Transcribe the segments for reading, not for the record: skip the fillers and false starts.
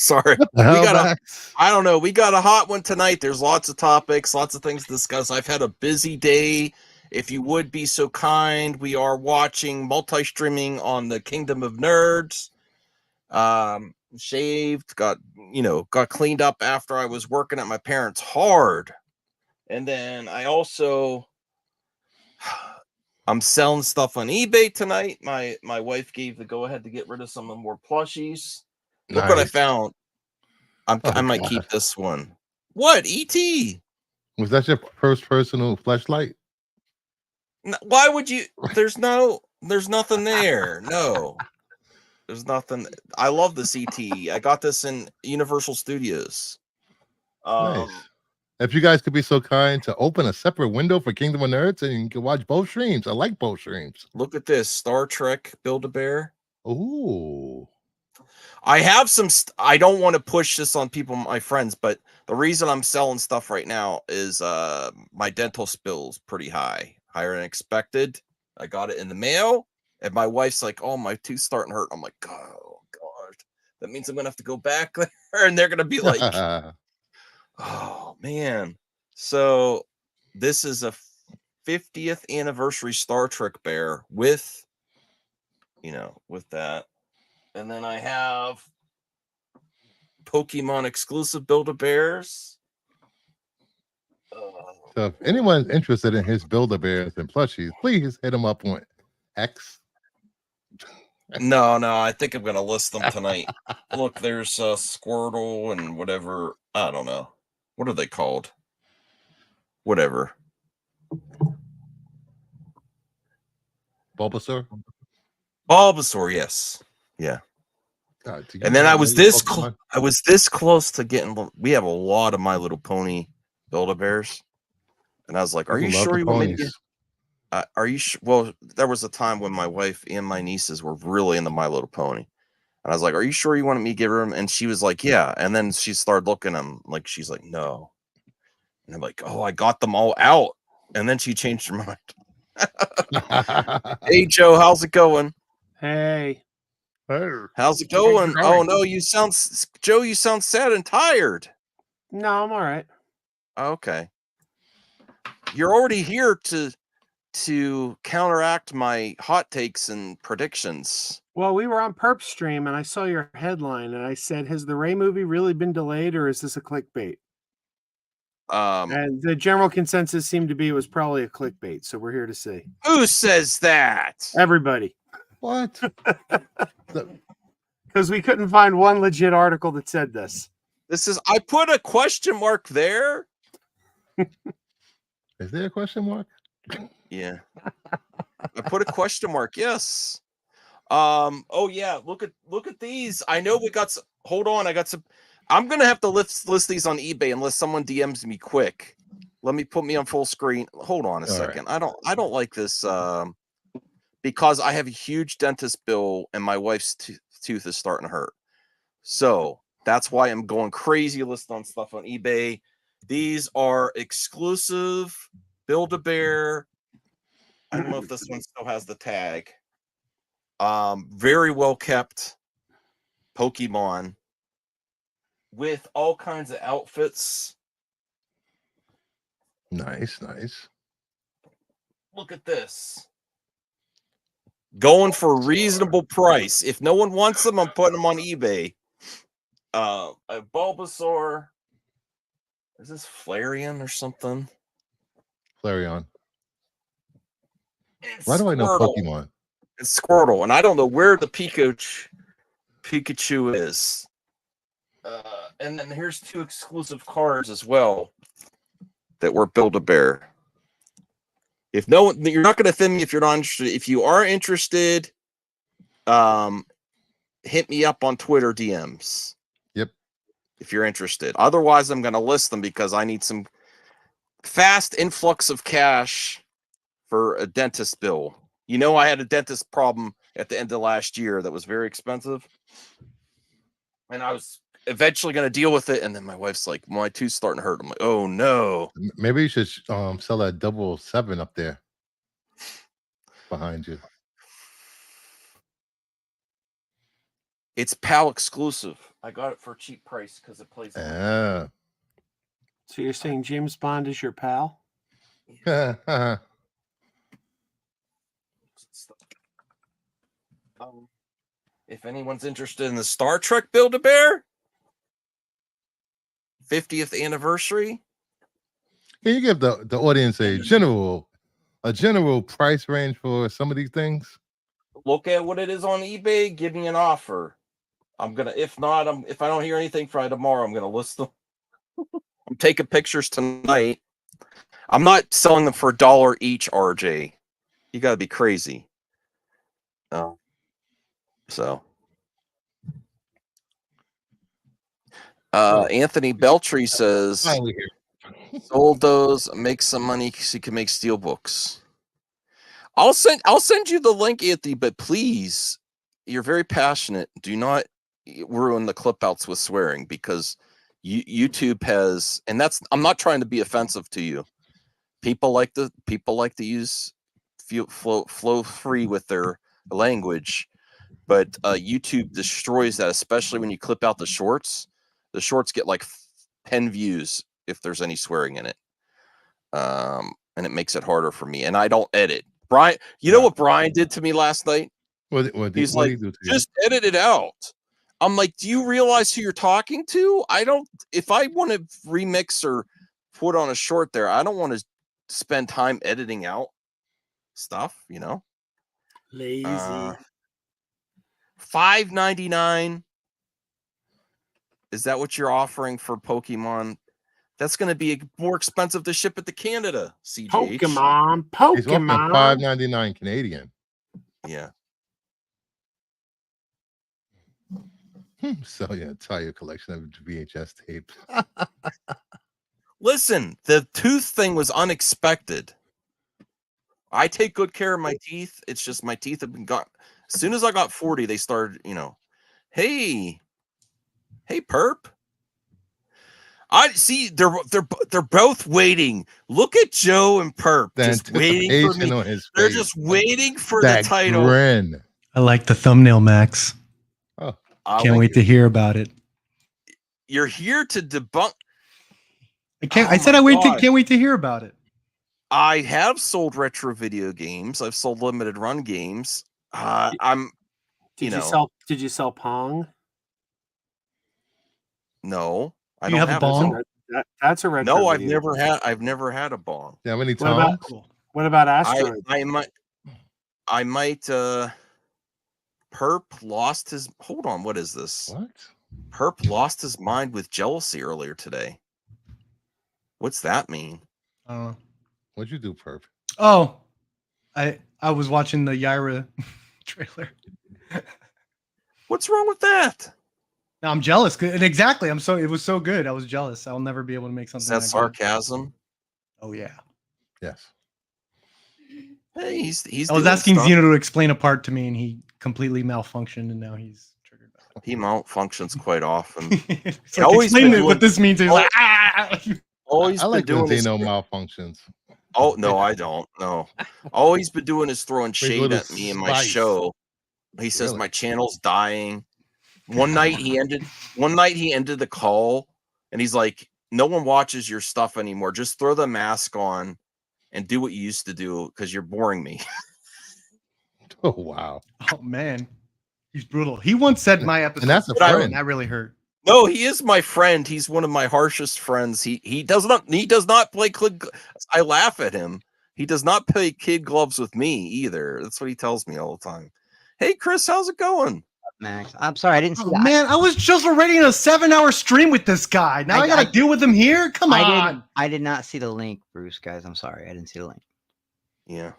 Sorry. What the hell, Max? I don't know. We got a hot one tonight. There's lots of topics, lots of things to discuss. I've had a busy day. If you would be so kind, we are watching multi-streaming on the Kingdom of Nerds. Shaved, got cleaned up after I was working at my parents hard. And then I'm selling stuff on eBay tonight. My wife gave the go-ahead to get rid of some of the more plushies. Look what I found. I might keep this one. What? E.T.? Was that your first personal fleshlight? Why would you? There's nothing there. No. There's nothing. I love this E.T. I got this in Universal Studios. Nice. If you guys could be so kind to open a separate window for Kingdom of Nerds and you can watch both streams. I like both streams. Look at this. Star Trek Build-A-Bear. Ooh. I have some. I don't want to push this on people, my friends, but the reason I'm selling stuff right now is my dental bill's pretty high, higher than expected. I got it in the mail, and my wife's like, "Oh, my tooth's starting to hurt." I'm like, "Oh gosh, that means I'm gonna have to go back there," and they're gonna be like, "Oh man." So this is a 50th anniversary Star Trek bear with that. And then I have Pokemon exclusive Build-A-Bears. So if anyone's interested in his Build-A-Bears and plushies, please hit him up on X. No, I think I'm going to list them tonight. Look, there's Squirtle and whatever. I don't know. What are they called? Whatever. Bulbasaur? Bulbasaur, yes. Yeah. God, and then I was this close to getting. We have a lot of My Little Pony Build-A-Bears, and I was like, "Are you sure you want me to get?" Are you sure? Well, there was a time when my wife and my nieces were really into My Little Pony, and I was like, "Are you sure you wanted me to give her them?" And she was like, "Yeah." And then she started looking at them, like she's like, "No," and I'm like, "Oh, I got them all out," and then she changed her mind. Hey, Joe, how's it going? Hey. How's it going? Oh no, you sound sad and tired. No, I'm all right. Okay. You're already here to counteract my hot takes and predictions. Well, we were on Perp Stream and I saw your headline and I said, "Has the Ray movie really been delayed or is this a clickbait?" And the general consensus seemed to be it was probably a clickbait, so we're here to see. Who says that? Everybody. What? Because we couldn't find one legit article that said this. I put a question mark there. Is there a question mark? Yeah. I put a question mark, yes. Oh yeah, look at these. I know we got some, hold on, I got some. I'm gonna have to list these on eBay unless someone DMs me quick. Let me put me on full screen. Hold on a second. Right. I don't like this because I have a huge dentist bill and my wife's tooth is starting to hurt. So that's why I'm going crazy listing on stuff on eBay. These are exclusive Build-A-Bear. I don't know if this one still has the tag. Very well kept Pokemon with all kinds of outfits. Nice. Look at this. Going for a reasonable price. If no one wants them, I'm putting them on eBay. A Bulbasaur. Is this Flareon or something? Flareon. Why do I know Pokemon? It's Squirtle, and I don't know where the Pikachu is. And then here's 2 exclusive cards as well that were Build-A-Bear. If no one, you're not going to offend me if you're not interested. If you are interested, hit me up on Twitter DMs. Yep. If you're interested. Otherwise, I'm going to list them because I need some fast influx of cash for a dentist bill. You know, I had a dentist problem at the end of last year that was very expensive. And I was eventually going to deal with it. And then my wife's like, my tooth's starting to hurt. I'm like, oh no. Maybe you should sell that 007 up there behind you. It's PAL exclusive. I got it for a cheap price because it plays. Ah. So you're saying James Bond is your pal? If anyone's interested in the Star Trek Build-A-Bear 50th anniversary, Can you give the audience a general price range for some of these things? look at what it is on eBay. Give me an offer. I'm gonna. If not, if I don't hear anything from tomorrow, I'm gonna list them. I'm taking pictures tonight. I'm not selling them for $1 each, RJ. You got to be crazy. So, Anthony Beltry says, sold those, make some money so you can make steel books. I'll send you the link, Anthony, but please, you're very passionate. Do not ruin the clip outs with swearing, because YouTube has, and that's, I'm not trying to be offensive to you. People like to use flow free with their language, but YouTube destroys that, especially when you clip out the shorts. The shorts get like 10 views if there's any swearing in it, and it makes it harder for me. And I don't edit. Brian, you know what Brian did to me last night? He's like, just edit it out. I'm like, do you realize who you're talking to? I don't. If I want to remix or put on a short there, I don't want to spend time editing out stuff, you know. Lazy. $5.99. Is that what you're offering for Pokemon? That's going to be more expensive to ship it to Canada. CGH. Pokemon. He's offering $5.99 Canadian. Yeah. So yeah, entire collection of VHS tapes. Listen, the tooth thing was unexpected. I take good care of my teeth. It's just my teeth have been gone. As soon as I got 40, they started, you know, hey, perp. I see they're both waiting. Look at Joe and Perp just waiting for me. They're just waiting for the title. Grin. I like the thumbnail, Max. Oh, can't wait to hear about it. You're here to debunk. I said can't wait to hear about it. I have sold retro video games. I've sold limited run games. Did you sell Pong? No, I don't have a bong. That's a retro. No, I've never had a bong. Yeah, many times. What about Asteroid? I might. Perp lost his. Hold on, what is this? What? Perp lost his mind with jealousy earlier today. What's that mean? What'd you do, Perp? Oh, I was watching the Yaira trailer. What's wrong with that? No, I'm jealous. And exactly. It was so good. I was jealous. I'll never be able to make something. Is that sarcasm? Good. Oh yeah. Yes. Hey, he's. I was asking Zeno to explain a part to me, and he completely malfunctioned, and now he's triggered. He malfunctions quite often. So always explain what this means. He's like, always. I like when Zeno malfunctions. Oh no, I don't. No, all he's been doing is throwing shade at me in my show. He says my channel's dying. One night he ended the call, and he's like, "No one watches your stuff anymore. Just throw the mask on and do what you used to do because you're boring me." Oh wow! Oh man, he's brutal. He once said my episode, and that's a friend. That really hurt. No, he is my friend. He's one of my harshest friends. He does not play kid. I laugh at him. He does not play kid gloves with me either. That's what he tells me all the time. Hey Chris, how's it going? Max, I'm sorry, I didn't see that. Man, I was just already in a 7-hour stream with this guy. Now I gotta deal with him here. Come on. I did not see the link, Bruce, guys. I'm sorry, I didn't see the link. Yeah.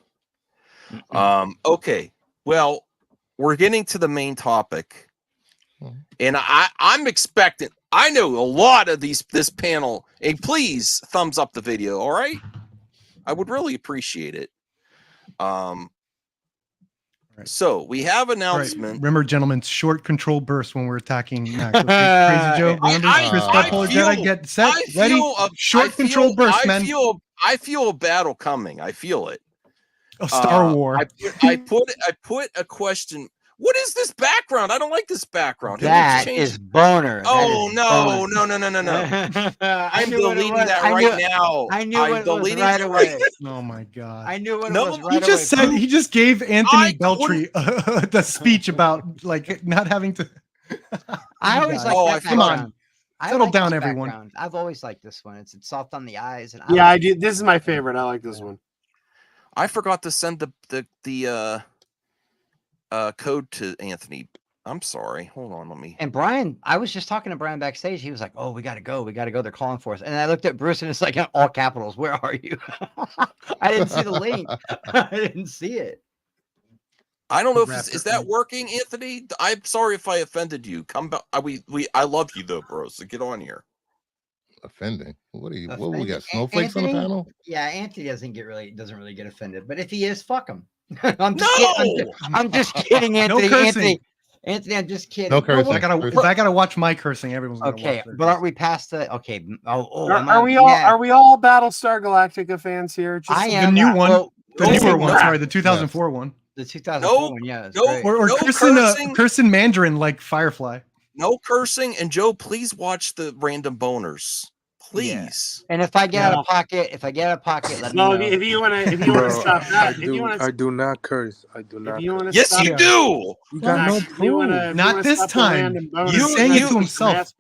Okay. Well, we're getting to the main topic, and I'm expecting. I know a lot of this panel. And please thumbs up the video. All right, I would really appreciate it. Right. So we have announcement. Right. Remember, gentlemen, short control burst when we're attacking Max. Crazy Joe. Get set, ready. Short control burst, man. I feel a battle coming. I feel it. Star War. I put a question. What is this background? background. I don't like this background. That is boner. Oh, no. I'm deleting that right now. I knew what it was right away. Oh my god. I knew what it was right away. He just gave Anthony Beltry the speech about like not having to. I always like that come background. on. Settle down, everyone. Background. I've always liked this one. It's soft on the eyes. And I do. This is my favorite. I like this one. I forgot to send the code to Anthony. I'm sorry. Hold on, let me. And Brian, I was just talking to Brian backstage. He was like, "Oh, we got to go. We got to go. They're calling for us." And I looked at Bruce, and it's like in all capitals. Where are you? I didn't see the link. I didn't see it. I don't know if is that working, Anthony. I'm sorry if I offended you. Come back. I love you though, bro. So get on here. Offending? What are you? What we got? Snowflakes on the panel? Yeah, Anthony doesn't really get offended. But if he is, fuck him. I'm just kidding, Anthony. No cursing. Anthony, I'm just kidding. No cursing. I gotta watch my cursing. Everyone's gonna okay, watch but aren't we past the? Okay. Are we all Battlestar Galactica fans here? Just I am. The new one. Well, the newer one. Sorry, the 2004 one. The 2004 one. Yeah. Or cursing Mandarin like Firefly. No cursing, and Joe, please watch the random boners. Please. Yeah. And if I get out of pocket, let me know. If you want to stop that, I do not curse. I do not. Yes, you do. You got no proof. Not this time. He's saying it to himself.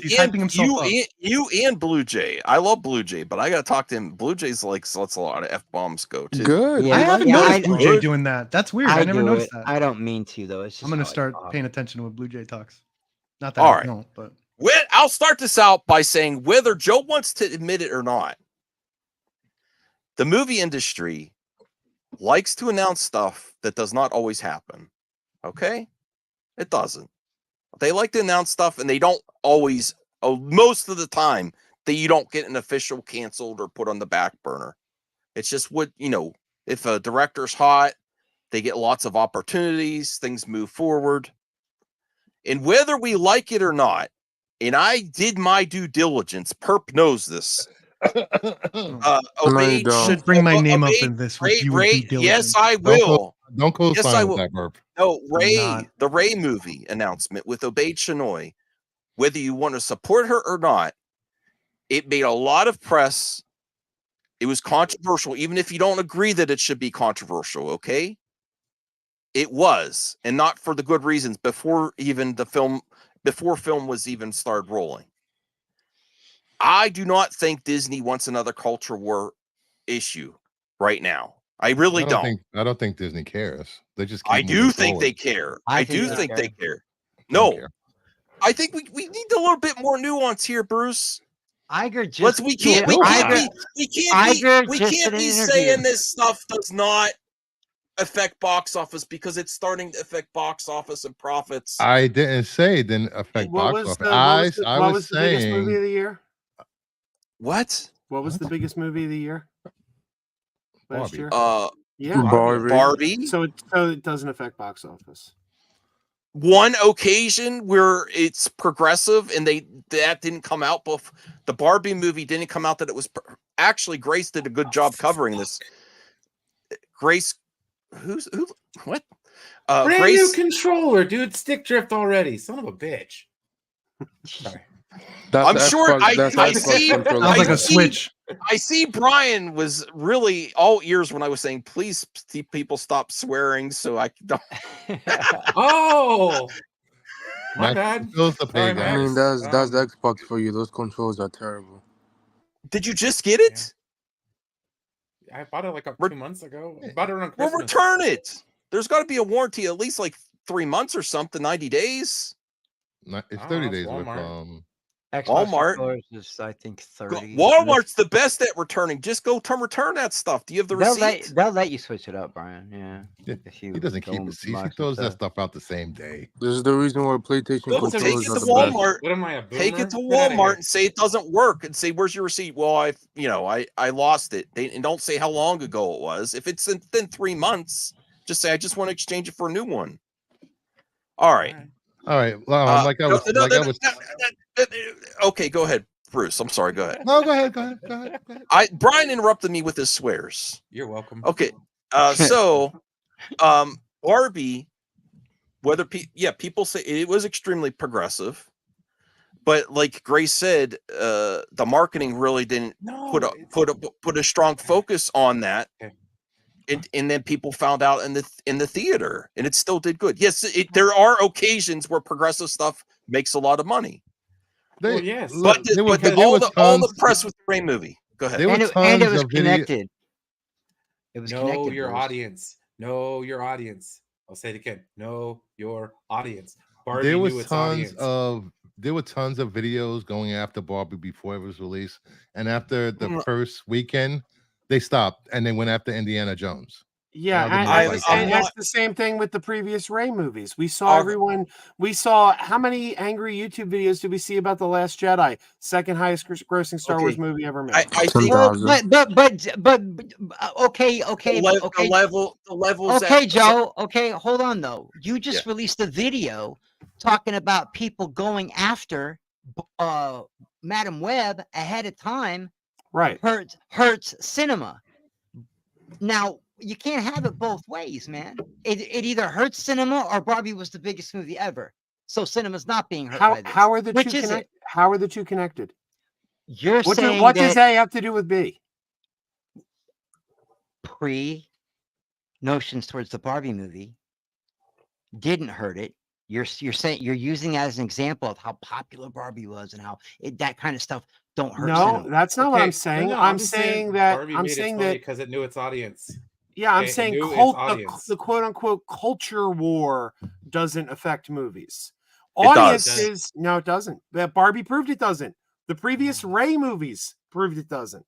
He's hyping himself up. You and Blue Jay. I love Blue Jay, but I got to talk to him. Blue Jay's like lets a lot of F-bombs go too. Good. Yeah, I haven't noticed Blue Jay doing that. That's weird. I never noticed that. I don't mean to though. It's just I'm gonna start paying attention to what Blue Jay talks. Not that I don't, but. I'll start this out by saying whether Joe wants to admit it or not, the movie industry likes to announce stuff that does not always happen. Okay? It doesn't. They like to announce stuff and they don't always, most of the time, that you don't get an official canceled or put on the back burner. It's just what, if a director's hot, they get lots of opportunities, things move forward. And whether we like it or not, and I did my due diligence. Perp knows this. Should bring my name up in this. Ray, yes, I will. Don't co-sign that, Perp. No, the Ray movie announcement with Obaid Chinoy, whether you want to support her or not, it made a lot of press. It was controversial, even if you don't agree that it should be controversial, okay? It was, and not for the good reasons before film was even started rolling. I do not think Disney wants another culture war issue right now. I really don't. I don't think Disney cares. They just. I do think they care. I do think they care. No, I think we need a little bit more nuance here, Bruce. Iger just. We can't be saying this stuff does not affect box office because it's starting to affect box office and profits. I didn't say it didn't affect box office. What was the biggest movie of the year? What was the biggest movie of the year? Last year? Barbie. So it doesn't affect box office. One occasion where it's progressive and that didn't come out before the Barbie movie didn't come out that it was actually Grace did a good job covering this. Grace what? Brand new controller, dude. Stick drift already. Son of a bitch. Sorry. I'm sure I see. Sounds like a switch. I see Brian was really all ears when I was saying, please people stop swearing so I don't. Oh, my bad. I mean, that's the Xbox for you. Those controls are terrible. Did you just get it? I bought it like 2 months ago. I bought it on Christmas. Well, return it. There's got to be a warranty, at least like 3 months or something, 90 days. It's 30 days with Walmart is, I think, 30. Walmart's the best at returning. Just go return that stuff. Do you have the receipt? They'll let you switch it up, Brian. Yeah. He doesn't keep receipts. He throws that stuff out the same day. This is the reason why PlayStation controllers take it to Walmart. What am I, a boomer? Take it to Walmart and say it doesn't work, and say, "Where's your receipt?" Well, I lost it. And don't say how long ago it was. If it's within 3 months, just say I just want to exchange it for a new one. All right. Well, okay, go ahead, Bruce. I'm sorry. Go ahead. No, go ahead. Brian interrupted me with his swears. You're welcome. Okay. So Barbie whether people say it was extremely progressive, but like Grace said, the marketing really didn't put a strong focus on that. Okay. And then people found out in the theater, and it still did good. Yes, there are occasions where progressive stuff makes a lot of money. Yes, but all the press with the Ray movie. Go ahead. And it was connected. It was connected. Know your audience. Know your audience. I'll say it again. Know your audience. Barbie knew its audience. There were tons of videos going after Barbie before it was released, and after the first weekend, they stopped and they went after Indiana Jones. Yeah, and that's the same thing with the previous Ray movies. We saw we saw how many angry YouTube videos did we see about The Last Jedi? Second highest grossing Star Wars movie ever made. I think, but okay. The levels. Okay, Joe. Okay, hold on though. You just released a video talking about people going after Madam Web ahead of time. Right. Hurts cinema. Now, you can't have it both ways, man. It either hurts cinema or Barbie was the biggest movie ever. So cinema's not being hurt by this. How are the two connected? How are the two connected? You're saying what does A have to do with B? Notions towards the Barbie movie didn't hurt it. You're saying you're using that as an example of how popular Barbie was and how that kind of stuff don't hurt. No, that's not what I'm saying. I'm saying that because it knew its audience. Yeah, I'm saying the quote unquote culture war doesn't affect movies. Audiences, no, it doesn't. That Barbie proved it doesn't. The previous Ray movies proved it doesn't.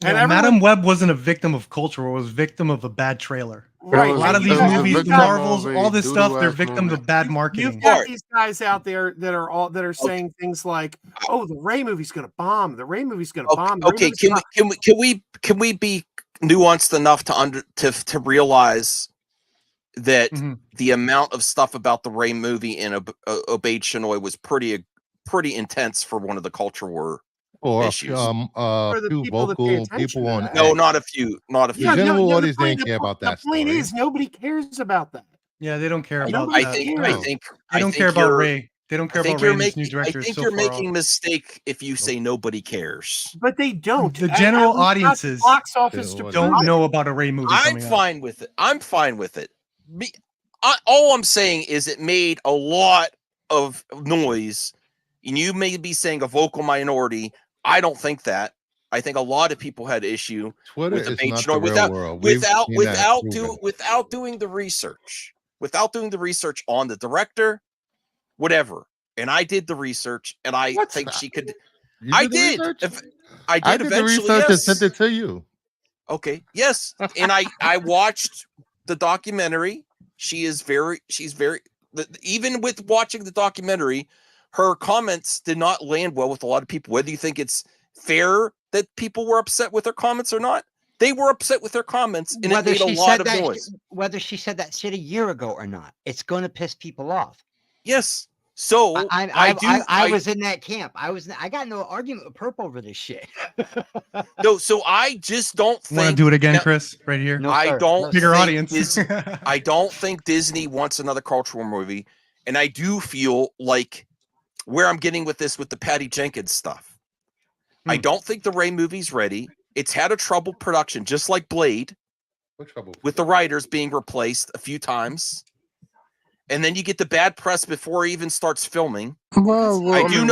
And Madam Web wasn't a victim of culture; it was a victim of a bad trailer. Right. A lot of these movies, the Marvels, all this stuff, they're victims of bad marketing. You've got these guys out there that are saying things like, "Oh, the Ray movie's going to bomb. The Ray movie's going to bomb." Okay, can we be nuanced enough to realize that the amount of stuff about the Ray movie in Obeyed Shinoy was pretty intense for one of the culture war issues. For the few people vocal people on no, not a few. The general audience didn't care about that. The point is, nobody cares about that. Yeah, they don't care about I that. think they don't care about Ray. They don't care about Ray and his new director. I think you're making a mistake if you say nobody cares. But they don't. The general audiences box office don't know about a Ray movie. I'm fine with it. I'm fine with it. All I'm saying is it made a lot of noise, and you may be saying a vocal minority. I don't think that. I think a lot of people had issue with the Obeyed Shinoy without doing the research. Without doing the research on the director, whatever. And I did the research, and I think she could. I did. I did eventually. The research and sent it to you. Okay. Yes. And I watched the documentary. She's very. Even with watching the documentary, her comments did not land well with a lot of people. Whether you think it's fair that people were upset with her comments or not, they were upset with her comments, and it made a lot of noise. Whether she said that shit a year ago or not, it's going to piss people off. Yes. So I was in that camp. I got no argument with Purple over this shit. No, so I just don't think. Want to do it again, Chris? Right here. No, I don't. Bigger audience. I don't think Disney wants another cultural movie, and I do feel like where I'm getting with this with the Patty Jenkins stuff. I don't think the Ray movie's ready. It's had a troubled production, just like Blade, with the writers being replaced a few times. And then you get the bad press before it even starts filming. Well, I do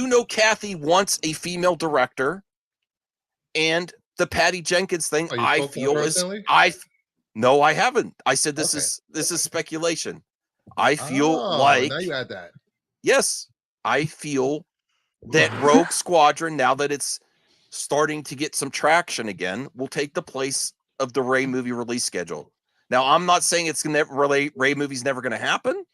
know Kathy wants a female director, and the Patty Jenkins thing. I feel is no, I haven't. I said this is speculation. I feel like now you add that. Yes, I feel that Rogue Squadron, now that it's starting to get some traction again, will take the place of the Ray movie release schedule. Now, I'm not saying it's going to Ray movie's never going to happen,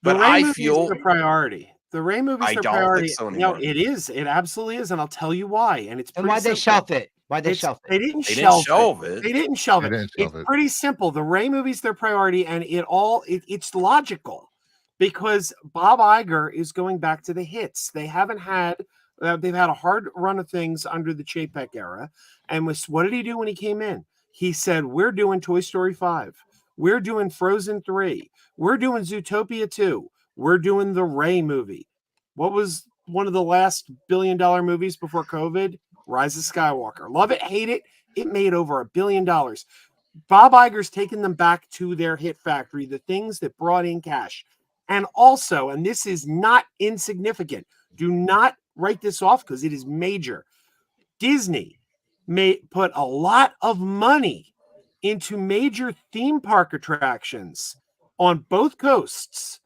but I feel the priority. The Ray movie's the priority. Think so no, it is. It absolutely is, and I'll tell you why. And it's why they shelf it. Why they shelf it? They didn't shelve it. They didn't shelve it. It's pretty simple. The Ray movie's their priority, and it's logical because Bob Iger is going back to the hits. They haven't had. They've had a hard run of things under the Chapek era, and what did he do when he came in? He said, "We're doing Toy Story 5. We're doing Frozen 3. We're doing Zootopia 2. We're doing the Ray movie. What was one of the last billion-dollar movies before COVID? Rise of Skywalker. Love it, hate it. It made over $1 billion. Bob Iger's taken them back to their hit factory, the things that brought in cash. And also, and this is not insignificant, do not write this off because it is major. Disney put a lot of money into major theme park attractions on both coasts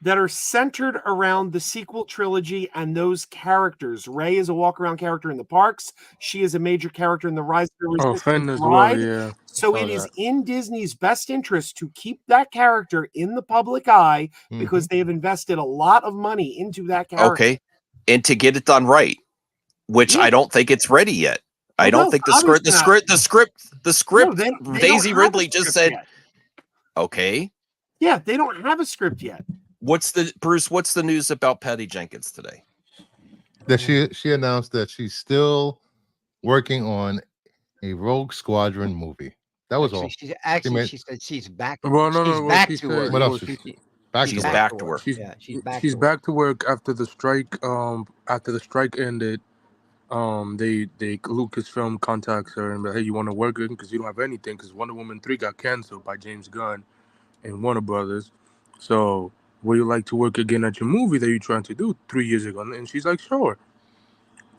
that are centered around the sequel trilogy and those characters. Rey is a walk-around character in the parks. She is a major character in the Rise of the Resistance Finn as ride. well, yeah. So it is in Disney's best interest to keep that character in the public eye because they have invested a lot of money into that character. Okay, and to get it done right, which I don't think it's ready yet. I don't think the script. Daisy Ridley just said, "Okay." Yeah, they don't have a script yet. What's the news about Patty Jenkins today? That she announced that she's still working on a Rogue Squadron movie. That was all. She said she's back. Well, she's back to work. What else? She's back to work. She's back to work after the strike. After the strike ended, they Lucasfilm contacts her and hey, you want to work again because you don't have anything because Wonder Woman 3 got canceled by James Gunn and Warner Brothers. So would you like to work again at your movie that you're trying to do 3 years ago? And she's like, sure.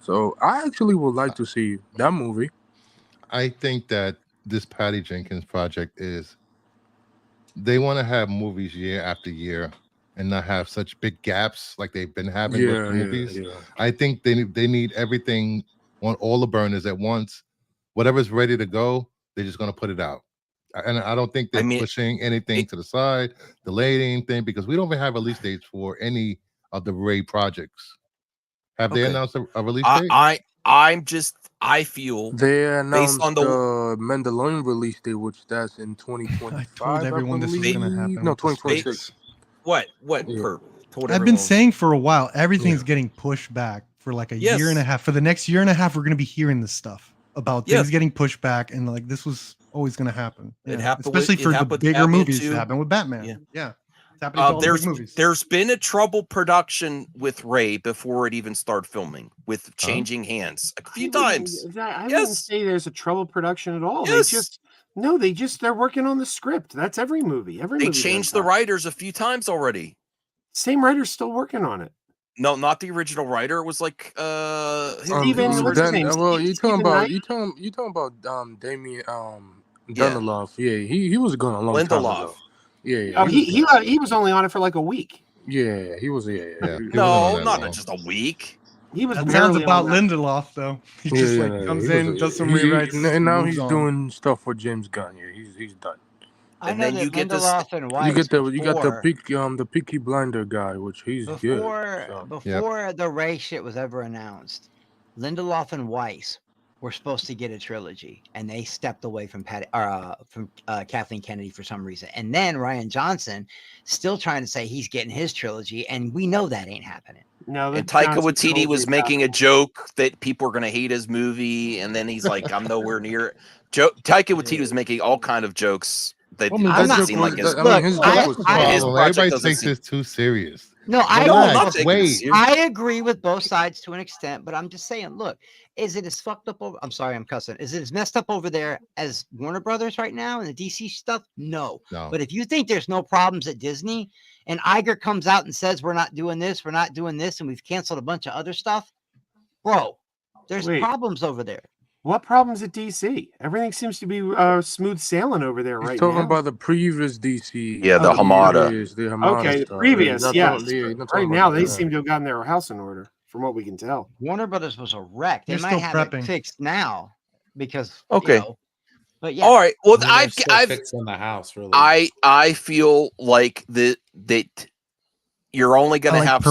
So I actually would like to see that movie. I think that this Patty Jenkins project they want to have movies year after year and not have such big gaps like they've been having with movies. Yeah. I think they need everything on all the burners at once. Whatever's ready to go, they're just going to put it out. And I don't think they're pushing anything to the side, delayed anything, because we don't even have release dates for any of the Ray projects. Have they announced a release date? I feel they announced based on the Mandalorian release date, which that's in 2025. I told everyone this is going to happen. No, 2026. What? Yeah. I've been saying for a while, everything's getting pushed back for like a year and a half. For the next year and a half, we're going to be hearing this stuff about things getting pushed back, and like this was always going to happen. It happened, especially for the bigger movies. It happened with Batman. Yeah. There's been a trouble production with Ray before it even started filming with changing hands a few times. I wouldn't say there's a trouble production at all. Yes. They're working on the script. That's every movie. They changed the writers a few times already. Same writer's still working on it. No, not the original writer. It was like Steven. Well, you talking about Damien Lindelof. Yeah, he was gone a long time ago. Yeah. He was only on it for like a week. Yeah, he was. Yeah. No, not just a week. He was. That sounds about Lindelof though. He just comes in, does some rewrites, and now he's doing stuff for James Gunn. Yeah, he's done. And then you get the Peaky Blinder guy, which he's good. Before the Ray shit was ever announced, Lindelof and Weiss were supposed to get a trilogy, and they stepped away from Kathleen Kennedy for some reason. And then Rian Johnson still trying to say he's getting his trilogy, and we know that ain't happening. No, and Taika Waititi was making a joke that people are going to hate his movie, and then he's like, "I'm nowhere near it." Taika Waititi was making all kind of jokes that doesn't seem like his. Everybody takes this too serious. No, I agree with both sides to an extent, but I'm just saying, look, is it as fucked up over? I'm sorry, I'm cussing. Is it as messed up over there as Warner Brothers right now and the DC stuff? No. But if you think there's no problems at Disney, and Iger comes out and says we're not doing this, and we've canceled a bunch of other stuff, bro, there's problems over there. What problems at DC? Everything seems to be smooth sailing over there right now. Talking about the previous DC. Yeah, the Hamada. Okay, the previous, right now, they seem to have gotten their house in order, from what we can tell. Warner Brothers was a wreck. They might have it fixed now because but yeah. All right. Well, I've fixing the house. Really, I feel like that you're only going to have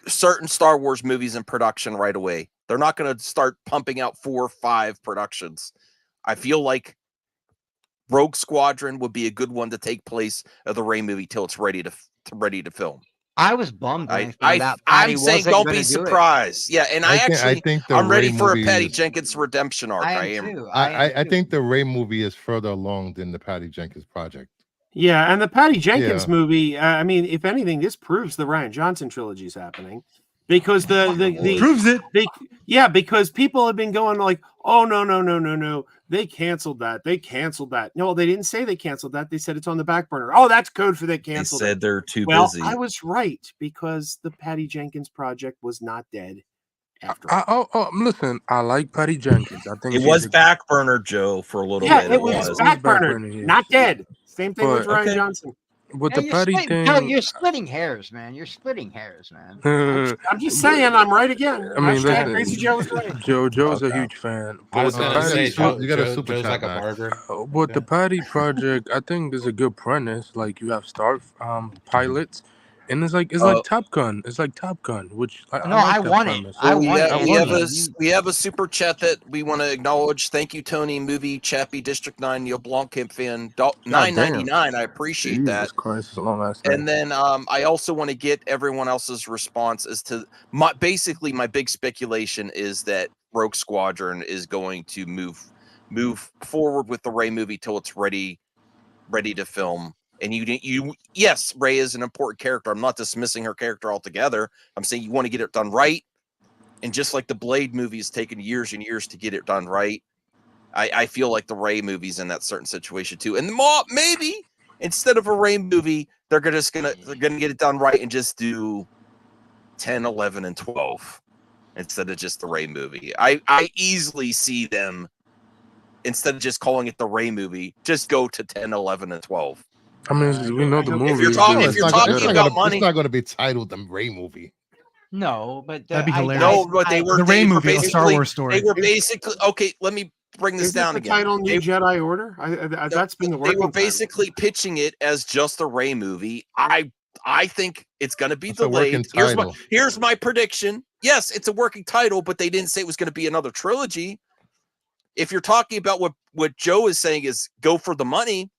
certain Star Wars movies in production right away. They're not going to start pumping out 4 or 5 productions. I feel like Rogue Squadron would be a good one to take place of the Ray movie till it's ready to film. I was bummed when I found out Patty I'm saying wasn't don't gonna be do it. surprised. Yeah, and I think the I'm ready Ray for a movie Patty is- Jenkins redemption arc. I am too. I think the Ray movie is further along than the Patty Jenkins project. Yeah, and the Patty Jenkins movie. I mean, if anything, this proves the Rian Johnson trilogy is happening, because the proves it. Because people have been going like, oh no, they canceled that. They canceled that. No, they didn't say they canceled that. They said it's on the back burner. Oh, that's code for they canceled. They said they're too busy. I was right, because the Patty Jenkins project was not dead. After Listen, I like Patty Jenkins. I think it was back burner, Joe, for a little bit. Yeah, it was back burner, not dead. Same thing with Rian Johnson. With the Patty thing, Joe, you're splitting hairs, man. You're splitting hairs, man. I'm just saying, I'm right again. I mean, Hashtag Crazy Joe is right. Joe's a huge fan. I was gonna say, you got a super Joe's chat like a back. barber. With the Patty project, I think there's a good premise. Like you have star pilots, and it's like Top Gun. It's like Top Gun, which I want it. I want it. We have a super chat that we want to acknowledge. Thank you, Tony. Movie Chappie District 9 Neil Blomkamp fan. $9.99. I appreciate that. Jesus Christ, long ass. And then I also want to get everyone else's response as to my big speculation is that Rogue Squadron is going to move forward with the Rey movie till it's ready to film. And yes, Rey is an important character. I'm not dismissing her character altogether. I'm saying you want to get it done right. And just like the Blade movie has taken years and years to get it done right, I feel like the Rey movie's in that certain situation too. And maybe instead of a Rey movie, they're gonna get it done right and just do 10, 11, and 12 instead of just the Rey movie. I easily see them, instead of just calling it the Rey movie, just go to 10, 11, and 12. I mean, we know the movie. If you're talking about money, it's not going to be titled the Ray movie. No, but that'd be hilarious. No, but the Rey movie, a Star Wars story. They were basically okay. Let me bring this down again. Title New Jedi Order. That's been the word. They were basically pitching it as just a Rey movie. I think it's going to be delayed. Here's my prediction. Yes, it's a working title, but they didn't say it was going to be another trilogy. If you're talking about what Joe is saying is go for the money,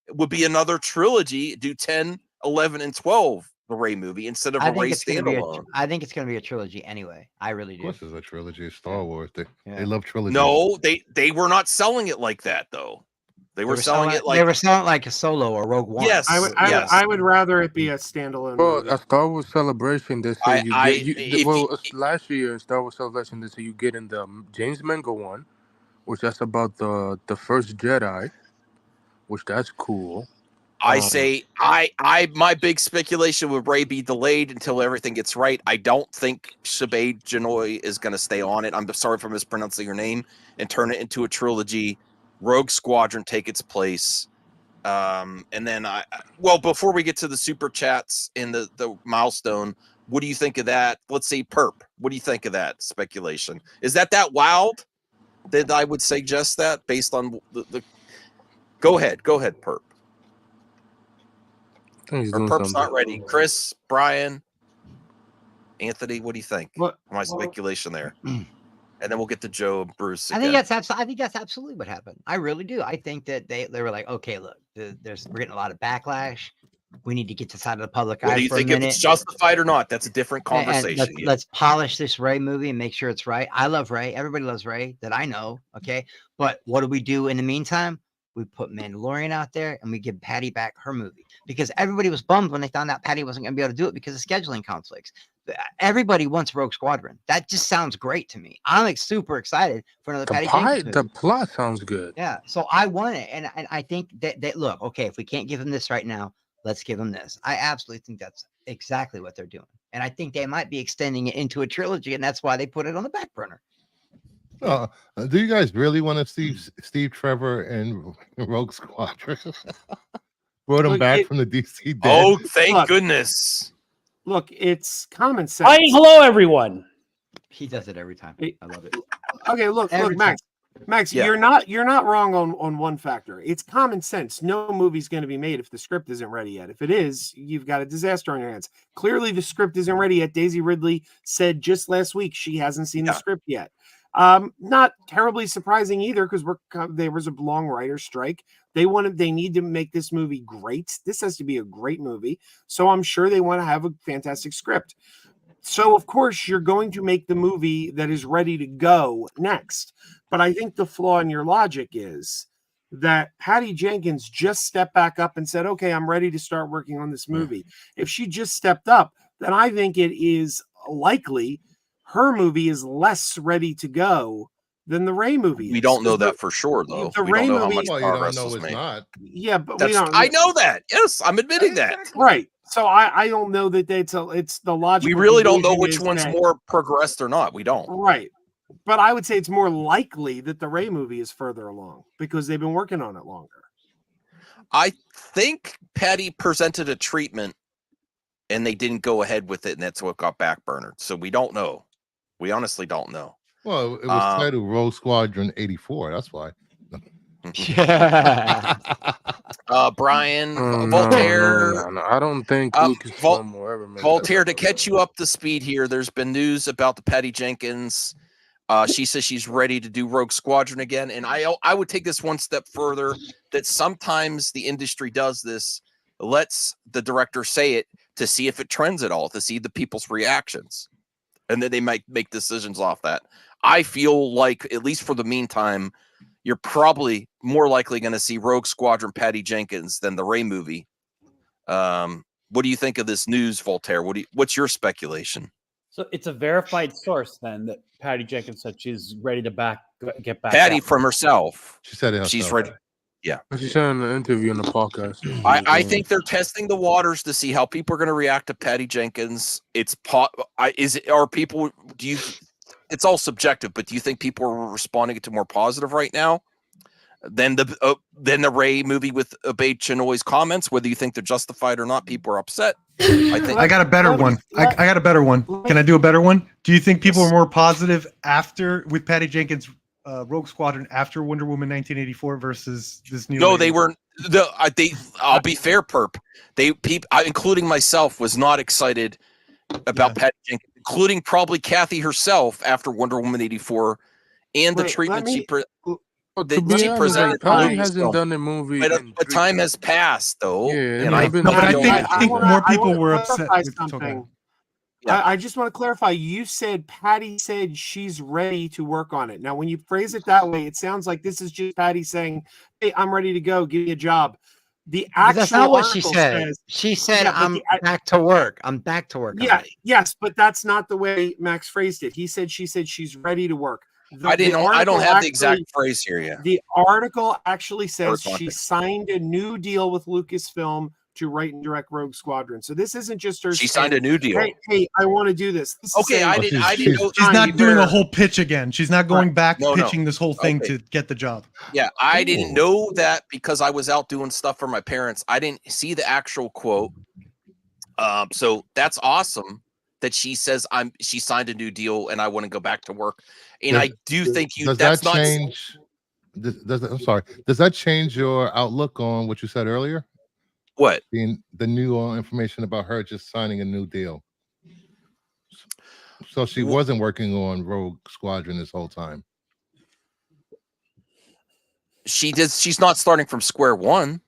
it would be another trilogy, do 10, 11, and 12, the Rey movie, instead of a Rey standalone. I think it's going to be a trilogy anyway. I really do. Of course it's a trilogy. Star Wars. They love trilogies. No, they were not selling it like that, though. They were selling it like a solo or Rogue One. Yes, I would rather it be a standalone. Well, a Star Wars Celebration. They say last year Star Wars Celebration. They say you get in the James Mangold one, which that's about the first Jedi, which that's cool. I say my big speculation would Rey be delayed until everything gets right. I don't think Sabé Janoy is going to stay on it. I'm sorry for mispronouncing your name, and turn it into a trilogy. Rogue Squadron take its place. And then before we get to the super chats and the milestone, what do you think of that? Let's say Perp. What do you think of that speculation? Is that wild that I would suggest that based on the Go ahead, Perp. Perp's not ready. Chris, Brian, Anthony, what do you think? My speculation there. And then we'll get to Joe and Bruce again. I think that's absolutely what happened. I really do. I think that they were like, okay, look, we're getting a lot of backlash. We need to get this out of the public eye. Do you think if it's justified or not? That's a different conversation. Let's polish this Rey movie and make sure it's right. I love Rey. Everybody loves Rey that I know. Okay. But what do we do in the meantime? We put Mandalorian out there and we give Patty back her movie, because everybody was bummed when they found out Patty wasn't going to be able to do it because of scheduling conflicts. Everybody wants Rogue Squadron. That just sounds great to me. I'm super excited for another Patty Jenkins movie. The plot sounds good. Yeah. So I want it. And I think that look, okay, if we can't give him this right now, let's give them this. I absolutely think that's exactly what they're doing. And I think they might be extending it into a trilogy, and that's why they put it on the back burner. Do you guys really want to see Steve Trevor and Rogue Squadron? Brought him back from the DC dead. Oh, thank goodness. Look, it's common sense. Hi, hello, everyone. He does it every time. I love it. Okay, look, Max, Yeah. you're not wrong on one factor. It's common sense. No movie's going to be made if the script isn't ready yet. If it is, you've got a disaster on your hands. Clearly, the script isn't ready yet. Daisy Ridley said just last week she hasn't seen the script yet. Not terribly surprising either, because there was a long writer's strike. They need to make this movie great. This has to be a great movie. So I'm sure they want to have a fantastic script. So of course you're going to make the movie that is ready to go next. But I think the flaw in your logic is that Patty Jenkins just stepped back up and said, okay, I'm ready to start working on this movie. If she just stepped up, then I think it is likely her movie is less ready to go than the Ray movie is. We don't know that for sure, though. The we Ray don't know movie, how much progress was made. Yeah, but we don't. I know that. Yes, I'm admitting that. Right. So I don't know that it's the logic. We really don't know which one's more progressed or not. We don't. Right. But I would say it's more likely that the Ray movie is further along because they've been working on it longer. I think Patty presented a treatment and they didn't go ahead with it, and that's what got backburnered. So we don't know. We honestly don't know. Well, it was titled Rogue Squadron 84. That's why. Brian, Voltaire. No. I don't think Lucasfilm will ever make Voltaire, to catch you up to speed here, there's been news about the Patty Jenkins. She says she's ready to do Rogue Squadron again. And I would take this one step further, that sometimes the industry does this, lets the director say it to see if it trends at all, to see the people's reactions. And then they might make decisions off that. I feel like, at least for the meantime, you're probably more likely going to see Rogue Squadron Patty Jenkins than the Ray movie. What do you think of this news, Voltaire? What's your speculation? So it's a verified source then that Patty Jenkins said she's ready to get back. Patty from herself. She said it. She's ready. Yeah. She said in the interview in the podcast. I think they're testing the waters to see how people are going to react to Patty Jenkins. It's all subjective, but do you think people are responding to more positive right now than the Ray movie with Obey Chinoy's comments? Whether you think they're justified or not, people are upset. I got a better one. I got a better one. Can I do a better one? Do you think people are more positive with Patty Jenkins' Rogue Squadron after Wonder Woman 1984 versus this new? No, they weren't. I'll be fair, Perp. Including myself, was not excited about Patty Jenkins, including probably Kathy herself after Wonder Woman 84 and the treatment she presented. Patty hasn't done a movie. But time has passed, though. Yeah, I think more people were upset with something. Yeah. I just want to clarify. You said Patty said she's ready to work on it. Now, when you phrase it that way, it sounds like this is just Patty saying, "Hey, I'm ready to go. Give me a job." The actual that's not what she said. She said, "I'm back to work. I'm back to work." Yeah, yes, but that's not the way Max phrased it. She said she's ready to work. I don't have the exact phrase here yet. The article actually says she signed a new deal with Lucasfilm to write and direct Rogue Squadron. So this isn't just her. She signed a new deal. Hey, I want to do this. Okay, I didn't know. She's not doing a whole pitch again. She's not going back pitching this whole thing to get the job. Yeah, I didn't know that because I was out doing stuff for my parents. I didn't see the actual quote. So that's awesome that she says she signed a new deal and I want to go back to work. And I do think I'm sorry. Does that change your outlook on what you said earlier? What? Being the new information about her just signing a new deal. So she wasn't working on Rogue Squadron this whole time. She's not starting from square one.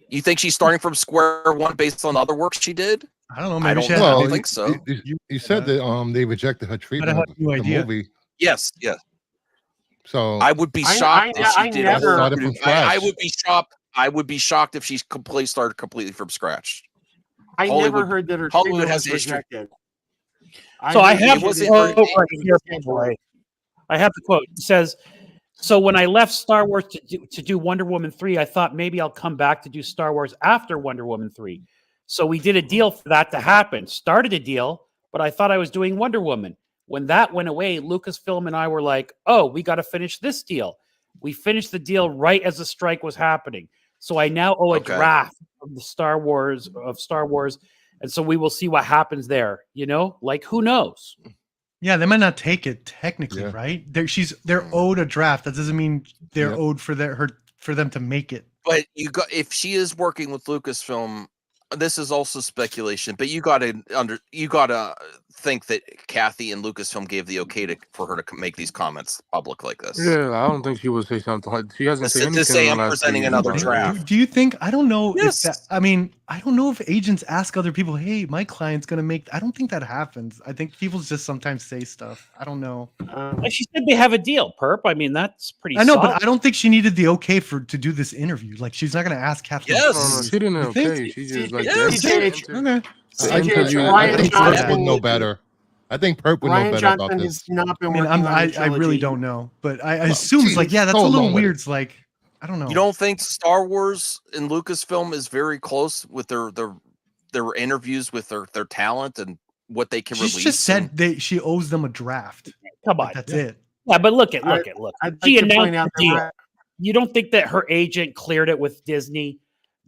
You think she's starting from square one based on other work she did? I don't know. I don't think so. You said that they rejected her treatment of the movie. Yes. So I would be shocked if she did. I would be shocked. I would be shocked if she started completely from scratch. I never heard that her treatment was rejected. So I have the quote. It says, "So when I left Star Wars to do Wonder Woman 3, I thought maybe I'll come back to do Star Wars after Wonder Woman 3. So we did a deal for that to happen. Started a deal, but I thought I was doing Wonder Woman. When that went away, Lucasfilm and I were like, oh, we got to finish this deal. We finished the deal right as the strike was happening. So I now owe a draft of the Star Wars. And so we will see what happens there. You know, like who knows? Yeah, they might not take it technically, right? They're owed a draft. That doesn't mean they're owed for them to make it. But if she is working with Lucasfilm, this is also speculation, but you gotta think that Kathy and Lucasfilm gave the okay for her to make these comments public like this. Yeah, I don't think she would say something like she hasn't said anything. To say I'm in the last presenting 3 years another about it. draft. Do you think? I don't know. Yes. If that, I mean, I don't know if agents ask other people, "Hey, my client's gonna make." I don't think that happens. I think people just sometimes say stuff. I don't know. Like she said they have a deal, Perp. I mean, that's pretty. I know, solid. but I don't think she needed the okay to do this interview. Like, she's not gonna ask Kathleen. Yes. No, she didn't You okay. think? She just like Yes. Okay. I think Perp would know better. I think Perp would know Ryan better Johnson about has this. not been I mean, working on I the trilogy. really don't know, but I assume it's like, yeah, that's a go little along with weird. it. It's like, I don't know. You don't think Star Wars and Lucasfilm is very close with their interviews with their talent and what they can She's release? just said she owes them a draft. Come on, That's it. Yeah, but look. I'd She like to point announced out the that deal. You don't think that her agent cleared it with Disney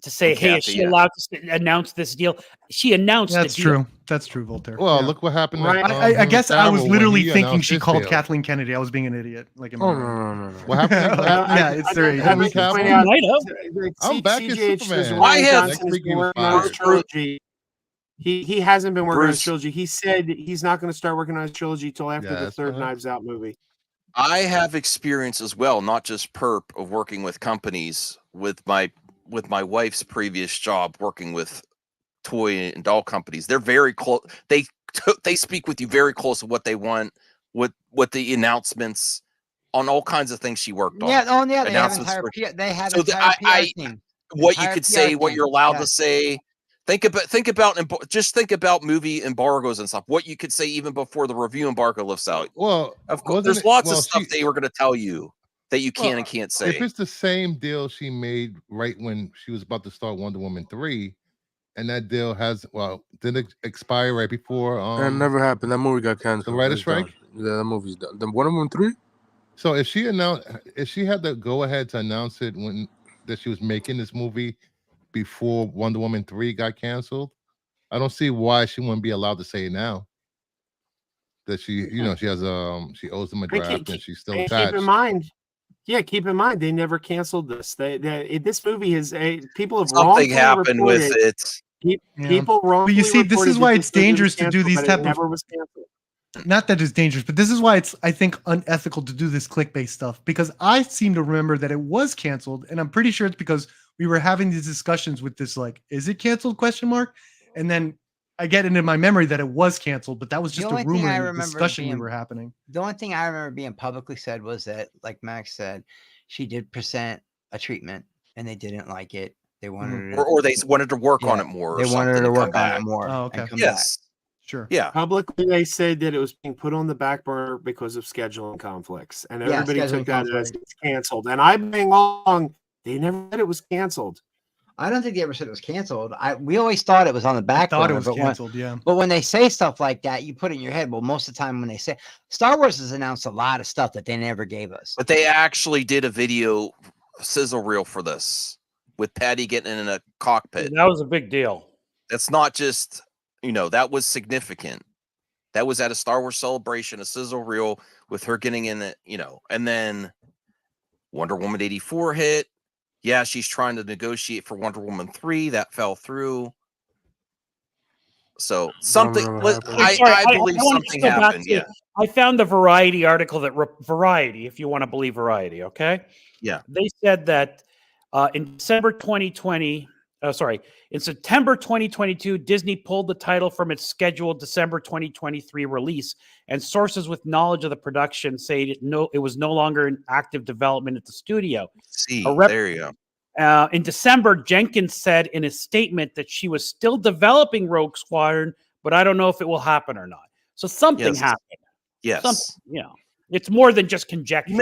to say, And "Hey, is Kathy, she allowed to announce this deal?" She announced. That's the deal. true. That's true, Voltaire. Well, Yeah. look what happened. Right. I guess I was when literally he thinking announced she his called deal. Kathleen Kennedy. I was being an idiot. Like, in my Oh mind. no. What happened? Yeah, it's their agent. I'd like to point Henry out Might have. that I'm back as CGH says Superman. Ryan I have- Johnson has Next week he been was working on his fired. trilogy. He hasn't been working on his Bruce. trilogy. He said he's not going to start working on his trilogy till after the Yes, third uh-huh. Knives Out movie. I have experience as well, not just Perp, of working with companies with my wife's previous job, working with toy and doll companies. They're very close. They speak with you very close to what they want, what the announcements on all kinds of things she worked on. Yeah, they have an Announcements entire for- they have So an the- entire PR I- team. What you Entire could PR say, what team. you're allowed to Yes. say. Think about just think about movie embargoes and stuff. What you could say even before the review embargo lifts out. Well, Of course, there's lots of stuff they were going to tell you that you can Well, and can't say. if it's the same deal she made right when she was about to start Wonder Woman 3, and that deal didn't expire right before That never happened. That movie got canceled. the writer's It's done. strike? Yeah, that movie's done. The Wonder Woman 3? So if she had the go ahead to announce it that she was making this movie before Wonder Woman 3 got canceled, I don't see why she wouldn't be allowed to say it now. That she she owes them a draft and she's still And attached. keep in mind, they never canceled this. This movie is people have Something wrongfully happened with reported- it. People wrongfully But you see, this reported is that why this it's movie was dangerous to do canceled, these but it type of. never was canceled. Not that it's dangerous, but this is why it's, I think, unethical to do this clickbait stuff, because I seem to remember that it was canceled, and I'm pretty sure it's because we were having these discussions with this, like, is it canceled ? And then I get into my memory that it was canceled, but that was just a rumor and discussion we were happening. The only thing I remember being publicly said was that, like Max said, she did present a treatment and they didn't like it. They wanted or they wanted to work on it more. They wanted her to work on it more. Oh, okay. Yes. Sure. Yeah. Publicly, they said that it was being put on the back burner because of scheduling conflicts, and everybody took that as it's canceled. And I'm being wrong. They never said it was canceled. I don't think they ever said it was canceled. We always thought it was on the back burner. Thought it was canceled, yeah. But when they say stuff like that, you put it in your head. Well, most of the time when they say Star Wars has announced a lot of stuff that they never gave us. But they actually did a video sizzle reel for this with Patty getting in a cockpit. That was a big deal. That's not just, that was significant. That was at a Star Wars Celebration, a sizzle reel with her getting in it, and then Wonder Woman 84 hit. Yeah, she's trying to negotiate for Wonder Woman 3. That fell through. So something, I believe something happened. Yeah. I found the Variety article Variety, if you want to believe Variety, okay? Yeah. They said that in September 2022, Disney pulled the title from its scheduled December 2023 release, and sources with knowledge of the production say it was no longer in active development at the studio. There you go. In December, Jenkins said in a statement that she was still developing Rogue Squadron, but I don't know if it will happen or not. So something happened. Yes. Something, it's more than just conjecture.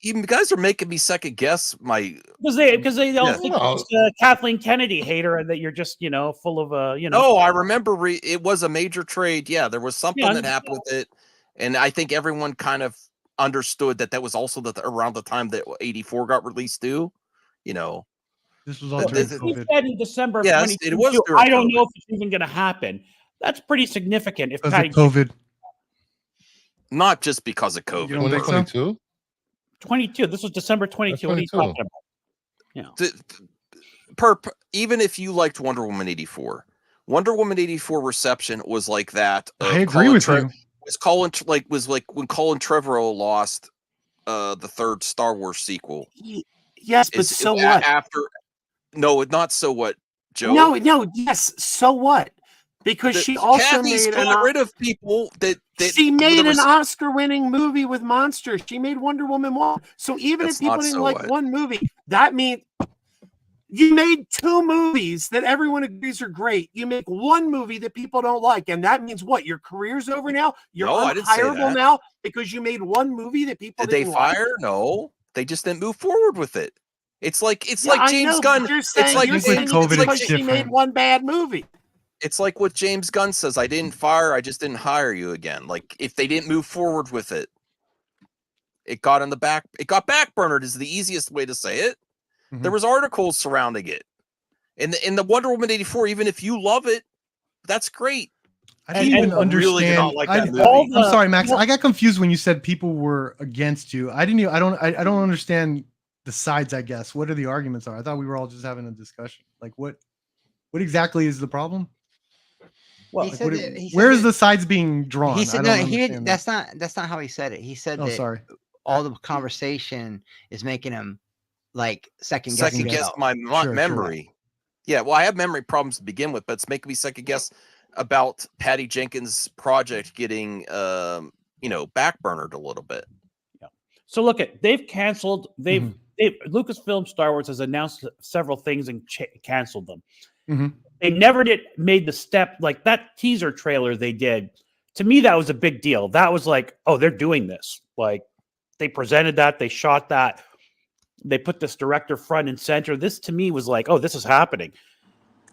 You guys are making me second guess my because they all think you're just a Kathleen Kennedy hater and that you're just full of No, I remember it was a major trade. Yeah, there was something that happened with it, and I think everyone kind of understood that was also around the time that 84 got released too. This was all during he COVID. said in December of Yes, it was 2022. during I don't COVID. know if it's even going to happen. That's pretty significant. If Because Patty of COVID. Not just because of COVID. You don't think so? 2022? 22. This was December 22. What are you talking about? Perp, even if you liked Wonder Woman 84, Wonder Woman 84 reception was like that. I agree with you. Was like when Colin Trevorrow lost the third Star Wars sequel. Yes, but so what? No, not so what, Joe. No, yes, so what? Because she also Kathy's got rid of people that she made an Oscar-winning movie with monsters. She made Wonder Woman 1. So even if people didn't like one movie, that means you made 2 movies that everyone agrees are great. You make one movie that people don't like, and that means what? Your career's over now? You're unhireable now because you made one movie that people didn't like? Did they fire? No, they just didn't move forward with it. It's like James Gunn. It's like because she made one bad movie. It's like what James Gunn says. I didn't fire. I just didn't hire you again. Like if they didn't move forward with it, it got in the back. It got backburnered is the easiest way to say it. Mm-hmm. There was articles surrounding it. In the Wonder Woman 84, even if you love it, that's great. I didn't even understand. Really not like that movie. I'm sorry, Max. I got confused when you said people were against you. I don't understand the sides. I guess what are the arguments are? I thought we were all just having a discussion. Like what exactly is the problem? Well, like, where is the sides being drawn? He said that's not how he said it. He said that all the conversation is making him like second guess my memory. Sure. Yeah, well, I have memory problems to begin with, but it's making me second guess about Patty Jenkins' project getting backburnered a little bit. Yeah. So look they've canceled. Lucasfilm Star Wars has announced several things and canceled them. Mm-hmm. They never made the step like that teaser trailer they did. To me, that was a big deal. That was like, oh, they're doing this. Like they presented that, they shot that, they put this director front and center. This to me was like, oh, this is happening.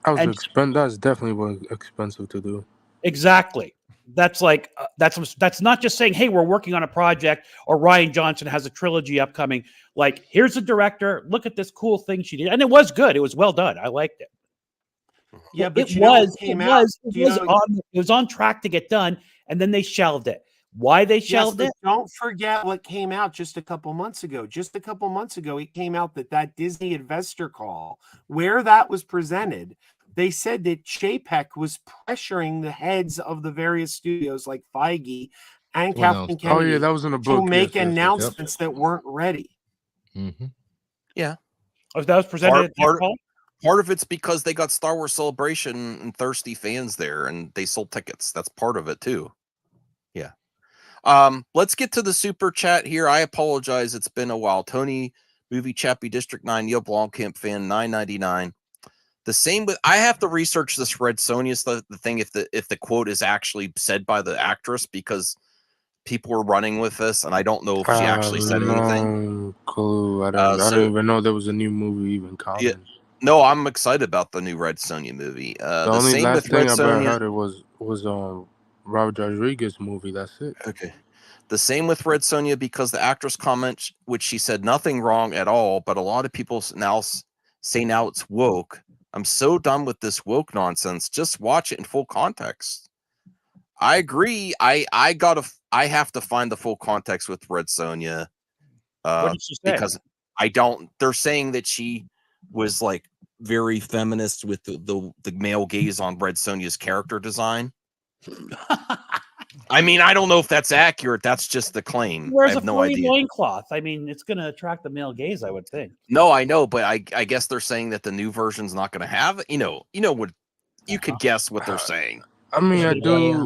That's definitely was expensive to do. Exactly. That's like that's not just saying, hey, we're working on a project or Rian Johnson has a trilogy upcoming. Like, here's the director. Look at this cool thing she did, and it was good. It was well done. I liked it. Yeah, but it was on track to get done, and then they shelved it. Why they shelved it? Don't forget what came out just a couple months ago. Just a couple months ago, it came out that Disney investor call, where that was presented, they said that Chapek was pressuring the heads of the various studios like Feige and Kathleen Kennedy. Oh yeah, that was in a book. To make announcements that weren't ready. Mm-hmm. Yeah, that was presented. Part of it's because they got Star Wars Celebration and thirsty fans there, and they sold tickets. That's part of it too. Yeah. Let's get to the super chat here. I apologize. It's been a while. Tony, Movie Chappie, District 9, Neil Blomkamp fan, $9.99. The same with I have to research this Red Sonja the thing if the quote is actually said by the actress because people were running with this, and I don't know if she actually said anything. Clue. I don't even know there was a new movie even coming. Yeah. No, I'm excited about the new Red Sonja movie. The only last thing I heard it was Robert Rodriguez movie. That's it. Okay. The same with Red Sonja because the actress comment, which she said nothing wrong at all, but a lot of people now say now it's woke. I'm so done with this woke nonsense. Just watch it in full context. I agree. I have to find the full context with Red Sonja. What did she say? Because I don't. They're saying that she was like very feminist with the male gaze on Red Sonja's character design. I mean, I don't know if that's accurate. That's just the claim. Where's I have no idea. Loincloth? I mean, it's going to attract the male gaze, I would think. No, I know, but I guess they're saying that the new version's not going to have it. You know what? You could guess what they're saying. I mean, I do.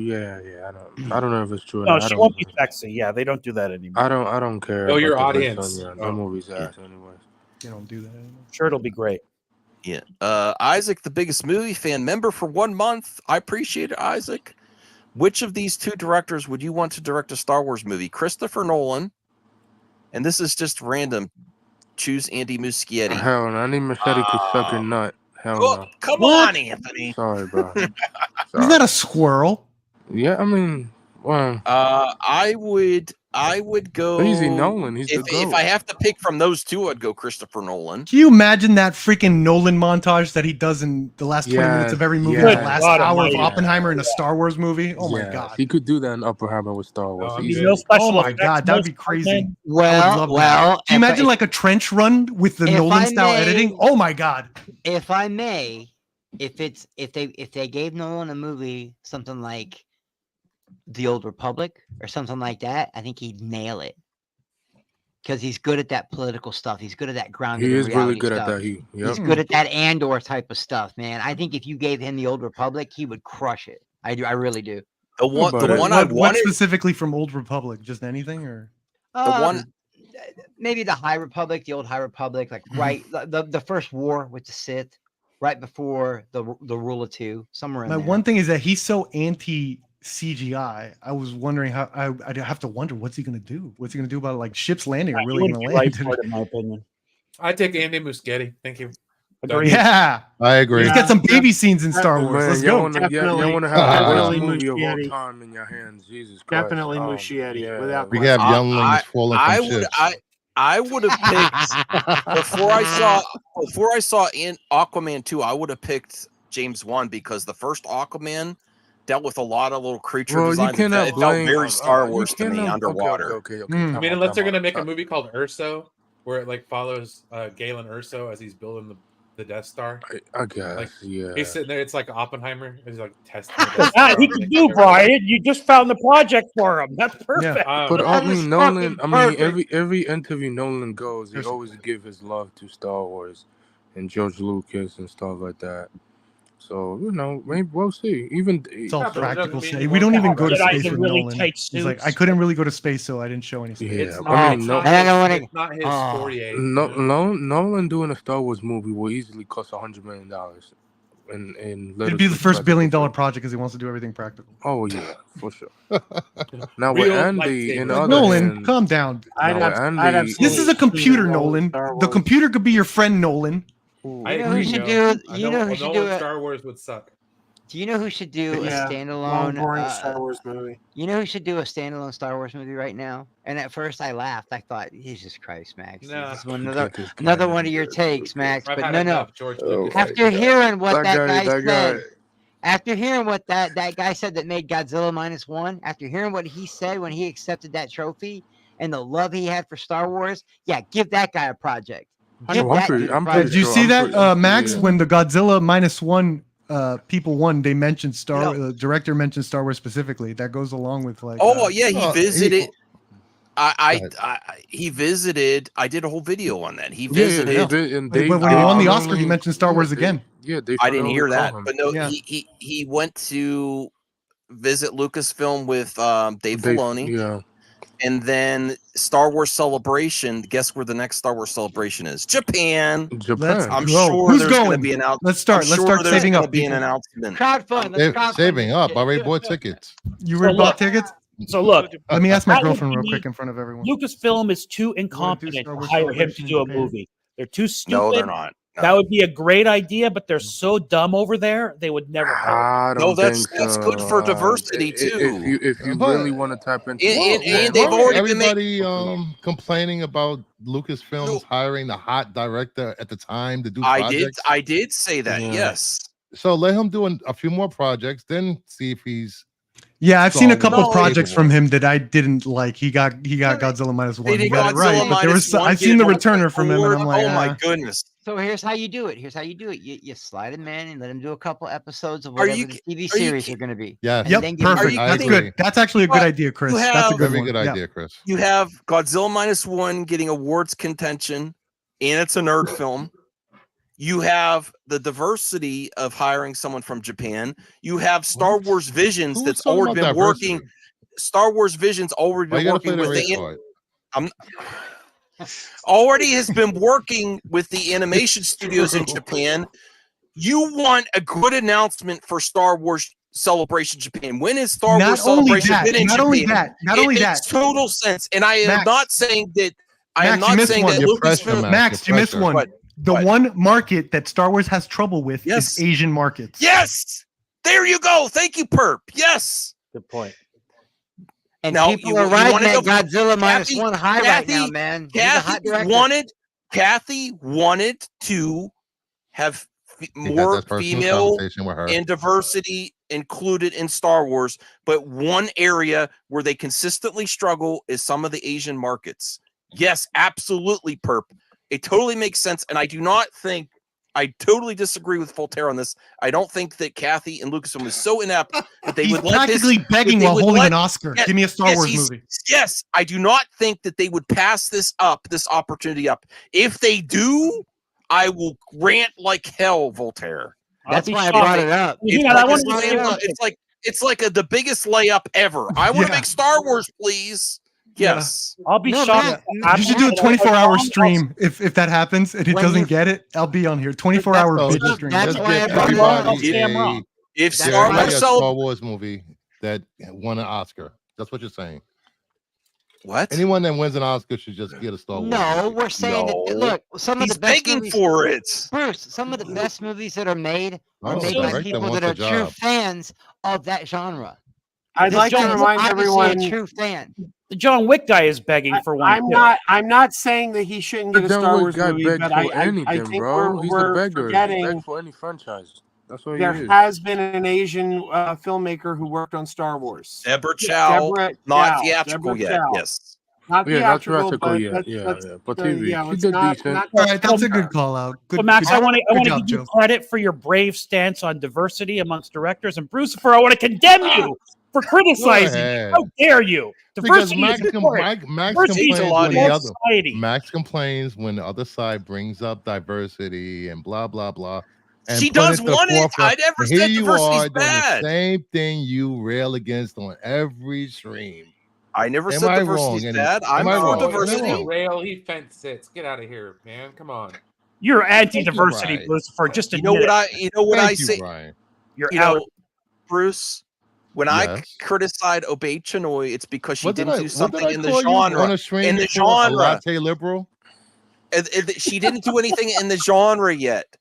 Yeah. I don't know if it's true. No, she won't be sexy. Yeah, they don't do that anymore. I don't care. Oh, your audience. The movie's ass anyway. They don't do that anymore. Sure, it'll be great. Yeah. Isaac, the biggest movie fan, member for 1 month. I appreciate it, Isaac. Which of these 2 directors would you want to direct a Star Wars movie? Christopher Nolan, and this is just random. Choose Andy Muschietti. Hell no, Andy Muschietti could suck a nut. Hell no. Come on, Anthony. Sorry, bro. He's not a squirrel. Yeah, I mean, well. I would would go Easy Nolan. He's if I have to pick from those two, I'd go Christopher Nolan. Can you imagine that freaking Nolan montage that he does in the last 20 minutes of every movie, the last hour of Oppenheimer in a Star Wars movie? Oh my god, he could do that in Oppenheimer with Star Wars. Oh my god, that'd be crazy. Well, can you imagine like a trench run with the Nolan style editing? Oh my god. If I may, if they gave Nolan a movie, something like The Old Republic or something like that, I think he'd nail it. Because he's good at that political stuff. He's good at that grounded. He is really good stuff. at that. He's good at that Andor type of stuff, man. I think if you gave him The Old Republic, he would crush it. I really do. The one I wanted. What specifically from Old Republic? Just anything, or the one? Maybe the High Republic, the old High Republic, like right the first war with the Sith, right before the Rule of Two, somewhere in there. One thing is that he's so anti CGI. I was wondering how I'd have to wonder what's he gonna do? What's he gonna do about like ships landing? Are really gonna land? In my opinion, I take Andy Muschietti. Thank you. Yeah, I agree. He's got some baby scenes in Star Wars. Let's go. You want to have the best movie of all time in your hands. Jesus Christ. Definitely Muschietti. Without we have younglings falling from ships. I would have picked before I saw in Aquaman 2, I would have picked James Wan because the first Aquaman dealt with a lot of little creature designs. It felt very Star Wars to me underwater. Okay. I mean, unless they're gonna make a movie called Urso, where it like follows Galen Urso as he's building the Death Star. I guess, like, yeah. He's sitting there. It's like Oppenheimer. He's like testing. He can do, Brian. You just found the project for him. That's perfect. Yeah. But I mean, Nolan. I mean, every interview Nolan goes, he always give his love to Star Wars and George Lucas and stuff like that. So maybe we'll see. Even it's all practical shit. We don't even go to space with Nolan. He's like, I couldn't really go to space, so I didn't show any space. It's not his forte. Nolan doing a Star Wars movie will easily cost $100 million. It'd be the first $1 billion project because he wants to do everything practical. Oh yeah, for sure. Now with Andy and Nolan, calm down. This is a computer, Nolan. The computer could be your friend, Nolan. I agree. You know who should do it. Star Wars would suck. Do you know who should do a standalone Star Wars movie? You know who should do a standalone Star Wars movie right now? And at first I laughed. I thought, Jesus Christ, Max. No. This is another one of your takes, Max. But no. After hearing what that guy said, after hearing what that guy said that made Godzilla -1, after hearing what he said when he accepted that trophy and the love he had for Star Wars, give that guy a project. Did you see that, Max? When the Godzilla -1 people won, they mentioned the director mentioned Star Wars specifically. That goes along with like. He visited. He visited. I did a whole video on that. He visited. When he won the Oscar, he mentioned Star Wars again. Yeah, I didn't hear that, but no, he went to visit Lucasfilm with Dave Filoni. Yeah. And then Star Wars Celebration. Guess where the next Star Wars Celebration is? Japan. I'm sure Who's there's going to be an announcement. Let's start saving up. Be an announcement. Crowdfund. Saving up. I already bought tickets. You already bought tickets? So look. Let me ask my girlfriend real quick in front of everyone. Lucasfilm is too incompetent to hire him to do a movie. They're too stupid. No, they're not. No. That would be a great idea, but they're so dumb over there. They would never hire. That's good for diversity too. If you really want to tap into, and they've already complaining about Lucasfilms hiring the hot director at the time to do projects. I did say that. Yes. So let him do a few more projects, then see if he's. Yeah, I've seen a couple projects from him that I didn't like. He got Godzilla -1. He got it right, but there was I've seen the returner from him, and I'm like, oh my goodness. So here's how you do it. You slide him in and let him do a couple episodes of whatever the TV series are going to be. Yeah. Yep. Perfect. That's good. That's actually a good idea, Chris. That's a good idea, Chris. You have Godzilla -1 getting awards contention, and it's a nerd film. You have the diversity of hiring someone from Japan. You have Star Wars Visions that's already been working. Star Wars Visions already been working with already has been working with the animation studios in Japan. You want a good announcement for Star Wars Celebration Japan. When is Star Wars Celebration been in Japan? Not only that. Makes total sense. And I am not saying that. I am not saying that Lucasfilm. Max, you missed one. The one market that Star Wars has trouble with is Asian markets. Yes. There you go. Thank you, Perp. Yes. Good point. And Now, people are riding that Godzilla Kathy, -1 high right now, man. He's a hot director. Kathy wanted to have more female and diversity included in Star Wars, but one area where they consistently struggle is some of the Asian markets. Yes, absolutely, Perp. It totally makes sense, and I totally disagree with Voltaire on this. I don't think that Kathy and Lucasfilm is so inept that they would let this. He's practically begging while holding an Oscar. Give me a Star Wars movie. Yes, I do not think that they would pass this opportunity up. If they do, I will rant like hell, Voltaire. That's why I brought it up. It's like the biggest layup ever. I want to make Star Wars, please. Yes. I'll be shocked. You should do a 24-hour stream if that happens and it doesn't get it. I'll be on here. 24-hour bitch stream. That's why I brought it up. If Star Wars movie that won an Oscar, that's what you're saying. What? Anyone that wins an Oscar should just get a Star Wars. No, we're saying that. Look, some of the best movies for it. Bruce, some of the best movies that are made are made by people that are true fans of that genre. I'd like to remind everyone. A true fan. The John Wick guy is begging for one. I'm not saying that he shouldn't get a Star Wars movie, but I think we're forgetting for any franchise. That's what there has been an Asian filmmaker who worked on Star Wars. Deborah Chow, not theatrical yet. Yes. Not theatrical, but TV. She did decent. All right, that's a good call out. But Max, I want to give you credit for your brave stance on diversity amongst directors, and Brucifer, I want to condemn you for criticizing. How dare you? Because Max complains when the other side brings up diversity and blah blah blah. And she does want it. I never said diversity is bad. The same thing you rail against on every stream. I never said diversity is bad. I'm for diversity. Rail, he fence sits. Get out of here, man. Come on. You're anti-diversity, Brucifer. Just you know what I say. You're out, Bruce. When I criticize Obey Chinoy, it's because she didn't do something in the genre. In the genre, latte liberal. She didn't do anything in the genre yet.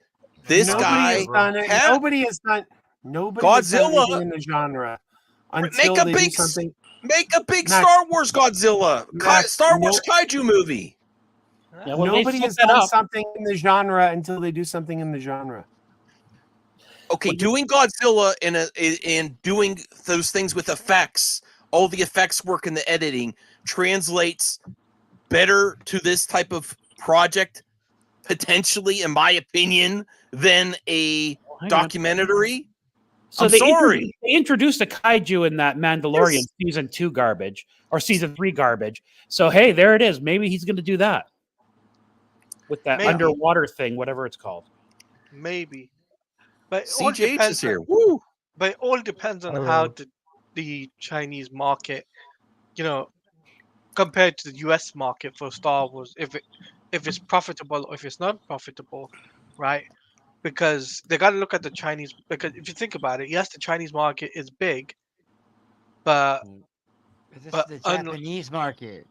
Nobody has done Godzilla in the genre until they do something. Make a big Star Wars Godzilla, Star Wars kaiju movie. Yeah, nobody has done something in the genre until they do something in the genre. Okay, doing Godzilla and doing those things with effects, all the effects work in the editing translates better to this type of project, potentially, in my opinion, than a documentary. So they introduced a kaiju in that Mandalorian season 2 garbage or season 3 garbage. So hey, there it is. Maybe he's going to do that with that underwater thing, whatever it's called. Maybe. But CJH is here. Woo! But it all depends on how the Chinese market, compared to the US market for Star Wars, if it's profitable or if it's not profitable, right? Because they got to look at the Chinese. Because if you think about it, yes, the Chinese market is big, but this is the Japanese market,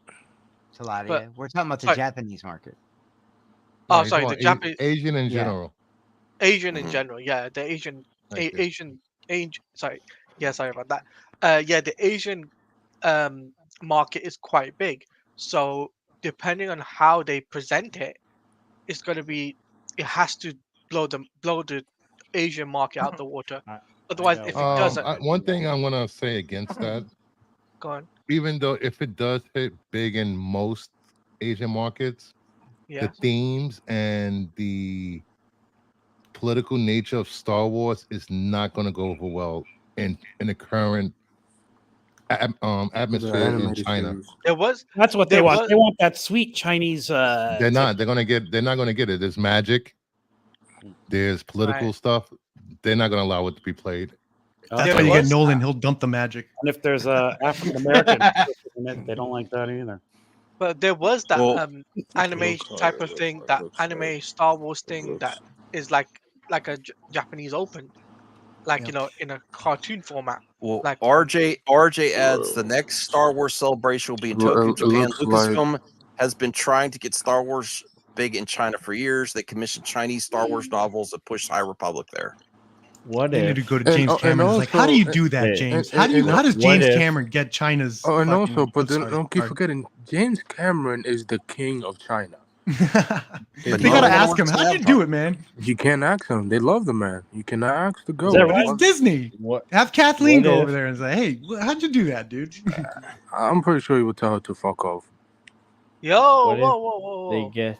Saladia. We're talking about the Japanese market. Oh, sorry, the Japanese Asian in general. Asian in general, yeah, the Asian. Sorry, yeah, sorry about that. The Asian market is quite big. So depending on how they present it, it's going to be. It has to blow the Asian market out the water. Otherwise, if it doesn't. One thing I want to say against that. Go on. Even though if it does hit big in most Asian markets, the themes and the political nature of Star Wars is not going to go over well in the current atmosphere in China. That's what they want. They want that sweet Chinese. They're not going to get it. There's magic. There's political stuff. They're not going to allow it to be played. That's why you get Nolan. He'll dump the magic. And if there's a African American in it, they don't like that either. But there was that anime type of thing, that anime Star Wars thing that is like a Japanese Open, in a cartoon format. Well, RJ adds the next Star Wars celebration will be in Tokyo, Japan. Lucasfilm has been trying to get Star Wars big in China for years. They commissioned Chinese Star Wars novels that pushed High Republic there. What They need to if? go to James Cameron. It's like, how do you do that, James? How does James Cameron get China's? Oh, and fucking- also, but I'm then sorry, don't keep sorry. forgetting, James Cameron is the king of China. They gotta ask him, how'd you do it, man? You can't ask him. They love the man. You cannot ask the goat. It's Disney. What? Have Kathleen what go if- over there and say, hey, how'd you do that, dude? I'm pretty sure he would tell her to fuck off. Yo, What if whoa. they get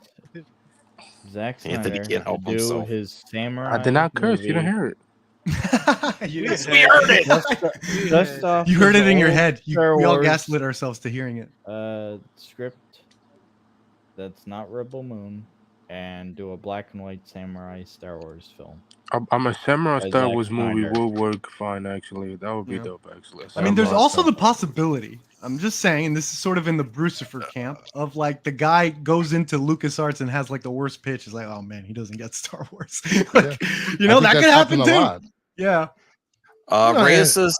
Zack Anthony Snyder can't to help do himself. his samurai? I did not curse. You movie didn't hear it. You Yes, did. we heard it. Just off You heard his it in your old head. Star We all Wars, gaslit ourselves to hearing it. Script that's not Rebel Moon, and do a black and white samurai Star Wars film. I'm a samurai By Star Zack Wars movie Snyder. would work fine, actually. That would be Yeah. dope, actually. I mean, there's Samurai also Star- the possibility. I'm just saying, and this is sort of in the Brucifer camp of like the guy goes into LucasArts and has like the worst pitch. Is like, oh man, he doesn't get Star Wars. Like, you know, that I think could that's happen happened too. a lot. Yeah, Reyes says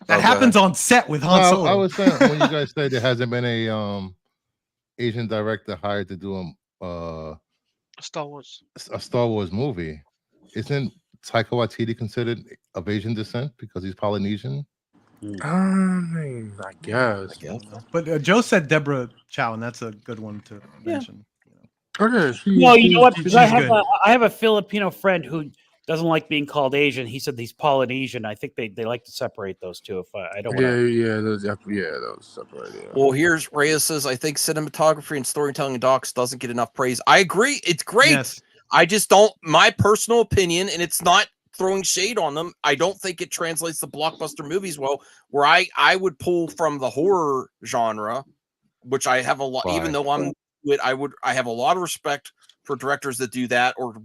that happens on set with Han No, Solo. I was saying when you guys said there hasn't been a Asian director hired to do Star Wars. a Star Wars movie, isn't Taika Waititi considered of Asian descent because he's Polynesian? I guess. But Joe said Deborah Chow, and that's a good one to mention. Okay. No, you know what? Because I she's have good. I have a Filipino friend who doesn't like being called Asian. He said he's Polynesian. I think they like to separate those two. If I don't want Those separated. Yeah. Well, here's Reyes says, I think cinematography and storytelling in docs doesn't get enough praise. I agree. It's great. Yes. I just don't, my personal opinion, and it's not throwing shade on them, I don't think it translates to blockbuster movies well, where I would pull from the horror genre, which I have a lot, even though I have a lot of respect for directors that do that, or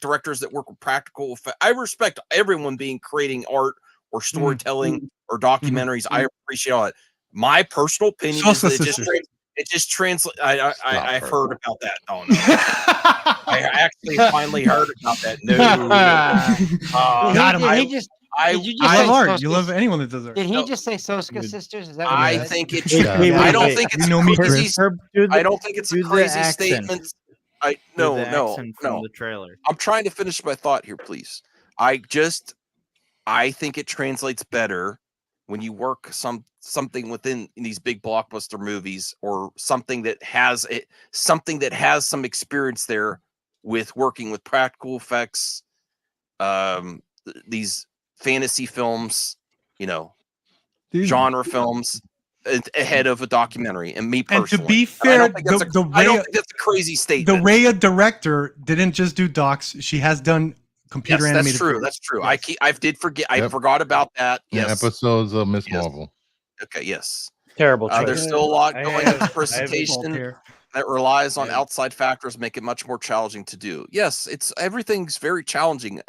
directors that work with practical effect. I respect everyone being creating art or storytelling or documentaries. I appreciate all that. My personal opinion is that it just translates. I've heard about that. Oh no, I actually finally heard about that. No, I love art. You love anyone that does art. Did he just say Soska Sisters? Is that what I he think said? it's. I don't think it's a crazy. I don't think it's a crazy accent. statement. No. From the trailer. I'm trying to finish my thought here, please. I think it translates better when you work something within these big blockbuster movies, or something that has some experience there with working with practical effects, these fantasy films, genre films, ahead of a documentary. And me personally, and to be fair, I don't think that's a crazy statement. The Raya director didn't just do docs; she has done computer animated. That's true. films. That's true. Yes. I did forget. I forgot about that. Yes. Episodes of Miss Marvel. Okay. Yes. Terrible. There's still a lot going into presentation that relies on outside factors, make it much more challenging to do. Yes, everything's very challenging.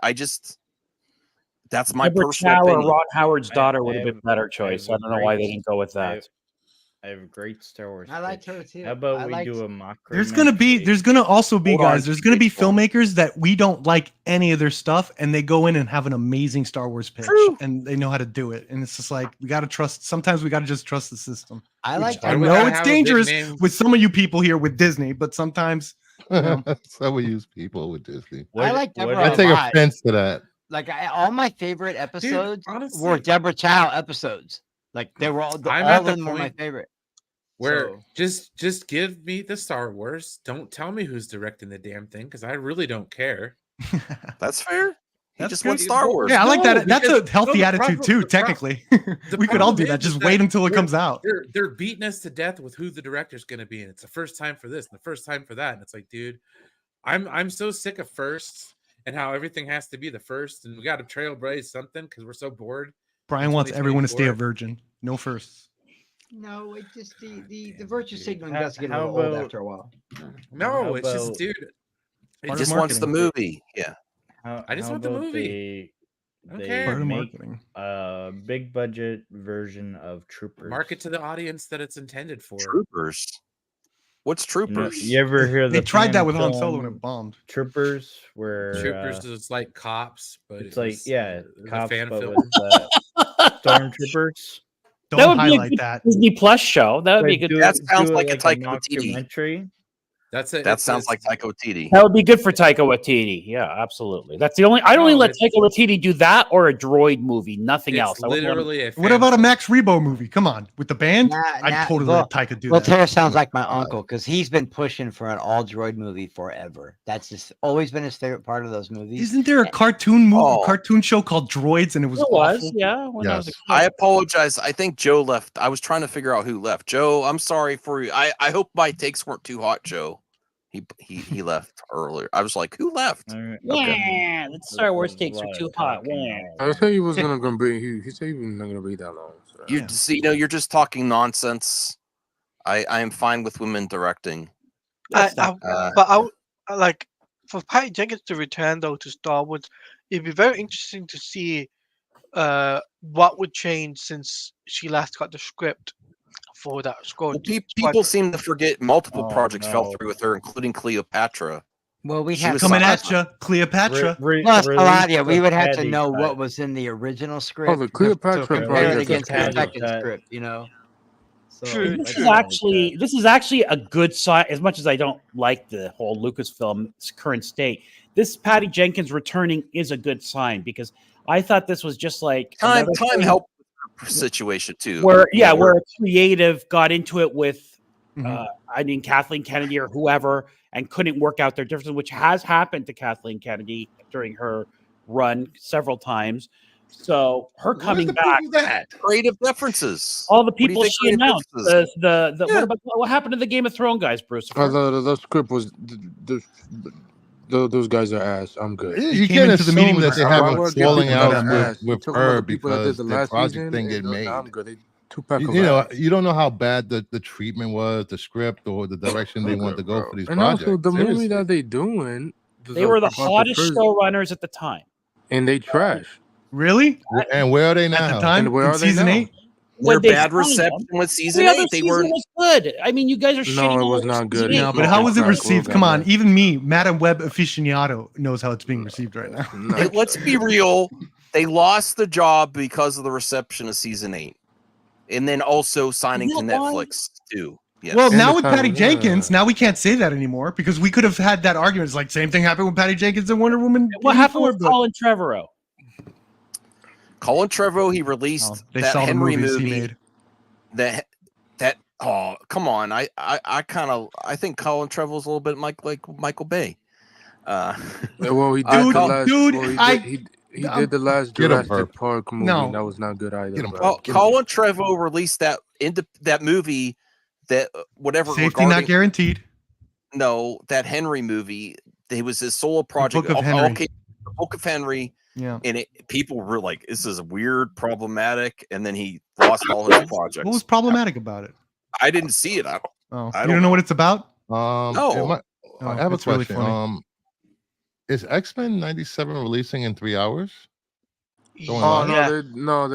That's my Deborah personal Chow opinion. or Ron Howard's daughter would have been a better choice. I don't know why they didn't go with that. I have a great Star Wars. I liked her too. How about we do a mock? There's gonna also be guys. There's gonna be filmmakers that we don't like any of their stuff, and they go in and have an amazing Star Wars pitch, and they know how to do it. And it's just like we gotta trust. Sometimes we gotta just trust the system. I know it's dangerous with some of you people here with Disney, but sometimes some of you people with Disney. I like Deborah. I take offense to that. Like all my favorite episodes were Deborah Chow episodes. Like they were all of them were my favorite. Where just give me the Star Wars. Don't tell me who's directing the damn thing, because I really don't care. That's fair. He just good. wants Star Wars. Yeah, I like that. That's a healthy attitude too. Technically, we could all do that. Just wait until it comes out. They're beating us to death with who the director's going to be, and it's the first time for this and the first time for that, and it's like, dude, I'm so sick of firsts and how everything has to be the first, and we got to trailblaze something because we're so bored. Brian wants everyone to stay a virgin. No firsts. No, it just the virtue signaling does get a little old after a while. No, it's just, dude. He just wants the movie. Yeah. I just want the movie. They make a big budget version of Troopers. Market to the audience that it's intended for. Troopers. What's Troopers? You ever hear They tried that with Han Solo and it bombed. Troopers, where Troopers is like cops, but it's like cops, fan but film. with stormtroopers. Don't highlight that. Disney Plus show. That would be a good. That sounds like a type of TV. documentary That's it. That sounds like Taika Waititi. That would be good for Taika Waititi. Yeah, absolutely. That's the only. I'd only let Taika Waititi do that or a droid movie. Nothing else. Literally what about a Max Rebo movie? Come on, with the band, I'd totally let Taika do that. Voltaire sounds like my uncle because he's been pushing for an all droid movie forever. That's just always been his favorite part of those movies. Isn't there a cartoon show called Droids, and it was awful? Yeah. Yes. I apologize. I think Joe left. I was trying to figure out who left. Joe, I'm sorry for you. I hope my takes weren't too hot, Joe. He left earlier. I was like, who left? Okay. Yeah, the Star Wars takes are too hot. Yeah. I said he was gonna be. He said he was not gonna be that long. So. You see, you're just talking nonsense. I am fine with women directing. But I like for Patty Jenkins to return though to Star Wars. It'd be very interesting to see what would change since she last got the script for that Squadron. People seem to forget multiple projects fell through with her, including Cleopatra. Well, we She have was Coming signed- at you, Cleopatra. Plus, Claudia, we would have to know what was in the original script. Oh, the Cleopatra to compare it project against is the good. second script, you know. So, This is actually a good sign. As much as I don't like the whole Lucasfilm's current state, this Patty Jenkins returning is a good sign because I thought this was just like Time another thing helped situation too. where a creative got into it with Kathleen Kennedy or whoever and couldn't work out their differences, which has happened to Kathleen Kennedy during her run several times. So her coming back, creative differences. all the What do you people think she creative announced, differences? what happened to the Game of Thrones guys, Bruce? The script was those guys are ass. I'm good. You can't assume that they haven't falling out with her because their project didn't get made. I'm good. You don't know how bad the treatment was, the script, or the direction they want to go for these projects. Also, the movie that they doing, they were the hottest showrunners at the time, and they trash. Really? And where are they now? At the time, and where are season they now? 8? Their bad reception with season 8. They were was good. I mean, you guys are shitting. No, it was not good. No, but how was it received? Come on, even me, Madam Web aficionado, knows how it's being received right now. Hey, let's be real. They lost the job because of the reception of season 8, and then also signing to Netflix too. Yes. Well, now with Patty Jenkins, now we can't say that anymore because we could have had that argument. It's like same thing happened with Patty Jenkins and Wonder Woman. What happened with Colin Trevorrow? Colin Trevorrow, he released that Henry movie. That oh come on! I think Colin Trevorrow's a little bit like Michael Bay. Well, he did he did the last Jurassic Park movie. No. That was not good either. Colin Trevorrow released that movie that whatever safety not guaranteed. No, that Henry movie. It was his solo project. The Book of Henry. Yeah, and people were like, "This is weird, problematic," and then he lost all his projects. What was problematic about it? I didn't see it. I don't know what it's about. No, I have a question. Really is X-Men 97 releasing in 3 hours? They're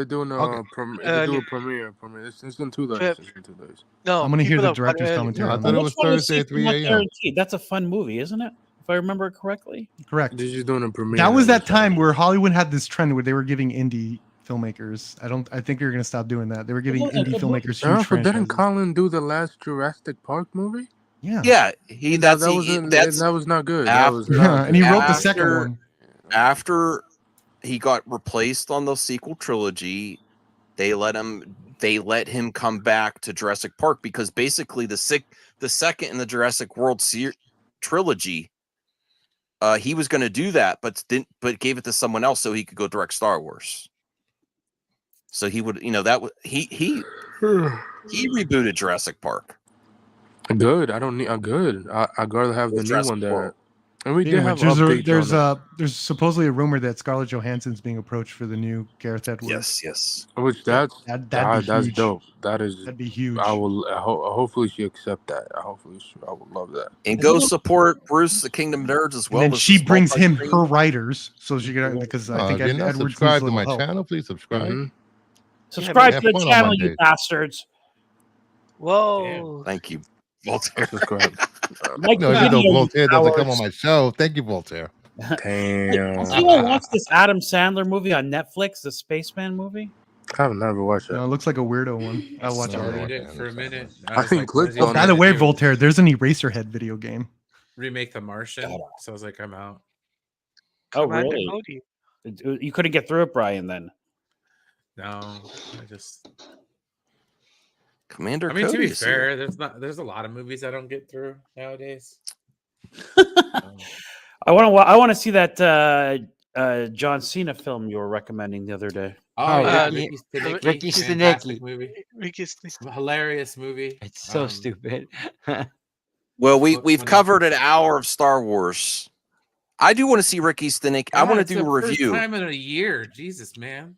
doing a premiere. It's in 2 days. No, I'm gonna hear the director's commentary. I thought it was Thursday at 3 a.m. That's a fun movie, isn't it? If I remember it correctly. Correct. They're just doing a premiere. That was that time where Hollywood had this trend where they were giving indie filmmakers. I think they're gonna stop doing that. They were giving indie filmmakers huge franchises. Didn't Colin do the last Jurassic Park movie? Yeah. Yeah, that was not good. And he wrote the second one. After he got replaced on the sequel trilogy, they let him come back to Jurassic Park because basically the second in the Jurassic World trilogy, he was going to do that, but gave it to someone else so he could go direct Star Wars. So he would, he rebooted Jurassic Park. Good. I don't need a good. I'd rather have the new one there. And we did have there's supposedly a rumor that Scarlett Johansson's being approached for the new Gareth Edwards. Yes. Which that's huge. dope. That'd be huge. I will. Hopefully she accept that. I would love that. And go support Bruce the Kingdom Nerds as well. And then she brings him her writers, so she can because I think Edwards subscribe to my channel. Please subscribe. Mm-hmm. Subscribe to the channel, you bastards. Whoa! Thank you, Voltaire. Voltaire doesn't come on my show. Thank you, Voltaire. Damn. Does anyone watch this Adam Sandler movie on Netflix, the Spaceman movie? I've never watched No, that. it looks like a weirdo one. I'll watch Started it. it for a minute. I think clicked Oh, on by it. the way, Voltaire, there's an Eraserhead video game. Remake The Martian. So I was like, I'm out. Oh, Commander really? Cody. You couldn't get through it, Brian, then? No, I just. Commander I mean, to Cody be is fair, here. there's a lot of movies I don't get through nowadays. I want to see that John Cena film you were recommending the other day. Oh yeah, Ricky fantastic Stenicki. movie. Ricky Stenicki. Hilarious movie. It's so stupid. Well, we've covered an hour of Star Wars. I do want to see Ricky Stenicki. I want to do a review. First time in a year, Jesus, man.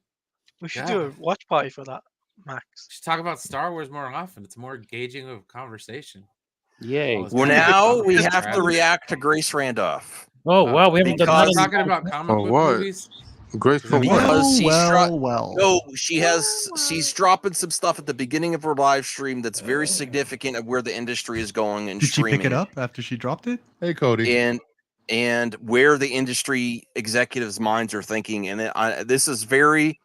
We should do a watch party for that, Max. We should talk about Star Wars more often. It's more engaging of a conversation. Yay! Well, now we have to react to Grace Randolph. Oh wow, we haven't done that. Talking about comic book movies. Grace for because well. No, she's dropping some stuff at the beginning of her live stream that's very significant of where the industry is going and Did she streaming. pick it up after she dropped it? Hey, Cody. And where the industry executives' minds are thinking, and this is very.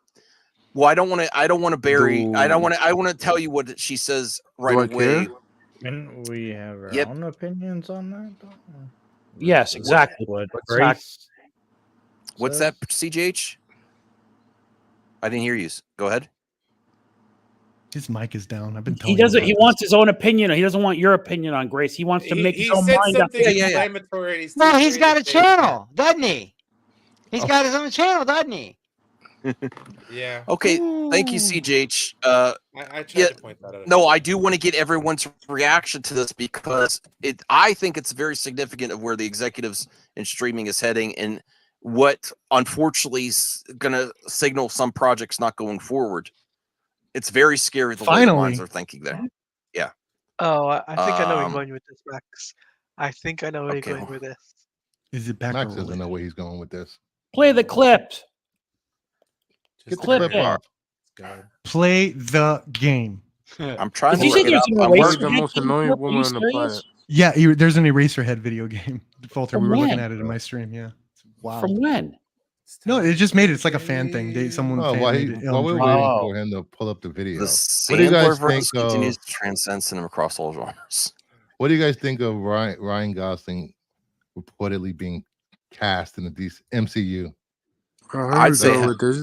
Well, I don't want to bury. I want to tell you what she says right away. And we have our Yep. own opinions on that. Yes, exactly. What Grace What's that, CJH? I didn't hear you. Go ahead. His mic is down. I've been He doesn't. He wants his own opinion. He doesn't want your opinion on Grace. He wants to make his own mind up. No, he's got a channel, doesn't he? He's got his own channel, doesn't he? Yeah. Okay. Thank you, CJH. I tried to point that out. No, I do want to get everyone's reaction to this because I think it's very significant of where the executives in streaming is heading and what unfortunately is going to signal some projects not going forward. It's very scary the way the minds are thinking there. Yeah. Oh, I think I know where you're going with this, Max. I think I know where you're going with this. Is it back? Max doesn't know where he's going with this. Play the clip. Get the clip clip it. off. Play the game. I'm trying Did you say there's an the most annoying woman on the planet. Yeah, there's an Eraserhead video game. Voltaire, we From were looking when? at it in my stream. Yeah. Wow. From when? No, it just made it. It's like a fan thing. Someone. Oh, fan while made it. we're Dream. waiting for him to pull up the video, The what do you guys think Sandler continues of? to transcend cinema across all genres. What do you guys think of Ryan Gosling reportedly being cast in the MCU? I'd say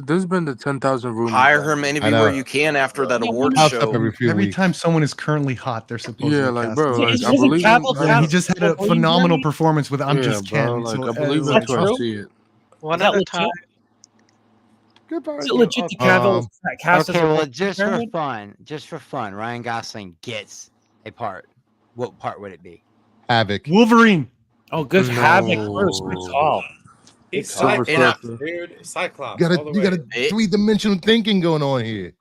there's been the 10,000 rumors. Hire him anywhere you can after that award show. Every time someone is currently hot, they're supposed to. Yeah, like, cast bro, them. like, I believe in- he just had a phenomenal performance with "I'm Just Ken." Like, So, I believe it's it like, until I see it. One at a time. Is it legit to cast Okay, as a well, experiment? just for fun, Ryan Gosling gets a part. What part would it be? Havoc. Wolverine. Oh, good Havoc first. Good call. He's Cyclops, dude. Cyclops. You got a three-dimensional thinking going on here.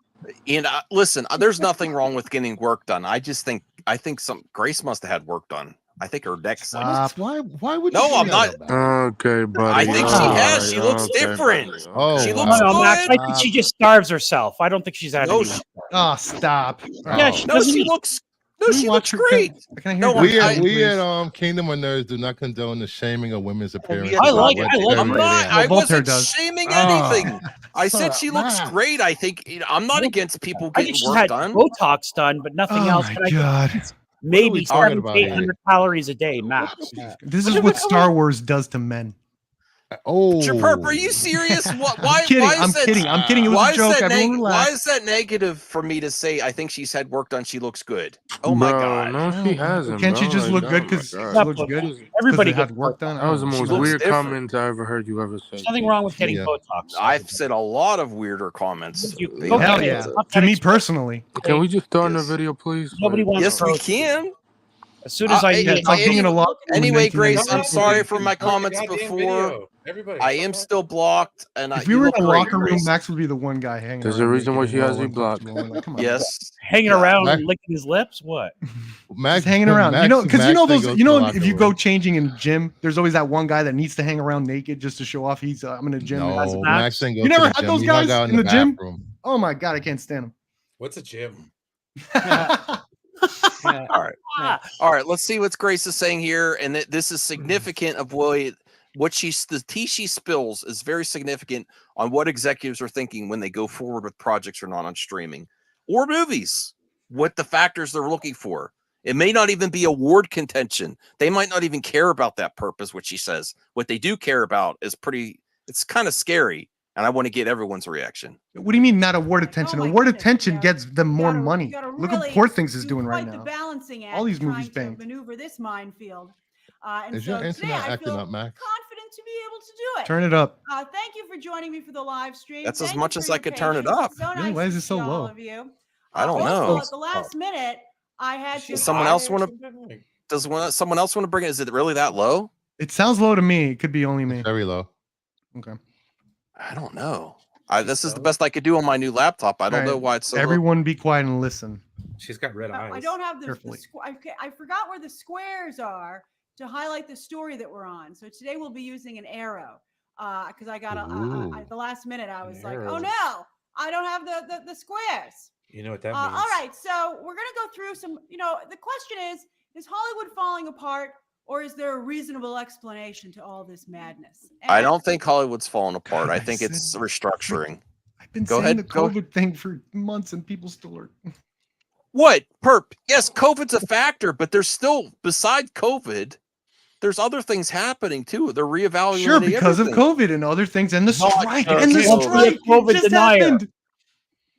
And listen, there's nothing wrong with getting work done. I think Grace must have had work done. I think her neck's Why would you No, say I'm that not. about Okay, buddy. I think she has. She looks different. Oh, she wow. looks No, Max, I good. think she just starves herself. I don't think she's had No, any. Oh, stop. Yeah, she No, doesn't she need- looks. No, she looks her? great. Can I hear No, her? We at Kingdom of Nerds do not condone the shaming of women's appearance. I like it. I'm not. I Voltaire wasn't does. shaming Oh. anything. I said she looks great. I think I'm not against people I getting think she's work had done. Botox done, but nothing Oh else. my But I God. think it's maybe talking about 700 calories a day max. This is what Star Wars does to men. Oh, Perp, are you serious? What? Why? I'm kidding. Why is I'm that, kidding. I'm kidding. It Why was a is joke. that Everyone why relax. is that negative for me to say? I think she's had work done. She looks good. Oh my Bro, god. no, she hasn't. Can't she bro. just Like, look good oh because my she God. looks good? Everybody Because it had gets work done. That was the She most looks weird different. comment I ever heard you ever say. There's nothing wrong with getting Yeah. Botox. I've said a lot of weirder comments. You- They- Hell Okay, yeah. it's not To that me expensive. personally. Can we just start in the Yes. video, please? Nobody wants Yes, we Botox. can. As soon as I Hey, get Stop being in a locker room in Anyway, Grace, 1996. I'm sorry for my Start the comments goddamn before. video. Everybody, I stop am talking. still blocked, and If we you were in look a great, locker room, Grace. Max would be the one guy hanging. There's a around reason naked why and she has all you blocked. uncomfortable. Like, come on. Yes. hanging Yeah. around Max- and licking his lips, what? Max Just hanging around. Max- Because Max those. goes You to know, the locker if you room. go changing in the gym, there's always that one guy that needs to hang around naked just to show off he's. I'm in a gym. No, As a Max didn't go You to never the had gym. those He hung guys out in the gym? bathroom. Oh my god, I can't stand him. What's a gym? All right. All right. Let's see what Grace is saying here, and this is significant of the tea she spills is very significant on what executives are thinking when they go forward with projects or not on streaming or movies, what the factors they're looking for. It may not even be award contention. They might not even care about that purpose, which she says. What they do care about is it's kind of scary. And I want to get everyone's reaction. What do you mean not award attention? Award attention gets them more money. Look what Poor Things is doing right now. Balancing act all these movies trying banked. to maneuver this minefield. And Is so your today internet I acting feel up, Max? confident to be able to do it. Turn it up. Thank you for joining me for the live stream. That's Thank as you much for as your I could turn it patience. up. It's so Really? nice Why is to it so see all low? of you. I don't also, know. at the last minute, I had to. Someone else want to? Does someone else want to bring it? Is it really that low? It sounds low to me. It could be only me. It's very low. Okay. I don't know. This is the best I could do on my new laptop. I don't know why it's so Everyone be quiet and listen. She's got red eyes. I don't have the Carefully. I forgot where the squares are to highlight the story that we're on. So today we'll be using an arrow because I got the last minute I was like, oh no, I don't have the squares. You know what that means. All right, so we're gonna go through some. The question is Hollywood falling apart, or is there a reasonable explanation to all this madness? And I don't think Hollywood's falling apart. God, I think it's restructuring. I've been Go saying ahead, the COVID thing for months and people still are. What? Perp. Yes, COVID's a factor, but there's still, besides COVID, there's other things happening too. They're reevaluating. Sure, because everything. of COVID and other things and the strike. just And the COVID. strike COVID just denier. happened.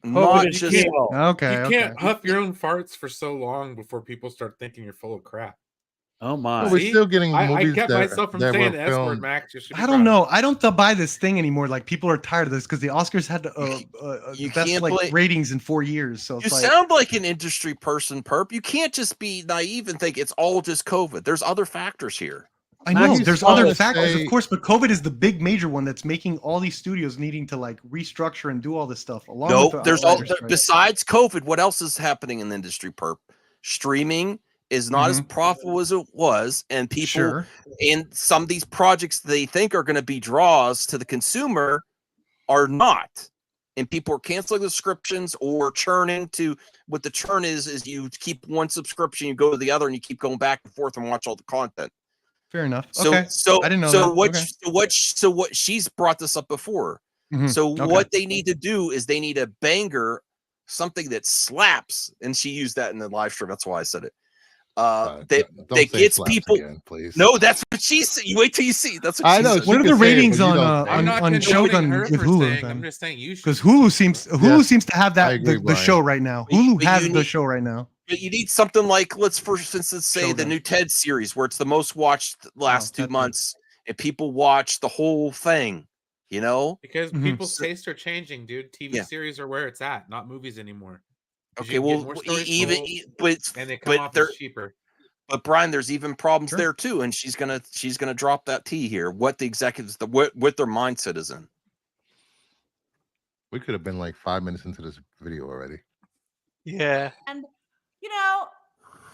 Not COVID is just kill. Okay. You can't huff your own farts for so long before people start thinking you're full of crap. Oh my! But we're still getting I movies kept that, myself from that saying were the S word, filmed. Max. You should be I don't proud. know. I don't buy this thing anymore. Like people are tired of this because the Oscars had You best can't like ratings in 4 years. So You it's like, sound like an industry person, Perp. You can't just be naive and think it's all just COVID. There's other factors here. I know He's there's trying other to factors, say- of course, but COVID is the big major one that's making all these studios needing to like restructure and do all this stuff. Along No, with the there's all writers' strike. besides COVID. What else is happening in the industry, Perp? Streaming is not as profitable as it was, and people Sure. and some of these projects they think are going to be draws to the consumer are not. And people are canceling the subscriptions or churning to what the churn is you keep one subscription, you go to the other, and you keep going back and forth and watch all the content. Fair enough. So, Okay. so I didn't know so that. what? Okay. So what? She's brought this up before. Mhm. So Okay. what they need to do is they need a banger, something that slaps, and she used that in the live stream. That's why I said it. That don't that say gets slaps people. again, please. No, that's what she said. You wait till you see. That's what I she know. said. She What are can the say it, ratings but you on don't say I'm it. not on condoning Shogun her with for Hulu? saying, I'm Then? just saying you should. Because Hulu seems to have I that agree, the Brian. show right now. But you Hulu has need- the show right now. But you need something like, let's for instance say the Shogun. new Ted series, where it's the most watched last 2 Ted. months, and people watch the whole thing. You know. Because Mhm. people's tastes are changing, dude. TV Yeah. series are where it's at, not movies anymore. 'Cause Okay, you can get well, more stories even told, but and they come but off they're as cheaper. but Brian, there's even problems Sure. there too, and she's gonna drop that T here. What the executives, what their mindset is in. We could have been like 5 minutes into this video already. Yeah. And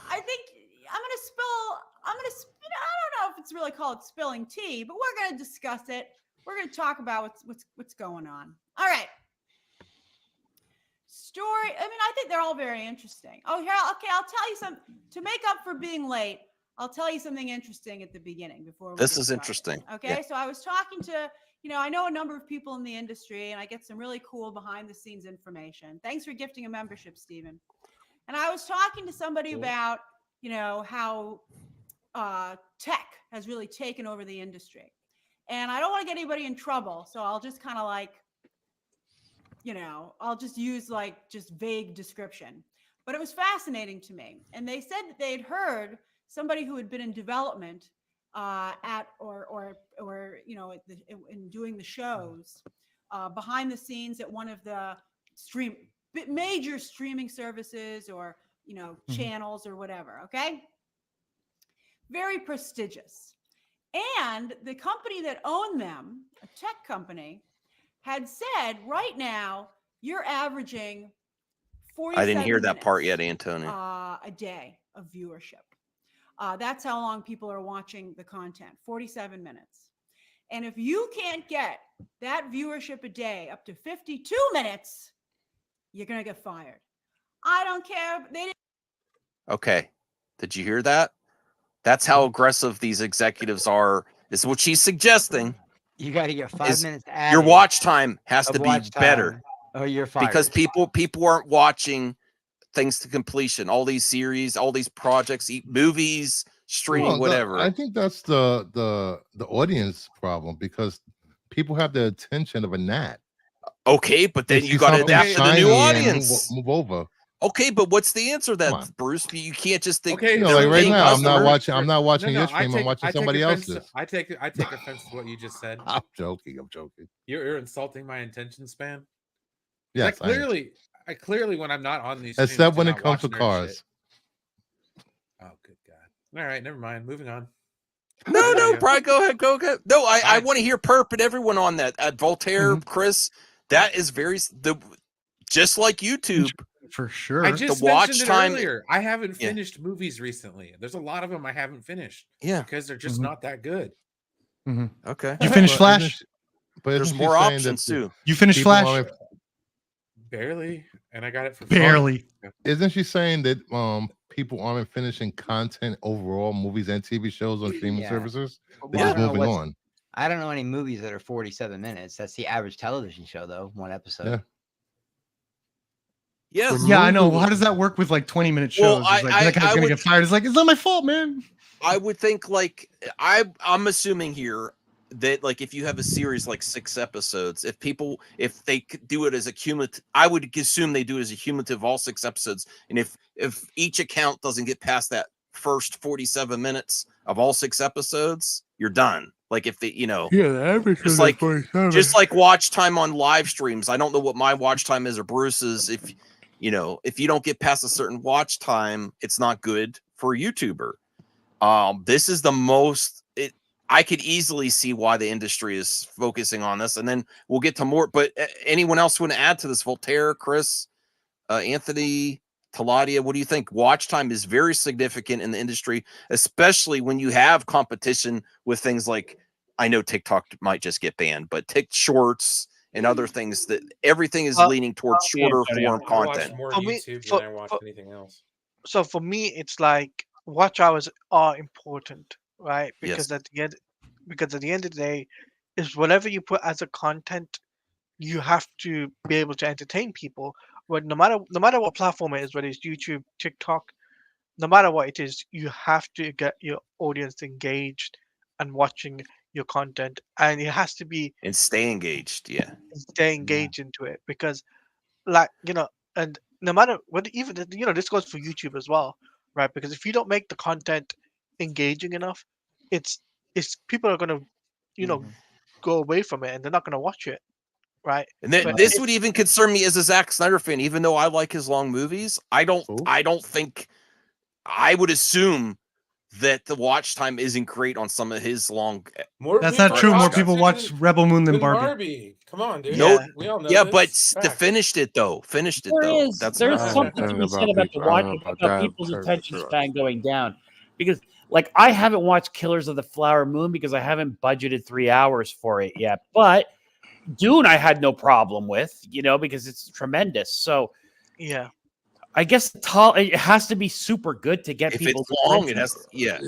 I think I don't know if it's really called spilling tea, but we're gonna discuss it. We're gonna talk about what's going on. All right. Story. I mean, I think they're all very interesting. Oh, here, okay, I'll tell you some to make up for being late. I'll tell you something interesting at the beginning before we This get is started. interesting. Okay, Yeah. so I was talking to, I know a number of people in the industry, and I get some really cool behind the scenes information. Thanks for gifting a membership, Stephen. And I was talking to somebody about, how tech has really taken over the industry. And I don't want to get anybody in trouble, so I'll just kind of I'll just use just vague description. But it was fascinating to me. And they said that they'd heard somebody who had been in development in doing the shows behind the scenes at one of the major streaming services or channels or whatever. Okay, very prestigious. And the company that owned them, a tech company, had said right now you're averaging 47 I didn't hear that minutes, part yet, Antonio. a day of viewership. That's how long people are watching the content, 47 minutes. And if you can't get that viewership a day up to 52 minutes, you're going to get fired. I don't care. They didn't. Okay. Did you hear that? That's how aggressive these executives are. This is what she's suggesting. You got to get 5 minutes added. Your watch time has to be better. Oh, you're fired. Because people aren't watching things to completion. All these series, all these projects, movies, streaming, whatever. I think that's the audience problem, because people have the attention of a gnat. Okay, but then you got to adapt to the new audience. Move over. Okay, but what's the answer then, Bruce? You can't just think. Okay, like right now, I'm not watching your stream. I'm watching somebody else's. I take offense to what you just said. I'm joking. You're insulting my attention span. Yes, I clearly, when I'm not on these, except when it comes to cars. Oh, good God! All right, never mind. Moving on. No, Brian, go ahead. No, I want to hear Perp and everyone on that. At Voltaire, Chris, that is just like YouTube. For sure. I just mentioned it earlier. I haven't finished movies recently. There's a lot of them I haven't finished. Yeah, because they're just not that good. Okay. You finished Flash? But there's more options too. You finished Flash? Barely, and I got it for barely. Isn't she saying that people aren't finishing content overall, movies and TV shows on streaming services? They're just moving on. I don't know any movies that are 47 minutes. That's the average television show, though. One episode. Yeah. Yes. Yeah, I know. How does that work with like 20-minute shows? Well, that guy's gonna get fired. It's like, it's not my fault, man. I would think I'm assuming here that like if you have a series like 6 episodes, if they do it as a cumulative, I would assume they do it as a cumulative all 6 episodes. And if each account doesn't get past that first 47 minutes of all 6 episodes, you're done. Like if the average is like 47. just like watch time on live streams. I don't know what my watch time is or Bruce's. If you don't get past a certain watch time, it's not good for a YouTuber. This is the most. I could easily see why the industry is focusing on this, and then we'll get to more. But anyone else want to add to this? Voltaire, Chris, Anthony, Taladia, what do you think? Watch time is very significant in the industry, especially when you have competition with things like, I know TikTok might just get banned, but Shorts and other things, that everything is leaning towards shorter form content. I watch more YouTube than I watch anything else. So for me, it's like watch hours are important, right? Because at the end of the day, is whatever you put as a content, you have to be able to entertain people. But no matter what platform it is, whether it's YouTube, TikTok, no matter what it is, you have to get your audience engaged and watching your content, and it has to be and stay engaged. Stay engaged into it, because and no matter what, even this goes for YouTube as well, right? Because if you don't make the content engaging enough, it's people are gonna go away from it and they're not gonna watch it, right? And this would even concern me as a Zack Snyder fan, even though I like his long movies. I don't think, I would assume that the watch time isn't great on some of his long. That's not true. More people watch Rebel Moon than Barbie. Come on, dude. No, we all know but this. finished it though. There's That's something to be said about people's attention span going down, because like I haven't watched Killers of the Flower Moon because I haven't budgeted 3 hours for it yet. But Dune I had no problem with, because it's tremendous. So yeah. I guess it has to be super good to get people. If it's long, it has. Yeah,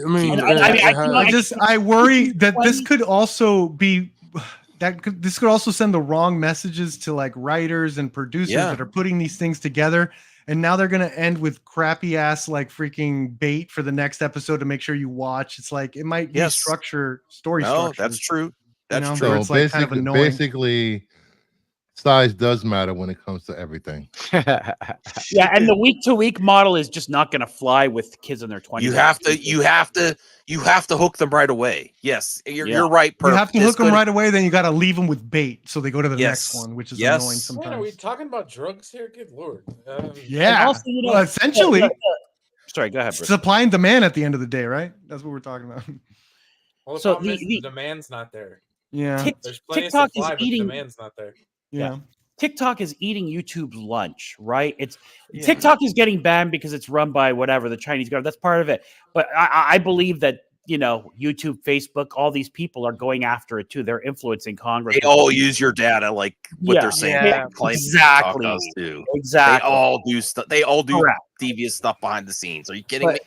I worry that this could also be this could also send the wrong messages to like writers and producers that are putting these things together, and now they're gonna end with crappy ass like freaking bait for the next episode to make sure you watch. It's like it might restructure story. No, that's true. That's true. It's like kind of annoying. Basically, size does matter when it comes to everything. Yeah, and the week-to-week model is just not going to fly with kids in their 20s. You have to hook them right away. Yes, you're right. You have to hook them right away. Then you got to leave them with bait, so they go to the next one, which is annoying sometimes. What, are we talking about drugs here? Good lord. Yeah. Also, essentially, sorry. Go ahead. Bruce. Supply and demand at the end of the day, right? That's what we're talking about. Well, the demand's not there. Yeah. TikTok is eating. Demand's not there. Yeah. TikTok is eating YouTube's lunch, right? TikTok is getting banned because it's run by whatever the Chinese government. That's part of it. But I believe that YouTube, Facebook, all these people are going after it too. They're influencing Congress. They all use your data, like what they're saying. Yeah, exactly. Exactly. They all do stuff. They all do devious stuff behind the scenes. Are you kidding me?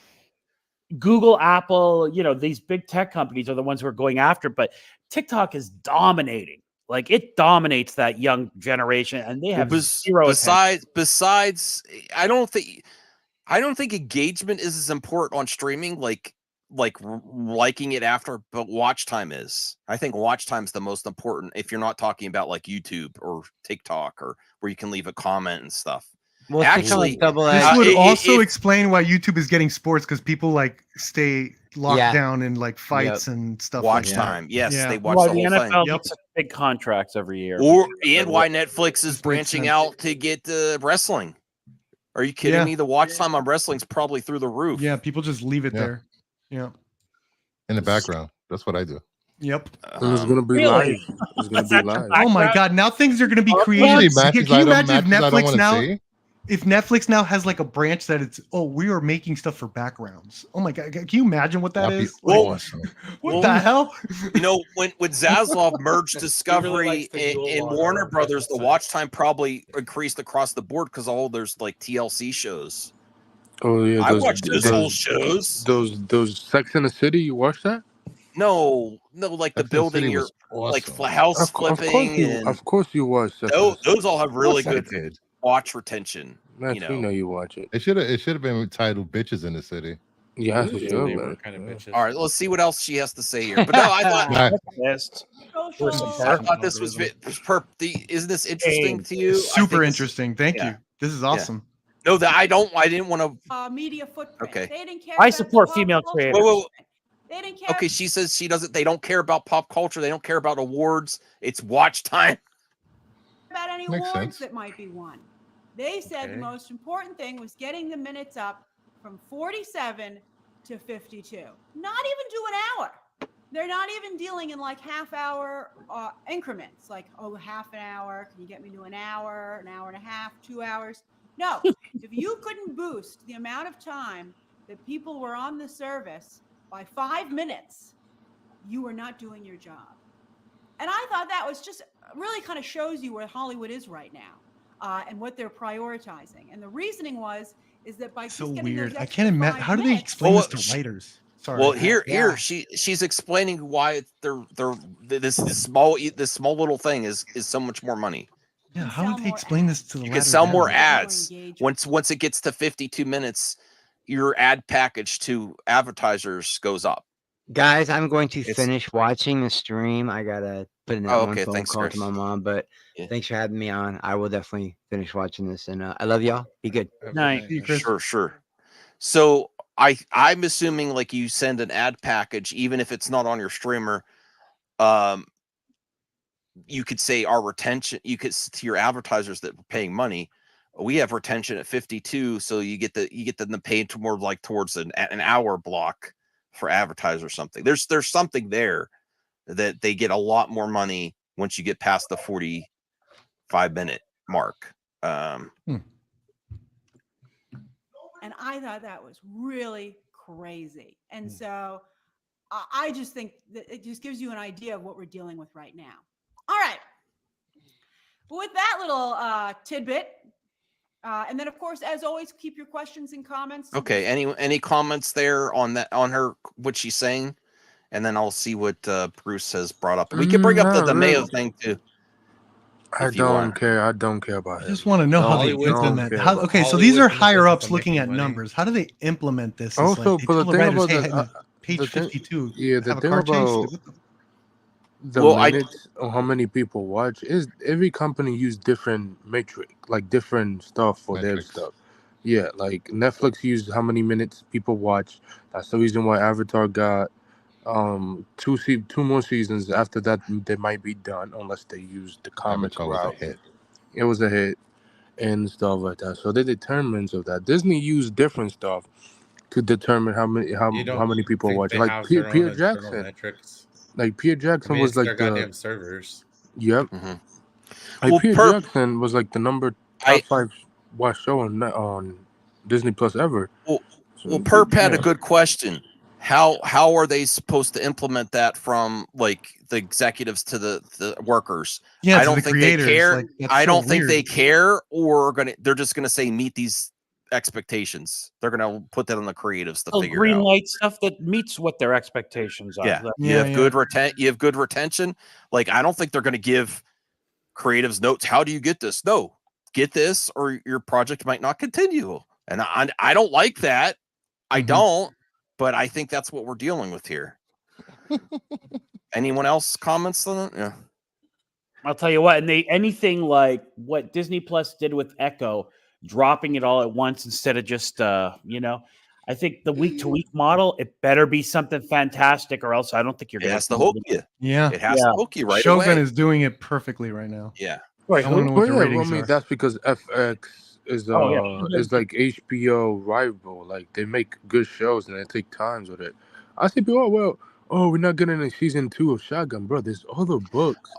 Google, Apple, these big tech companies are the ones who are going after, but TikTok is dominating. Like it dominates that young generation, and they have zero attention. Besides, I don't think engagement is as important on streaming, like liking it after, but watch time is. I think watch time is the most important if you're not talking about like YouTube or TikTok or where you can leave a comment and stuff. Well, actually, this would also explain why YouTube is getting sports, because people like stay locked down in like fights and stuff. Watch like time, that. yes, they watch Why the the whole NFL thing. gets big contracts every year, And why Netflix is branching out to get wrestling. Are you kidding me? The watch time on wrestling's probably through the roof. Yeah, people just leave it there. Yeah, in the background. That's what I do. Yep. It's gonna be live. It's gonna be live. Oh my god! Now things are gonna be creative. Can you imagine if Netflix now? If Netflix now has like a branch that it's we are making stuff for backgrounds. Oh my god! Can you imagine what that is? Awesome. What the hell? When Zaslav merged Discovery and Warner Brothers, the watch time probably increased across the board because there's like TLC shows. Oh yeah, I watched those whole shows. Those Sex in the City. You watched that? No, like the building your like house flipping. Of course you watched. Those all have really good watch retention. You know you watch it. It should have been titled "Bitches in the City." Yeah, kind of bitches. All right, let's see what else she has to say here. But no, I thought this was isn't this interesting to you? Super interesting. Thank you. This is awesome. No, I didn't want to media footprint. Okay. They didn't care. I support female creators. They didn't care. Okay, she says she doesn't. They don't care about pop culture. They don't care about awards. It's watch time. About any awards that might be won. They said the most important thing was getting the minutes up from 47 to 52. Not even do an hour. They're not even dealing in like half-hour increments. Like, half an hour. Can you get me to an hour and a half, 2 hours? No. If you couldn't boost the amount of time that people were on the service by 5 minutes, you were not doing your job. And I thought that was just really kind of shows you where Hollywood is right now and what they're prioritizing. And the reasoning is that by so just getting weird. those I can't imagine. How do they explain this to writers? Sorry. Well, here she's explaining why this small little thing is so much more money. Yeah, how would they explain this to the You can sell more ads. Once it gets to 52 minutes, your ad package to advertisers goes up. Guys, I'm going to finish watching the stream. I gotta put in that one phone call to my mom, but thanks for having me on. I will definitely finish watching this, and I love y'all. Be good. Night. Sure. So I'm assuming like you send an ad package, even if it's not on your streamer. You could say our retention. You could to your advertisers that are paying money. We have retention at 52, so you get them paid to more like towards an hour block for advertise or something. There's something there that they get a lot more money once you get past the 45-minute mark. And I thought that was really crazy. And so I just think that it just gives you an idea of what we're dealing with right now. All right. With that little tidbit, and then of course, as always, keep your questions and comments. Okay. Any comments there on her what she's saying, and then I'll see what Bruce has brought up. We can bring up the Mayo thing too. I don't care. I don't care about it. I just want to know how they implement. So these are higher ups looking at numbers. How do they implement this? Also, like, but the thing about page 52. Yeah, the thing about the minutes or how many people watch is every company use different metric, like different stuff for their stuff. Yeah, like Netflix used how many minutes people watch. That's the reason why Avatar got 2 more seasons. After that, they might be done unless they use the comics route. It was a hit and stuff like that. So they determines of that. Disney used different stuff to determine how many people watch. Like Peter Jackson. Like Peter Jackson was like their goddamn servers. Yep. Like Peter Jackson was like the top 5 watch show on Disney Plus ever. Well, Perp had a good question. How are they supposed to implement that from like the executives to the workers? Yeah, I don't think they care. Like, I don't think they care, or they're just gonna say meet these expectations. They're gonna put that on the creatives to figure green it out. light stuff that meets what their expectations are. Yeah, you have good retention. Like, I don't think they're gonna give creatives notes. How do you get this? No, get this, or your project might not continue. And I don't like that. I don't, but I think that's what we're dealing with here. Anyone else comments on it? Yeah. I'll tell you what, and anything like what Disney Plus did with Echo, dropping it all at once instead of just I think the week-to-week model, it better be something fantastic, or else I don't think you're going to hook you. Yeah, it has to hook you right Shogun away. is doing it perfectly right now. Yeah, I want to know what the ratings are. That's because FX is is like HBO rival. Like, they make good shows and they take times with it. I see people, we're not getting a season 2 of Shogun, bro. There's other books.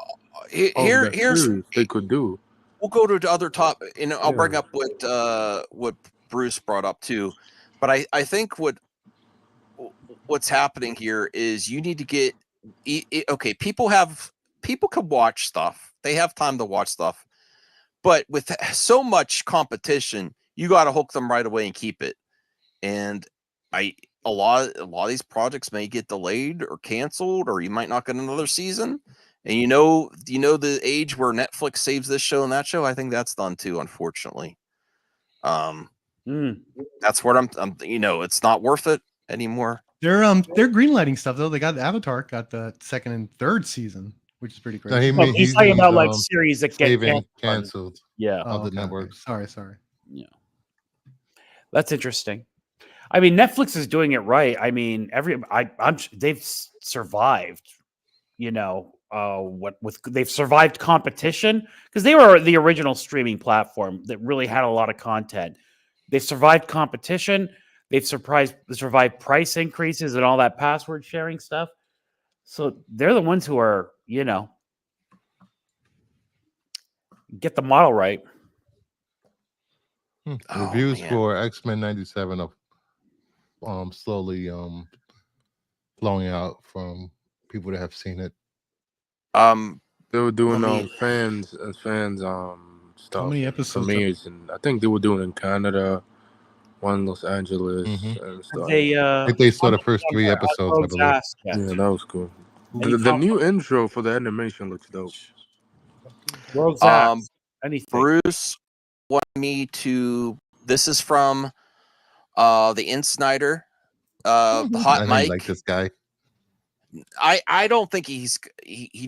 Here's they could do. We'll go to the other top, and I'll bring up what Bruce brought up too. But I think what's happening here is you need to get okay. People can watch stuff. They have time to watch stuff, but with so much competition, you got to hook them right away and keep it. And a lot of these projects may get delayed or canceled, or you might not get another season. And you know the age where Netflix saves this show and that show. I think that's done too, unfortunately. That's what I'm. It's not worth it anymore. They're greenlighting stuff though. They got Avatar, got the 2nd and 3rd season, which is pretty crazy. No, he's talking about like series that get canceled. Yeah, of the network. Sorry. Yeah, that's interesting. I mean, Netflix is doing it right. I mean, they've survived. They've survived competition because they were the original streaming platform that really had a lot of content. They've survived competition. They've survived price increases and all that password sharing stuff. So they're the ones who are, get the model right. Reviews for X-Men 97 are slowly flowing out from people that have seen it. They were doing fans stuff. How many episodes? Premieres, and I think they were doing in Canada, one in Los Angeles, and stuff. I think they saw the first 3 episodes. I believe. Yeah, that was cool. The new intro for the animation looks dope. Bruce wanted me to. This is from the Insnider. The Hot Mic. Like this guy. I don't think he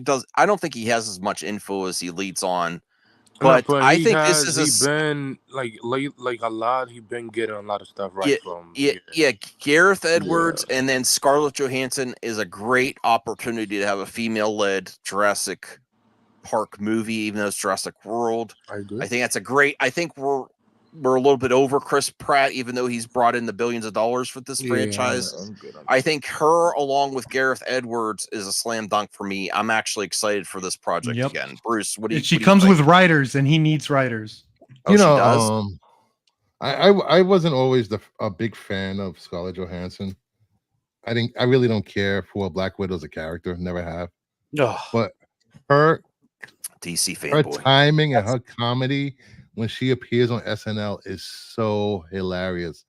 does. I don't think he has as much info as he leads on. But I think this is been like a lot. He's been getting a lot of stuff right from. Yeah. Gareth Edwards and then Scarlett Johansson is a great opportunity to have a female-led Jurassic Park movie, even though it's Jurassic World. I agree. I think that's a great. I think we're a little bit over Chris Pratt, even though he's brought in the billions of dollars for this franchise. I'm good. I think her, along with Gareth Edwards, is a slam dunk for me. I'm actually excited for this project again. Bruce, what do you? She comes with writers, and he needs writers. Oh, she does? I wasn't always a big fan of Scarlett Johansson. I really don't care for Black Widow as a character. Never have. But her DC fanboy. Her timing and her comedy when she appears on SNL is so hilarious.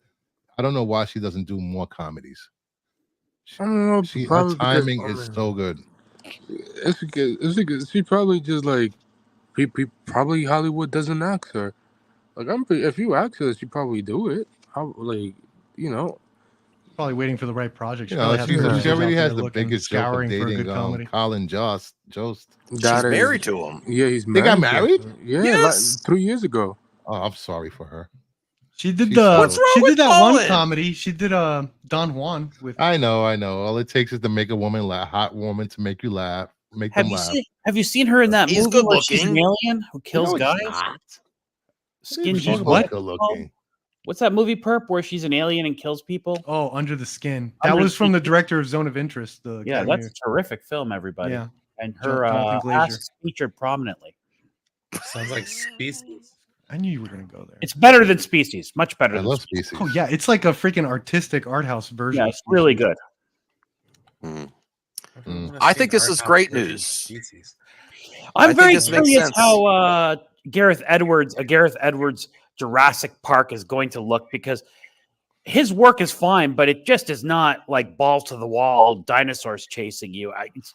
I don't know why she doesn't do more comedies. I don't know. Her timing is so good. It's because she probably just like probably Hollywood doesn't ask her. Like if you ask her, she probably do it. Probably waiting for the right project. She already has the biggest joke of dating Colin Jost. She's married to him. Yeah, he's married. They got married? Yeah, yes. Like 3 years ago. Oh, I'm sorry for her. She did that one comedy. She did Don Juan with. I know. All it takes is to make a woman laugh, hot woman to make you laugh, them laugh. Have you seen her in that movie good where she's an looking. alien who kills guys? Skin She's what? good looking. What's that movie, Perp, where she's an alien and kills people? Oh, Under the Skin. That was from the director of Zone of Interest. Yeah, that's a terrific film, everybody. Yeah. And her ass is featured prominently. Sounds like Species. I knew you were going to go there. It's better than Species. Much better than Species. Oh, yeah. It's like a freaking artistic art house version. Yeah, it's really good. I think this is great news. I'm very curious how Gareth Edwards Jurassic Park is going to look, because his work is fine, but it just is not like balls to the wall, dinosaurs chasing you. It's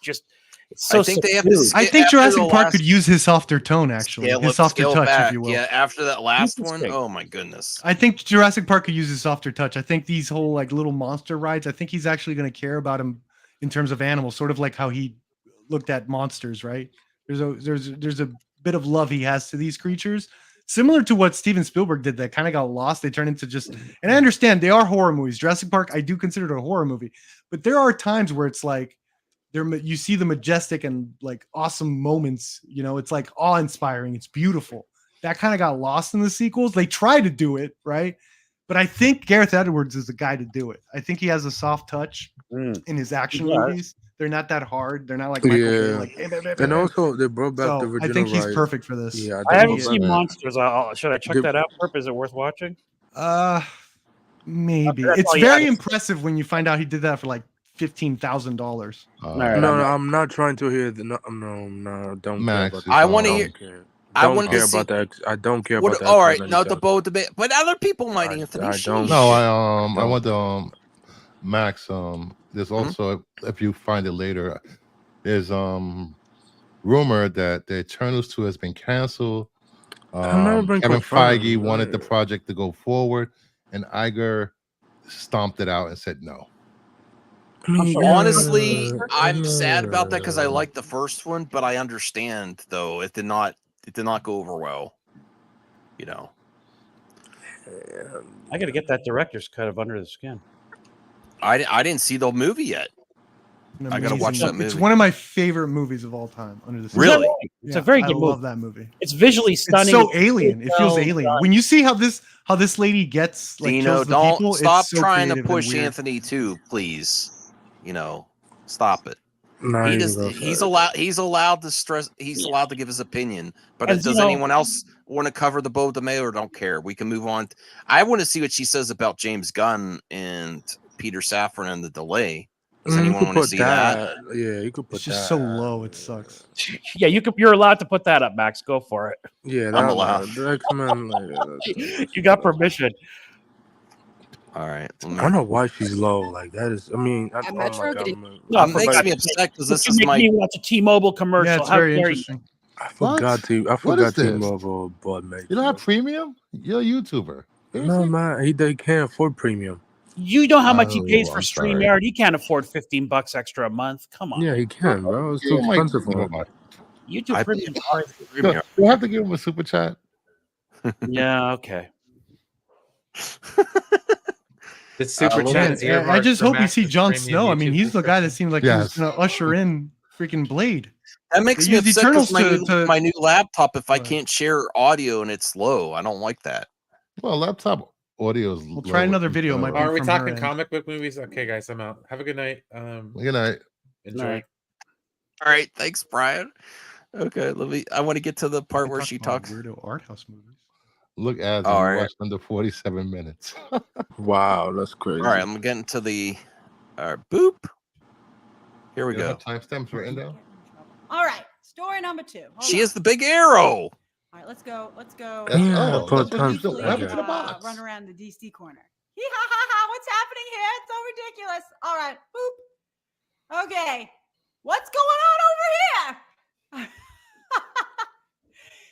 so. I think they have to. I think Jurassic Park could use his softer tone, actually, his softer touch, back. if you will. Yeah, after that last one, oh my goodness. I think Jurassic Park could use his softer touch. I think these whole like little monster rides, I think he's actually going to care about him in terms of animals, sort of like how he looked at monsters, right? There's a bit of love he has to these creatures, similar to what Steven Spielberg did that kind of got lost. They turned into just, and I understand they are horror movies. Jurassic Park, I do consider it a horror movie, but there are times where it's like, you see the majestic and like awesome moments, you know, it's like awe-inspiring, it's beautiful. That kind of got lost in the sequels. They try to do it, right? But I think Gareth Edwards is the guy to do it. I think he has a soft touch in his action movies. They're not that hard. They're not like Michael Bay, like, and also they brought back the original. I think he's ride. perfect for this. Yeah, I haven't seen Monsters. Should I check that out? Is it worth watching? Maybe. It's very impressive when you find out he did that for like $15,000. No, I'm not trying to hear the no, don't Max. care about I want to hear. I don't care about that. I don't care about that. All right, no, the boat debate, but other people might. Anthony, I don't. No, I want the Max. There's also, if you find it later, there's rumor that the Eternals 2 has been canceled. Kevin Feige wanted the project to go forward, and Iger stomped it out and said no. Honestly, I'm sad about that because I like the first one, but I understand though it did not go over well. You know, I got to get that director's cut of Under the Skin. I didn't see the movie yet. I gotta watch that movie. It's one of my favorite movies of all time. Under the Skin. Really? It's a very good movie. I love that movie. It's visually stunning. It's so alien. It feels alien. When you see how this lady gets like Dino, kills the don't people, stop it's so trying to creative push and weird. Anthony too, please. You know, stop it. No, He's allowed to stress. He's allowed to give his opinion. But As does you know- anyone else want to cover the Beau DeMay or don't care? We can move on. I want to see what she says about James Gunn and Peter Safran and the delay. Does anyone want to see that? Yeah, you could put It's just so low. It sucks. Yeah, you're allowed to put that up, Max. Go for it. Yeah, I'm allowed. You got permission. All right. I don't know why she's low. Like that is. I mean, oh my God, It makes me upset because this is my. Me watch a T-Mobile commercial. Yeah, it's very interesting. I forgot T-Mobile, but mate. You don't have premium? You're a YouTuber. No, man, they can't afford premium. You know how much he pays for I'm sorry. StreamYard? He can't afford $15 extra a month. Come on. Yeah, he can, bro. It's too expensive for him. YouTube Premium. We'll have to give him a super chat. Yeah, okay. The super chat. I just hope you see Jon Snow. I mean, he's the guy that seems like he's going to usher in freaking Blade. That makes They me use upset because Eternals my new laptop, if I can't share audio and it's low, I don't like that. Well, laptop audio is. We'll try another video. Might be Are we from her talking end. comic book movies? Okay, guys, I'm out. Have a good night. Good night. Enjoy. All right, thanks, Brian. Okay, I want to get to the part where she talks. Weirdo art house movies. Look at All right. watched under 47 minutes. Wow, that's crazy. All right, I'm getting to the boop. Here we go. Timestamps written down. All right, story number 2. She is the big arrow. All right, let's go. Run around the DC corner. What's happening here? It's so ridiculous. All right, boop. Okay, what's going on over here?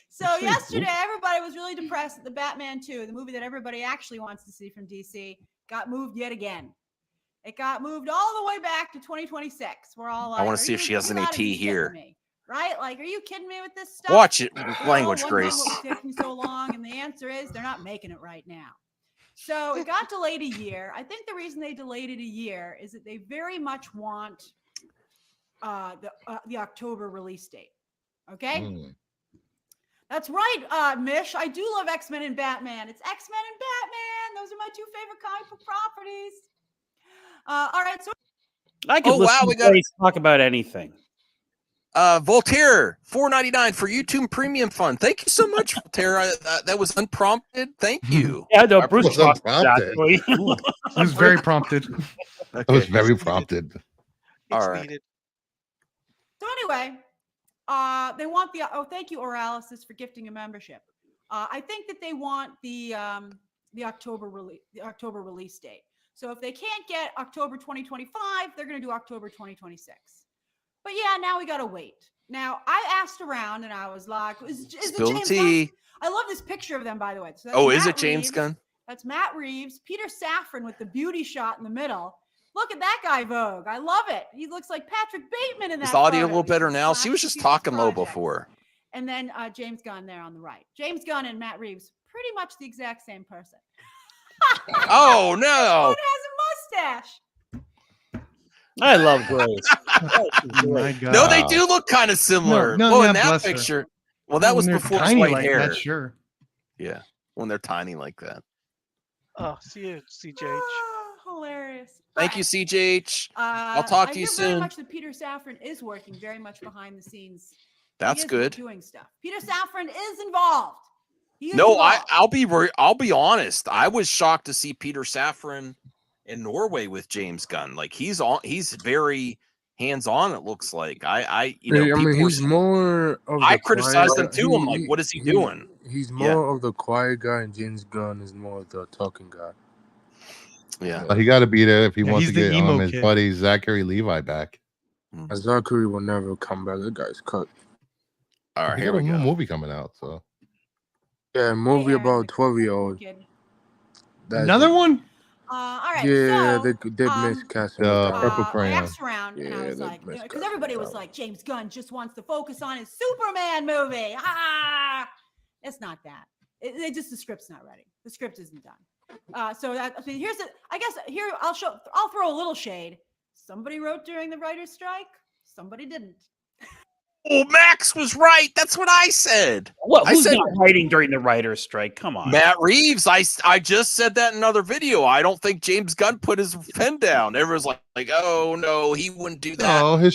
So yesterday, everybody was really depressed that the Batman 2, the movie that everybody actually wants to see from DC, got moved yet again. It got moved all the way back to 2026. We're all like, I want to see if she has an AT here. Right? Like, are you kidding me with this stuff? Watch it, language, Grace. What's taking so long? And the answer is they're not making it right now. So it got delayed a year. I think the reason they delayed it a year is that they very much want the October release date. Okay? That's right, Mish. I do love X-Men and Batman. It's X-Men and Batman. Those are my 2 favorite comic book properties. All right, so I could listen to Grace talk about anything. Voltaire, $4.99 for YouTube Premium Fund. Thank you so much, Voltaire. That was unprompted. Thank you. Yeah, no, Bruce was unprompted. It was very prompted. It was very prompted. All right. anyway, they want the thank you, Oralysis, for gifting a membership. I think that they want the October release date. So if they can't get October 2025, they're going to do October 2026. But yeah, now we got to wait. Now I asked around and I was like, is it James Gunn? I love this picture of them, by the way. So is it James Gunn? That's Matt Reeves, Peter Safran with the beauty shot in the middle. Look at that guy, Vogue. I love it. He looks like Patrick Bateman in that. Is the audio photo. a little better now? She was just talking low before. And then James Gunn there on the right. James Gunn and Matt Reeves, pretty much the exact same person. Oh no! One has a mustache. I love Grace. Oh my God. No, they do look kind of similar. In that picture. Well, that was before white like hair. That, sure. Yeah, when they're tiny like that. Oh, see you, CJH. Oh, hilarious. Thank you, CJH. I'll talk to you soon. Very much that Peter Safran is working very much behind the scenes. That's good. Doing stuff. Peter Safran is involved. I'll be honest. I was shocked to see Peter Safran in Norway with James Gunn. Like he's very hands-on. It looks like he's more. I criticized him too. I'm like, what is he doing? He's more of the quiet guy, and James Gunn is more of the talking guy. Yeah, he got to be there if he wants to get his kid. buddy Zachary Levi back. Zachary will never come back. The guy's cut. All right, he got a new movie coming out. So yeah, a movie about 12-year-old. Another one. All right. Yeah, so, they did miss casting. Purple Crayon. I asked around and I was like, because everybody was like, James Gunn just wants to focus on his Superman movie. It's not that. The script's not ready. The script isn't done. I'll throw a little shade. Somebody wrote during the writer's strike. Somebody didn't. Oh, Max was right. That's what I said. Who's not writing during the writer's strike? Come on. Matt Reeves. I just said that in another video. I don't think James Gunn put his pen down. Everyone's like, oh no, he wouldn't do that. No, he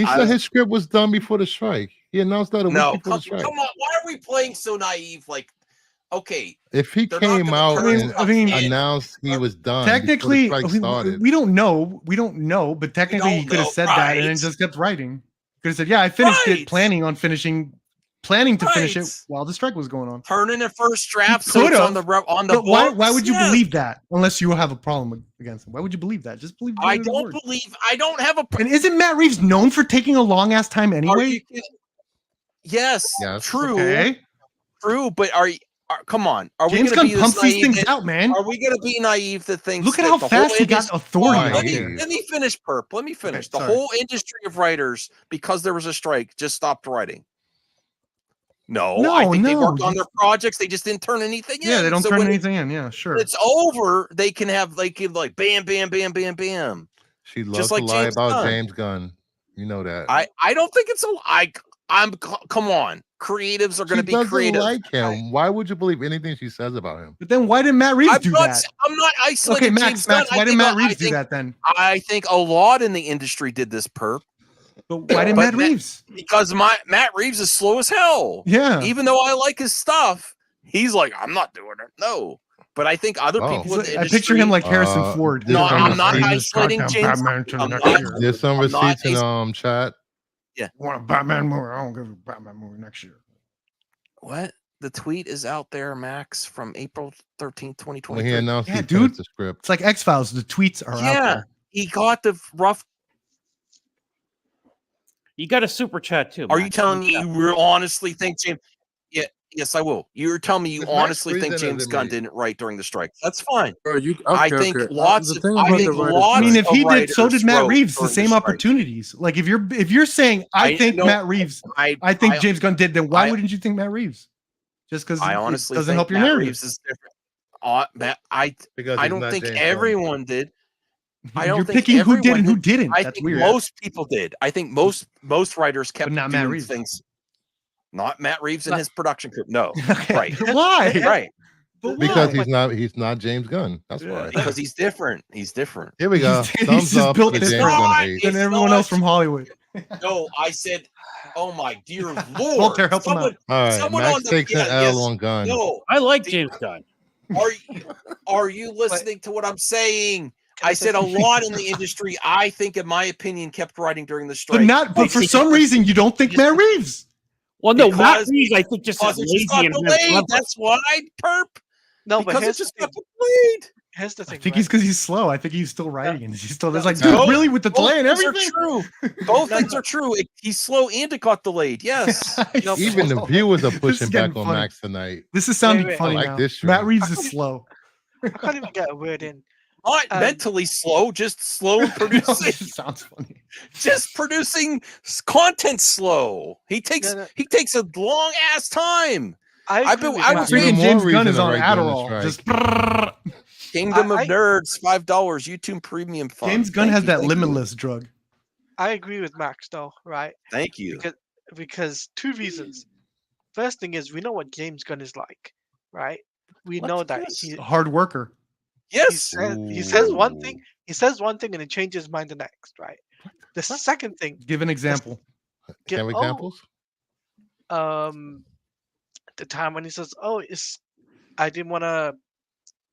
said his script was done before the strike. He announced that a week before the strike. Come on, why are we playing so naive? Like, okay, if he came out and announced he was done, technically, we don't know, but technically he could have said that and then just kept writing. Could have said, "Yeah, I finished it, planning to finish it while the strike was going on." Turning in first draft, so it's on the but why would you believe that unless you have a problem against him? Why would you believe that? Just believe. I don't have a. And isn't Matt Reeves known for taking a long ass time anyway? Yes, true. Okay. True, but come on. Are James we going to Gunn pumps these things out, man. Are we going to be naive to think? Look at how fast he got authority. Let me finish, Perp. Let me finish. The whole industry of writers, because there was a strike, just stopped writing. No, I think they worked on their projects. They just didn't turn anything in. Yeah, they don't turn anything in. Yeah, sure. It's over. They can like bam, bam, bam, bam, bam. She loves to lie about James Gunn. You know that. I don't think it's come on. Creatives are going to be creative. Like him. Why would you believe anything she says about him? But then why did Matt Reeves do that? I'm not isolating. Okay, Max. Why did Matt Reeves do that then? I think a lot in the industry did this, Perp. But why did Matt Reeves? Because Matt Reeves is slow as hell. Yeah. Even though I like his stuff, he's like, I'm not doing it. No. But I think other people in the industry, I picture him like Harrison Ford. No, I'm not isolating James. There's some receipts in chat. Yeah. Want a Batman movie? I don't give a Batman movie next year. What? The tweet is out there, Max, from April 13th, 2020. When he announced dude, the script. It's like X-Files. The tweets are out there. He got the rough. You got a super chat too. Are you telling me you honestly think James? Yeah, yes, I will. You're telling me you honestly think James Gunn didn't write during the strike. That's fine. I think lots of. I mean, if he did, so did Matt Reeves. The same opportunities. Like if you're saying, I think Matt Reeves, I think James Gunn did. Then why wouldn't you think Matt Reeves? Just because I honestly doesn't help your narrative. Reeves is different. I don't think everyone did. You're picking who did and who didn't. I think most people did. I think most writers kept doing things. Not Matt Reeves and his production crew. No, right? Why? Right? Because he's not James Gunn. That's why. Because he's different. He's different. Here we go. He's just built different than everyone else from Hollywood. No, I said, oh my dear Lord! Walter, help him out. All right, Max takes an L on Gunn. No, I like James Gunn. Are you listening to what I'm saying? I said a lot in the industry, I think, in my opinion, kept writing during the strike. But for some reason, you don't think Matt Reeves. Well, no, Matt Reeves, I think just because got it just lazy got and delayed. That's why, perp. No, because but it just got delayed. Here's the I thing. think he's because he's slow. I think he's still writing, and he's still. It's like, No, dude, really with the delay and things everything. are true. Both things are true. He's slow and it got delayed. Yes. Even the viewers are This is pushing back getting on funny. Max tonight. This is sounding Wait, funny I like now. this Matt stream. Reeves is slow. I can't even get a word in. Not mentally slow, just slow in producing. It just sounds funny. Just producing content slow. He takes a long ass time. I was freaking James Gunn is on Adderall. Just Kingdom of Nerds, $5 YouTube Premium Fund. James Gunn has that limitless drug. I agree with Max though, right? Thank you. Because two reasons. First thing is we know what James Gunn is like, right? We know that he's a hard worker. Yes. He says one thing. He says one thing and it changes his mind the next, right? The second thing. Give an example. Have examples? The time when he says, "Oh, I didn't want to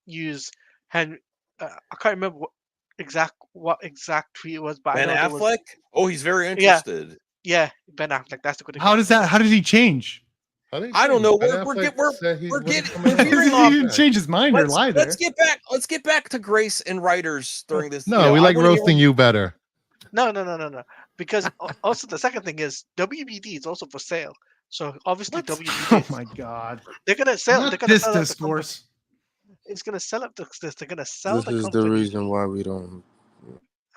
use Henry." I can't remember what exact tweet it was, but Ben I know Affleck. Oh, he's very interested. Yeah, Ben Affleck. That's a good. How does that? How did he change? I don't know. We're He didn't change his mind or lie there. Let's get back to Grace and writers during this. No, we like roasting you better. No. Because also the second thing is WBD is also for sale. So obviously WBD. Oh my god. They're gonna sell. Not They're gonna this sell discourse. It's gonna sell up this. They're gonna sell This the is company. the reason why we don't.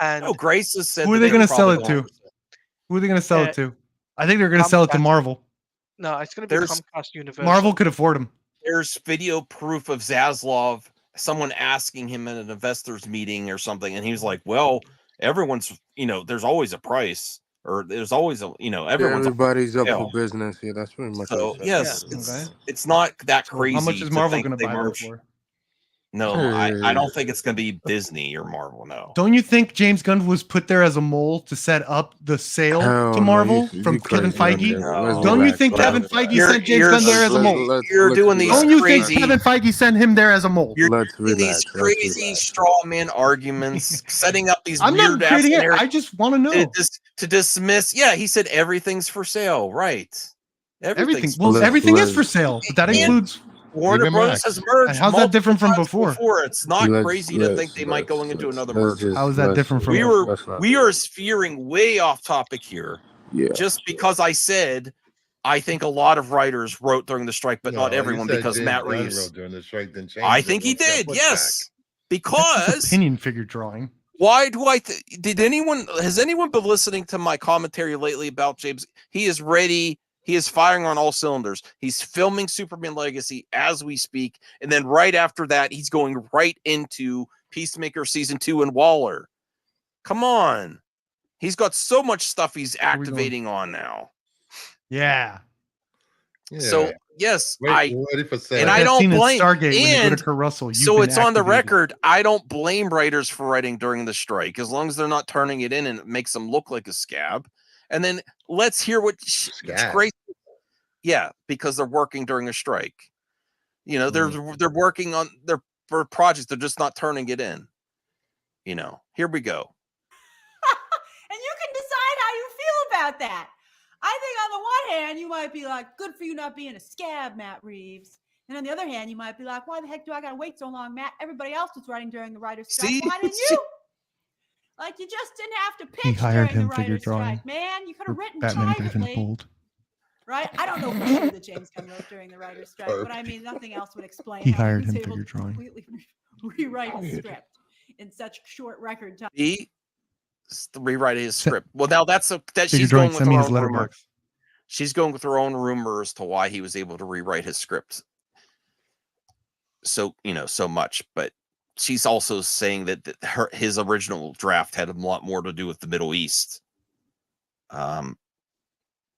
And Grace has said. Who are they going to sell it to? Who are they going to sell it to? I think they're going to sell it to Marvel. No, it's going to be Comcast Universal. Marvel could afford them. There's video proof of Zaslav, someone asking him at an investors meeting or something, and he was like, "Well, everyone's, there's always a price, or there's always a, everybody's up for business. Yeah, that's pretty much. So yes, it's not that crazy. How much is Marvel going to buy them for? No, I don't think it's going to be Disney or Marvel. No. Don't you think James Gunn was put there as a mole to set up the sale to Marvel from Kevin Feige? Don't you think Kevin Feige sent James Gunn there as a mole? You're doing these Don't you crazy. think Kevin Feige sent him there as a mole? You're doing these crazy straw man arguments, setting up these I'm weird not creating it. I just want to know. To dismiss. Yeah, he said everything's for sale. Right. Everything. Well, everything is for sale, but that includes. Warner Bros. Has merged. How's that different from before? It's not crazy to think they might go into another merger. How is that different from? We are veering way off topic here. Yeah. Just because I said, I think a lot of writers wrote during the strike, but not everyone because Matt Reeves wrote during the strike. Then I think he did. Yes, because opinion figure drawing. Why do I? Has anyone been listening to my commentary lately about James? He is ready. He is firing on all cylinders. He's filming Superman Legacy as we speak. And then right after that, he's going right into Peacemaker Season 2 and Waller. Come on. He's got so much stuff he's activating on now. Yeah. So, yes, I don't blame Stargate and Russell, so it's on the record. I don't blame writers for writing during the strike as long as they're not turning it in and it makes them look like a scab. And then let's hear what Grace. Yeah, because they're working during a strike. They're working on their projects. They're just not turning it in. Here we go. And you can decide how you feel about that. I think on the one hand, you might be like, good for you not being a scab, Matt Reeves. And on the other hand, you might be like, why the heck do I got to wait so long, Matt? Everybody else was writing during the writer's strike. Why didn't you? Like, you just didn't have to pitch during the writer's strike, man. You could have written privately. Right? I don't know what that James Gunn wrote during the writer's strike, but I mean, nothing else would explain he how hired he was him able figure to drawing. completely rewrite the script in such short record time. He rewriting his script. Well, now she's going with her own rumor. She's going with her own rumor as to why he was able to rewrite his script. So so much, but she's also saying that his original draft had a lot more to do with the Middle East.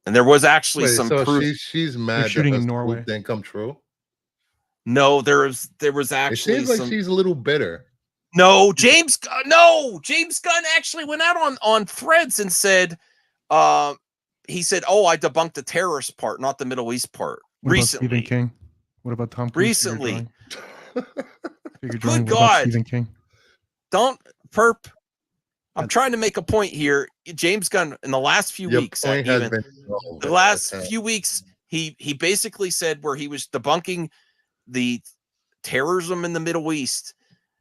And there was actually some proof. She's mad shooting that in Norway didn't come true. No, there was actually. It seems like she's a little bitter. No, James Gunn actually went out on Threads and said, he said, "Oh, I debunked the terrorist part, not the Middle East part." What recently, about Stephen King? What about Tom Cruise? Recently, Good God, Stephen King. Don't perp. I'm trying to make a point here. James Gunn in the last few weeks, point has been the last few weeks, he basically said where he was debunking the terrorism in the Middle East.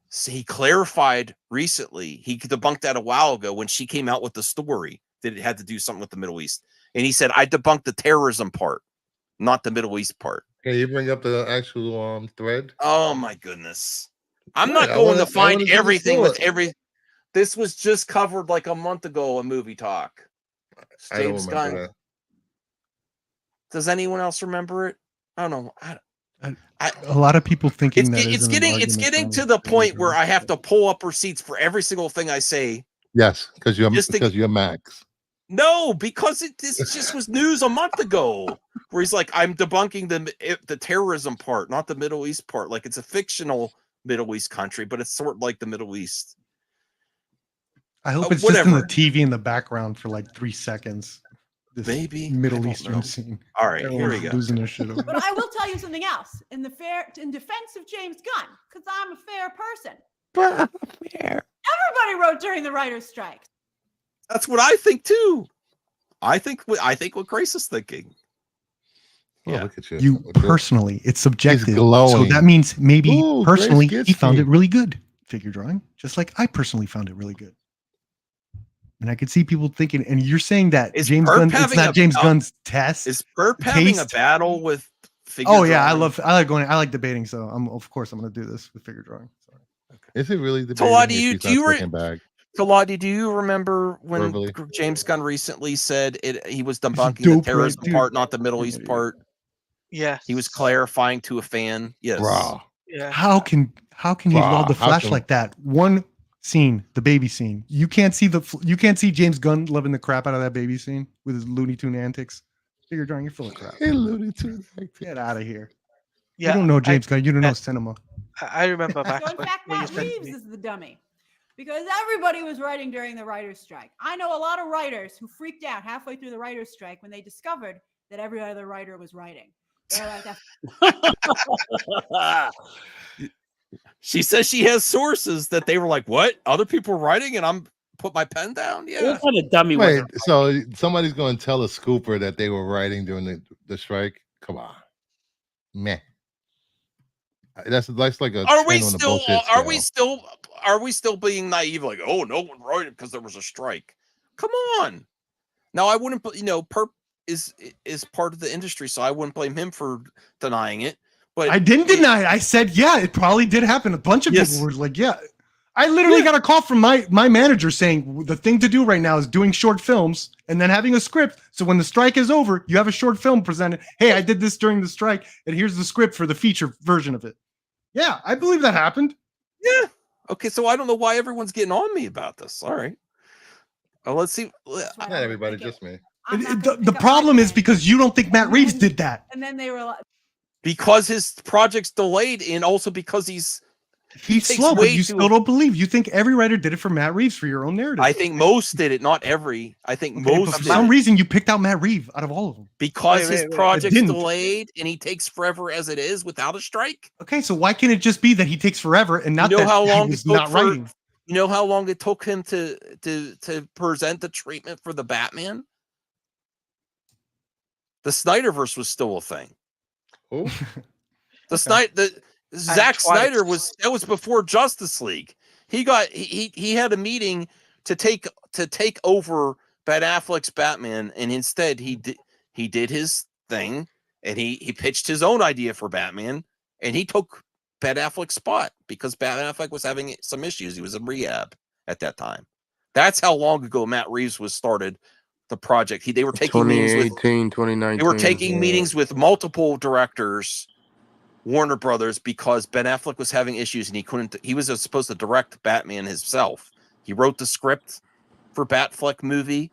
So he clarified recently. He debunked that a while ago when she came out with the story that it had to do something with the Middle East. And he said, I debunked the terrorism part, not the Middle East part. Can you bring up the actual thread? Oh my goodness. I'm not going to find everything with every. This was just covered like a month ago on Movie Talk. James Gunn. Does anyone else remember it? I don't know. A lot of people thinking it's getting to the point where I have to pull up receipts for every single thing I say. Yes, because you're Max. No, because this just was news a month ago, where he's like, I'm debunking the terrorism part, not the Middle East part. Like it's a fictional Middle East country, but it's sort of like the Middle East. I hope it's just in the TV in the background for like 3 seconds. This maybe Middle Eastern scene. All right, here we go. Losing their shit over. But I will tell you something else in defense of James Gunn, because I'm a fair person. Everybody wrote during the writer's strike. That's what I think too. I think what Grace is thinking. Oh, yeah, look at you. You personally, it's subjective. Glowing. So that means maybe personally Grace he found it really good. Figure drawing, just like I personally found it really good. And I could see people thinking, and you're saying that James Gunn, it's not James Gunn's test. Is Burp having a battle with figure drawing? Yeah, I like debating. So of course I'm going to do this with figure drawing. Sorry. Okay. Is it really debating? Taladi, do you remember when James Gunn recently said he was debunking the terrorism part, not the Middle East part? Yes. He was clarifying to a fan. Yes. Bro. Yeah. How can he lull the Flash like that? One scene, the baby scene. You can't see James Gunn loving the crap out of that baby scene with his Looney Tune antics. Figure drawing, you're full of crap. Hey, Looney Tune antics. Get out of here. Yeah, you don't know James Gunn. You don't know cinema. I remember back. So in fact, Matt Reeves is the dummy, because everybody was writing during the writer's strike. I know a lot of writers who freaked out halfway through the writer's strike when they discovered that every other writer was writing. They're like, She says she has sources that they were like, "What? Other people were writing, and I'm put my pen down." Yeah, what kind of dummy? Wait, so somebody's going to tell a scooper that they were writing during the strike? Come on, meh. That's like a. Are we still being naive? Like, oh, no one wrote it because there was a strike. Come on. Now I wouldn't. Perp is part of the industry, so I wouldn't blame him for denying it. But I didn't deny it. I said, yeah, it probably did happen. A bunch of people were like, yeah. I literally got a call from my manager saying the thing to do right now is doing short films and then having a script. So when the strike is over, you have a short film presented. Hey, I did this during the strike, and here's the script for the feature version of it. Yeah, I believe that happened. Yeah. Okay, so I don't know why everyone's getting on me about this. All right. Let's see. Not everybody, just me. The problem is because you don't think Matt Reeves did that. And then they were like, because his project's delayed, and also because he's slow, but you still don't believe. You think every writer did it for Matt Reeves for your own narrative. I think most did it, not every. I think most. For some reason, you picked out Matt Reeves out of all of them because his project's delayed and he takes forever as it is without a strike. Okay, so why can't it just be that he takes forever and not that he was not writing? You know how long it took him to present the treatment for the Batman? The Snyderverse was still a thing. Oh, Zack Snyder was before Justice League. He had a meeting to take over Ben Affleck's Batman, and instead he did his thing, and he pitched his own idea for Batman, and he took Ben Affleck's spot because Ben Affleck was having some issues. He was in rehab at that time. That's how long ago Matt Reeves was started the project. They were taking 2019. They were taking meetings with multiple directors, Warner Brothers, because Ben Affleck was having issues and he couldn't. He was supposed to direct Batman himself. He wrote the script for Batfleck movie,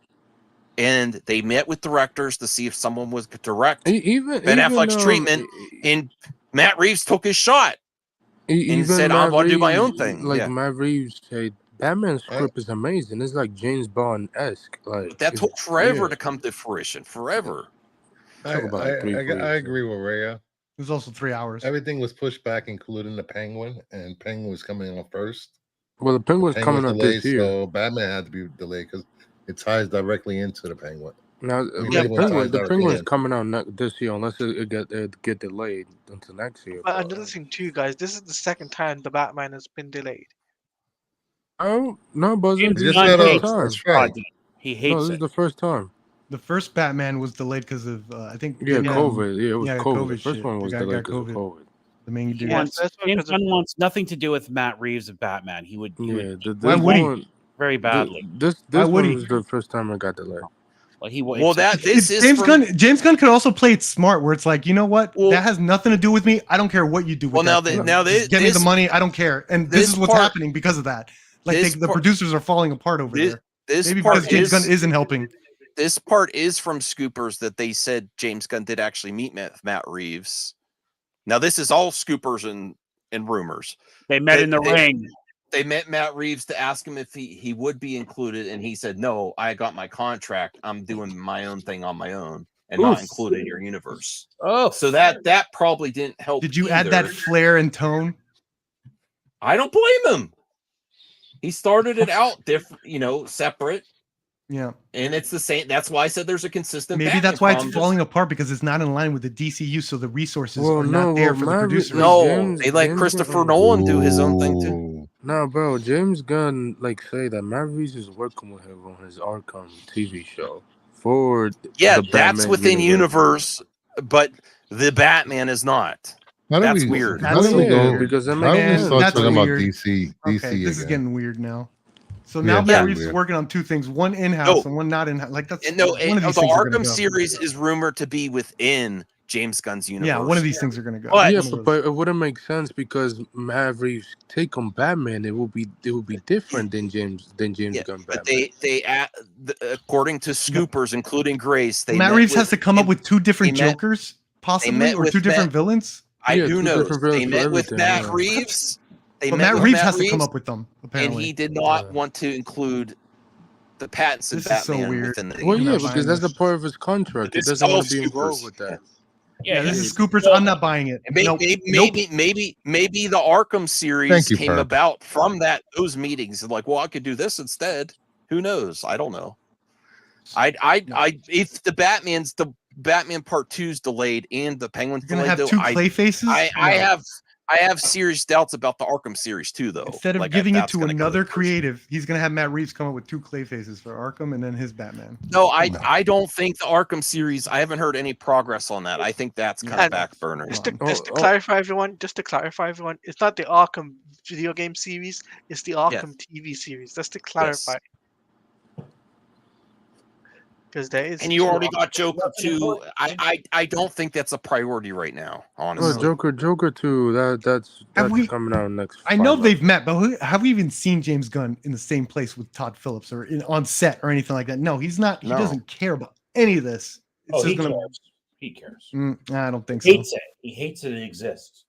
and they met with directors to see if someone was direct Ben Affleck's treatment. And Matt Reeves took his shot and said, "I'm going to do my own thing." Like Matt Reeves said, Batman's script is amazing. It's like James Bond-esque. Like that took forever to come to fruition. Forever. I agree with Rhea. It was also 3 hours. Everything was pushed back, including the Penguin, and Penguin was coming on first. Well, the Penguin's coming out delayed, this year. so Batman had to be delayed because it ties directly into the Penguin. Now, the Penguin's coming out this year, unless it get delayed until next year. But another thing too, guys, this is the second time the Batman has been delayed. Oh no, Buzzer! James This is Gunn the hates first time. this project. He hates No, this is the first time. The first Batman was delayed because of I think COVID. Yeah, it was COVID. The first shit. one was The guy delayed got because of COVID. The main dude. James Gunn wants nothing to do with Matt Reeves of Batman. He would why would he? Very badly. This one was the first time it got delayed. Well, he would. Well, this is James Gunn. James Gunn could also play it smart, where it's like, you know what, that has nothing to do with me. I don't care what you do. With Well, Just give me the money. I don't care. And this is what's happening because of that. Like the producers are falling apart over there. Maybe because James Gunn isn't helping. This part is from Scoopers that they said James Gunn did actually meet Matt Reeves. Now this is all Scoopers and rumors. They met in the ring. They met Matt Reeves to ask him if he would be included, and he said, "No, I got my contract. I'm doing my own thing on my own, and not included in your universe." Oh, so that probably didn't help. Did you add that flair and tone? I don't blame him. He started it out different, separate. Yeah, and it's the same. That's why I said there's a consistent. Maybe Batman that's why it's problem. falling apart because it's not in line with the DCU, so the resources are not there for the producers. No, they let Christopher Nolan do his own thing too. No, bro, James Gunn say that Matt Reeves is working with him on his Arkham TV show for that's Batman within universe, but the Batman is not. That's weird. How do we go? Because how do we start talking about DC? Okay, this is getting weird now. So now Matt Reeves is working on two things: one in-house and one not in-house. Like that's one of these the Arkham series is rumored to be within James Gunn's universe. Yeah, one of these things are going to go. But it wouldn't make sense because Matt Reeves' take on Batman it will be different than James Gunn. But they according to Scoopers, including Grace, Matt Reeves has to come up with two different Jokers, possibly, or two different villains. I do know they met with Matt Reeves. But Matt Reeves has to come up with them, apparently. And he did not want to include the patents of Batman within the universe. Because that's a part of his contract. He doesn't want to be involved with that. Yeah, this is Scoopers. I'm not buying it. Maybe the Arkham series came about from those meetings. Like, well, I could do this instead. Who knows? I don't know. If the Batman Part 2's delayed and the Penguin's delayed, have two clay faces. I have serious doubts about the Arkham series too, though. Instead of giving it to another creative, he's going to have Matt Reeves come up with two clay faces for Arkham and then his Batman. No, I don't think the Arkham series. I haven't heard any progress on that. I think that's kind of back burner. Just to clarify, everyone, it's not the Arkham video game series. It's the Arkham TV series. Just to clarify. Yes. Because there is, and you already got Joker 2. I don't think that's a priority right now, honestly. Joker 2, that's coming out next. I know they've met, but have we even seen James Gunn in the same place with Todd Phillips or on set or anything like that? No, he's not. He doesn't care about any of this. It's he cares. He cares. I don't think so. Hates it. He hates that it exists.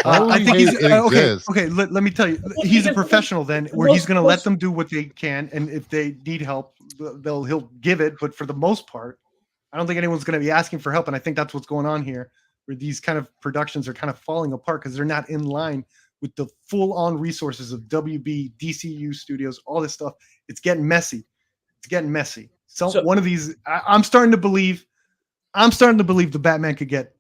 I think he's okay. Let me tell you, he's a professional. Then, where he's going to let them do what they can, and if they need help, he'll give it. But for the most part, I don't think anyone's going to be asking for help, and I think that's what's going on here, where these kind of productions are kind of falling apart because they're not in line with the full-on resources of WB, DCU Studios, all this stuff. It's getting messy. So one of these, I'm starting to believe the Batman could get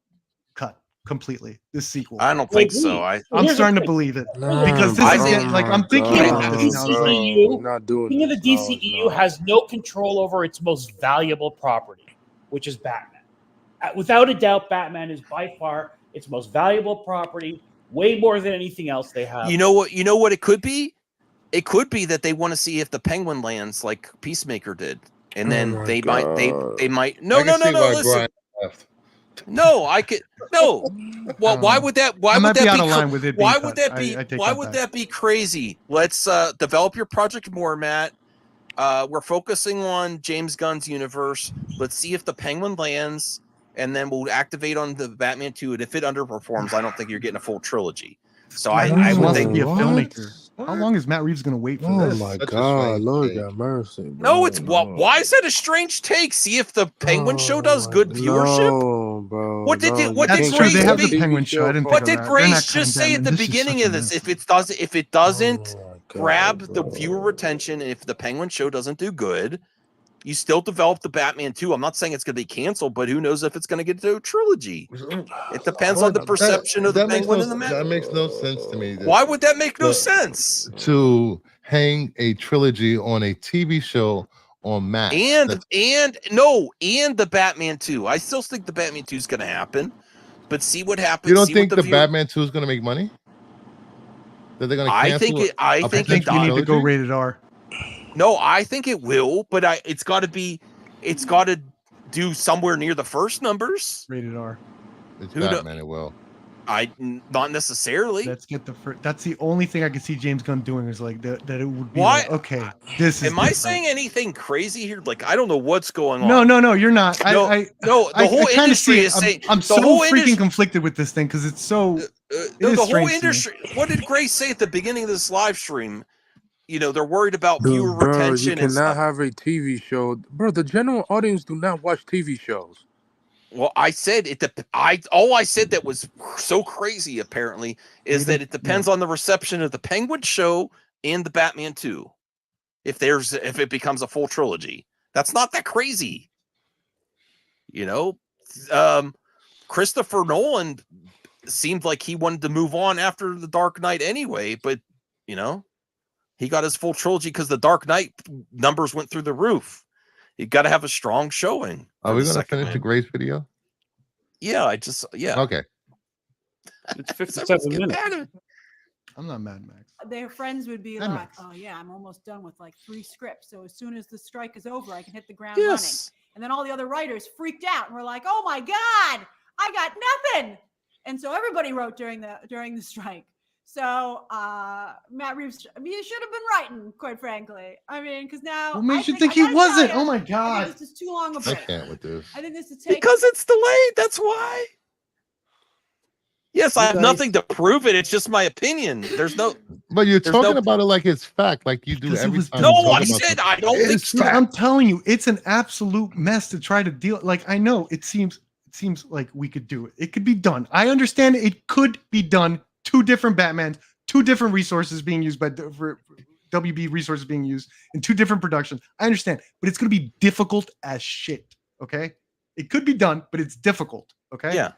cut completely, this sequel. I don't think so. I'm starting to believe it because this is like I'm thinking about this now. King of the DCEU has no control over its most valuable property, which is Batman. Without a doubt, Batman is by far its most valuable property, way more than anything else they have. You know what it could be? It could be that they want to see if the Penguin lands like Peacemaker did, and then they might. No. Listen. No, I could no. Well, why would that? Why would that be crazy? Let's develop your project more, Matt. We're focusing on James Gunn's universe. Let's see if the Penguin lands, and then we'll activate on the Batman 2. And if it underperforms, I don't think you're getting a full trilogy. So I would think be a filmmaker. How long is Matt Reeves going to wait for this? Oh my God, Lord have mercy. Bro. No, it's why is that a strange take? See if the Penguin show does good viewership. No, bro. What did Grace? They have the Penguin show. What did Grace just say at the beginning of this? If it doesn't, grab the viewer retention. And if the Penguin show doesn't do good, you still develop the Batman 2. I'm not saying it's going to be canceled, but who knows if it's going to get to a trilogy? It depends on the perception of the Penguin and the Man. That makes no sense to me. Why would that make no sense? To hang a trilogy on a TV show on Max and the Batman 2. I still think the Batman 2 is going to happen, but see what happens. You don't think the Batman 2 is going to make money? That they're going to cancel? I think you need to go rated R. No, I think it will, but it's got to do somewhere near the first numbers. Rated R. It's Batman. It will. Not necessarily. Let's get the first. That's the only thing I can see James Gunn doing is like that it would be Why? Like, okay. This is. Am I saying anything crazy here? Like I don't know what's going on. No, you're not. The whole industry is saying. I'm so freaking conflicted with this thing because it's so. The whole industry. What did Grace say at the beginning of this live stream? They're worried about viewer retention. You cannot have a TV show, bro. The general audience do not watch TV shows. Well, I said it. All I said that was so crazy. Apparently, is that it depends on the reception of the Penguin show and the Batman 2. If it becomes a full trilogy, that's not that crazy. Christopher Nolan seemed like he wanted to move on after The Dark Knight anyway, but he got his full trilogy because The Dark Knight numbers went through the roof. You got to have a strong showing. Are we going to finish the Grace video? Yeah, Okay. It's 57 minutes. I'm not Mad Max. Their friends would be Mad like, Max. "Oh yeah, I'm almost done with like 3 scripts. So as soon as the strike is over, I can hit the ground running." And then all the other writers freaked out and were like, "Oh my god, I got nothing!" And so everybody wrote during the strike. So Matt Reeves, he should have been writing, quite frankly. I mean, because now what made you think he wasn't? Oh my I god, think this is too long a I break. can't with this. I think this is because it's delayed. That's why. Yes, I have nothing to prove it. It's just my opinion. There's no. But you're talking about it like it's fact, like you do every time. No, I said I don't think it's fact. I'm telling you, it's an absolute mess to try to deal. Like I know it seems like we could do it. It could be done. I understand it could be done. 2 different Batmans, 2 different resources being used for WB resources being used in 2 different productions. I understand, but it's going to be difficult as shit. Okay, it could be done, but it's difficult. Okay. Yeah.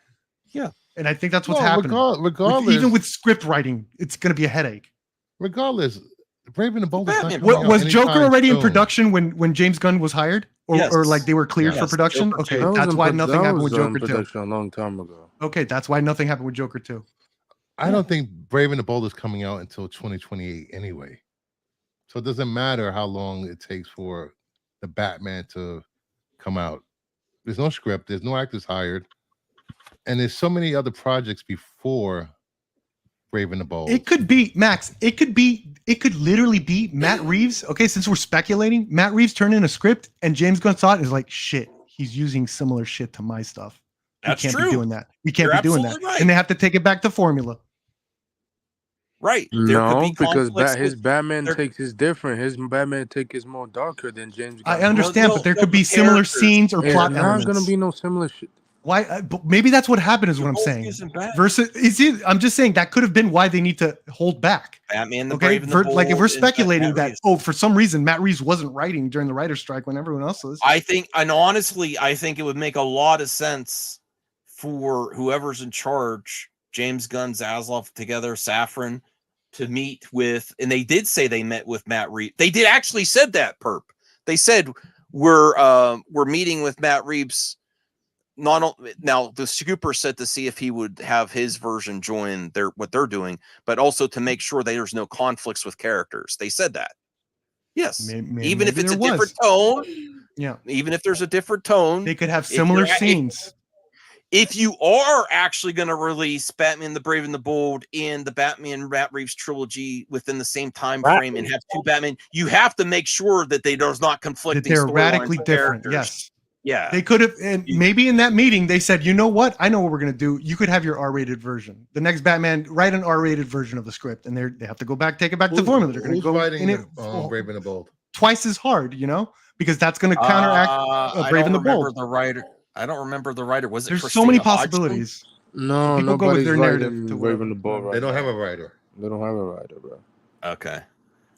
And I think that's what's happening. Regardless, even with script writing, it's going to be a headache. Regardless, Brave and the Bold. Was Joker already in production when James Gunn was hired, or like they were cleared for production? Joker Okay, 2. that's why nothing happened with Joker 2. Production a long time ago. Okay, that's why nothing happened with Joker 2. I don't think Brave and the Bold is coming out until 2028 anyway. So it doesn't matter how long it takes for the Batman to come out. There's no script, there's no actors hired, and there's so many other projects before Brave and the Bold. It could be, Max, it could literally be Matt Reeves. Okay, since we're speculating, Matt Reeves turned in a script and James Gunn saw it and is like, shit, he's using similar shit to my stuff. That's we can't true. be doing that. We can't be doing that. Right. And they have to take it back to formula. Right. No, because his Batman take is different. His Batman take is more darker than James Gunn. I understand, but there could be similar scenes or plot elements. Not going to be no similar shit. Why? But maybe that's what happened. Is what I'm saying. Versus, I'm just saying that could have been why they need to hold back. Batman, the okay, Brave and the Bold, like if we're speculating that, Reeves. for some reason Matt Reeves wasn't writing during the writer's strike when everyone else was. I think it would make a lot of sense for whoever's in charge, James Gunn, Zaslav together, Safran, to meet with, and they did say they met with Matt Reeves. They did actually said that, Perp. They said we're meeting with Matt Reeves. Now the Scooper said to see if he would have his version join what they're doing, but also to make sure there's no conflicts with characters. They said that. Yes. Even if it's a different tone. Yeah. Even if there's a different tone. They could have similar scenes. If you are actually going to release Batman the Brave and the Bold and the Batman Matt Reeves trilogy within the same time frame and have 2 Batman, you have to make sure that there's not conflicting. That they're radically different. Yes. Yeah. They could have, and maybe in that meeting they said, you know what? I know what we're going to do. You could have your R-rated version. The next Batman, write an R-rated version of the script, and they have to go back, take it back to formula. They're going to go in it Brave and the Bold twice as hard, because that's going to counteract Brave and the Bold. I don't remember the writer. Was it? There's so many possibilities. No, people go with their narrative to Brave and the Bold. They don't have a writer. They don't have a writer, bro. Okay.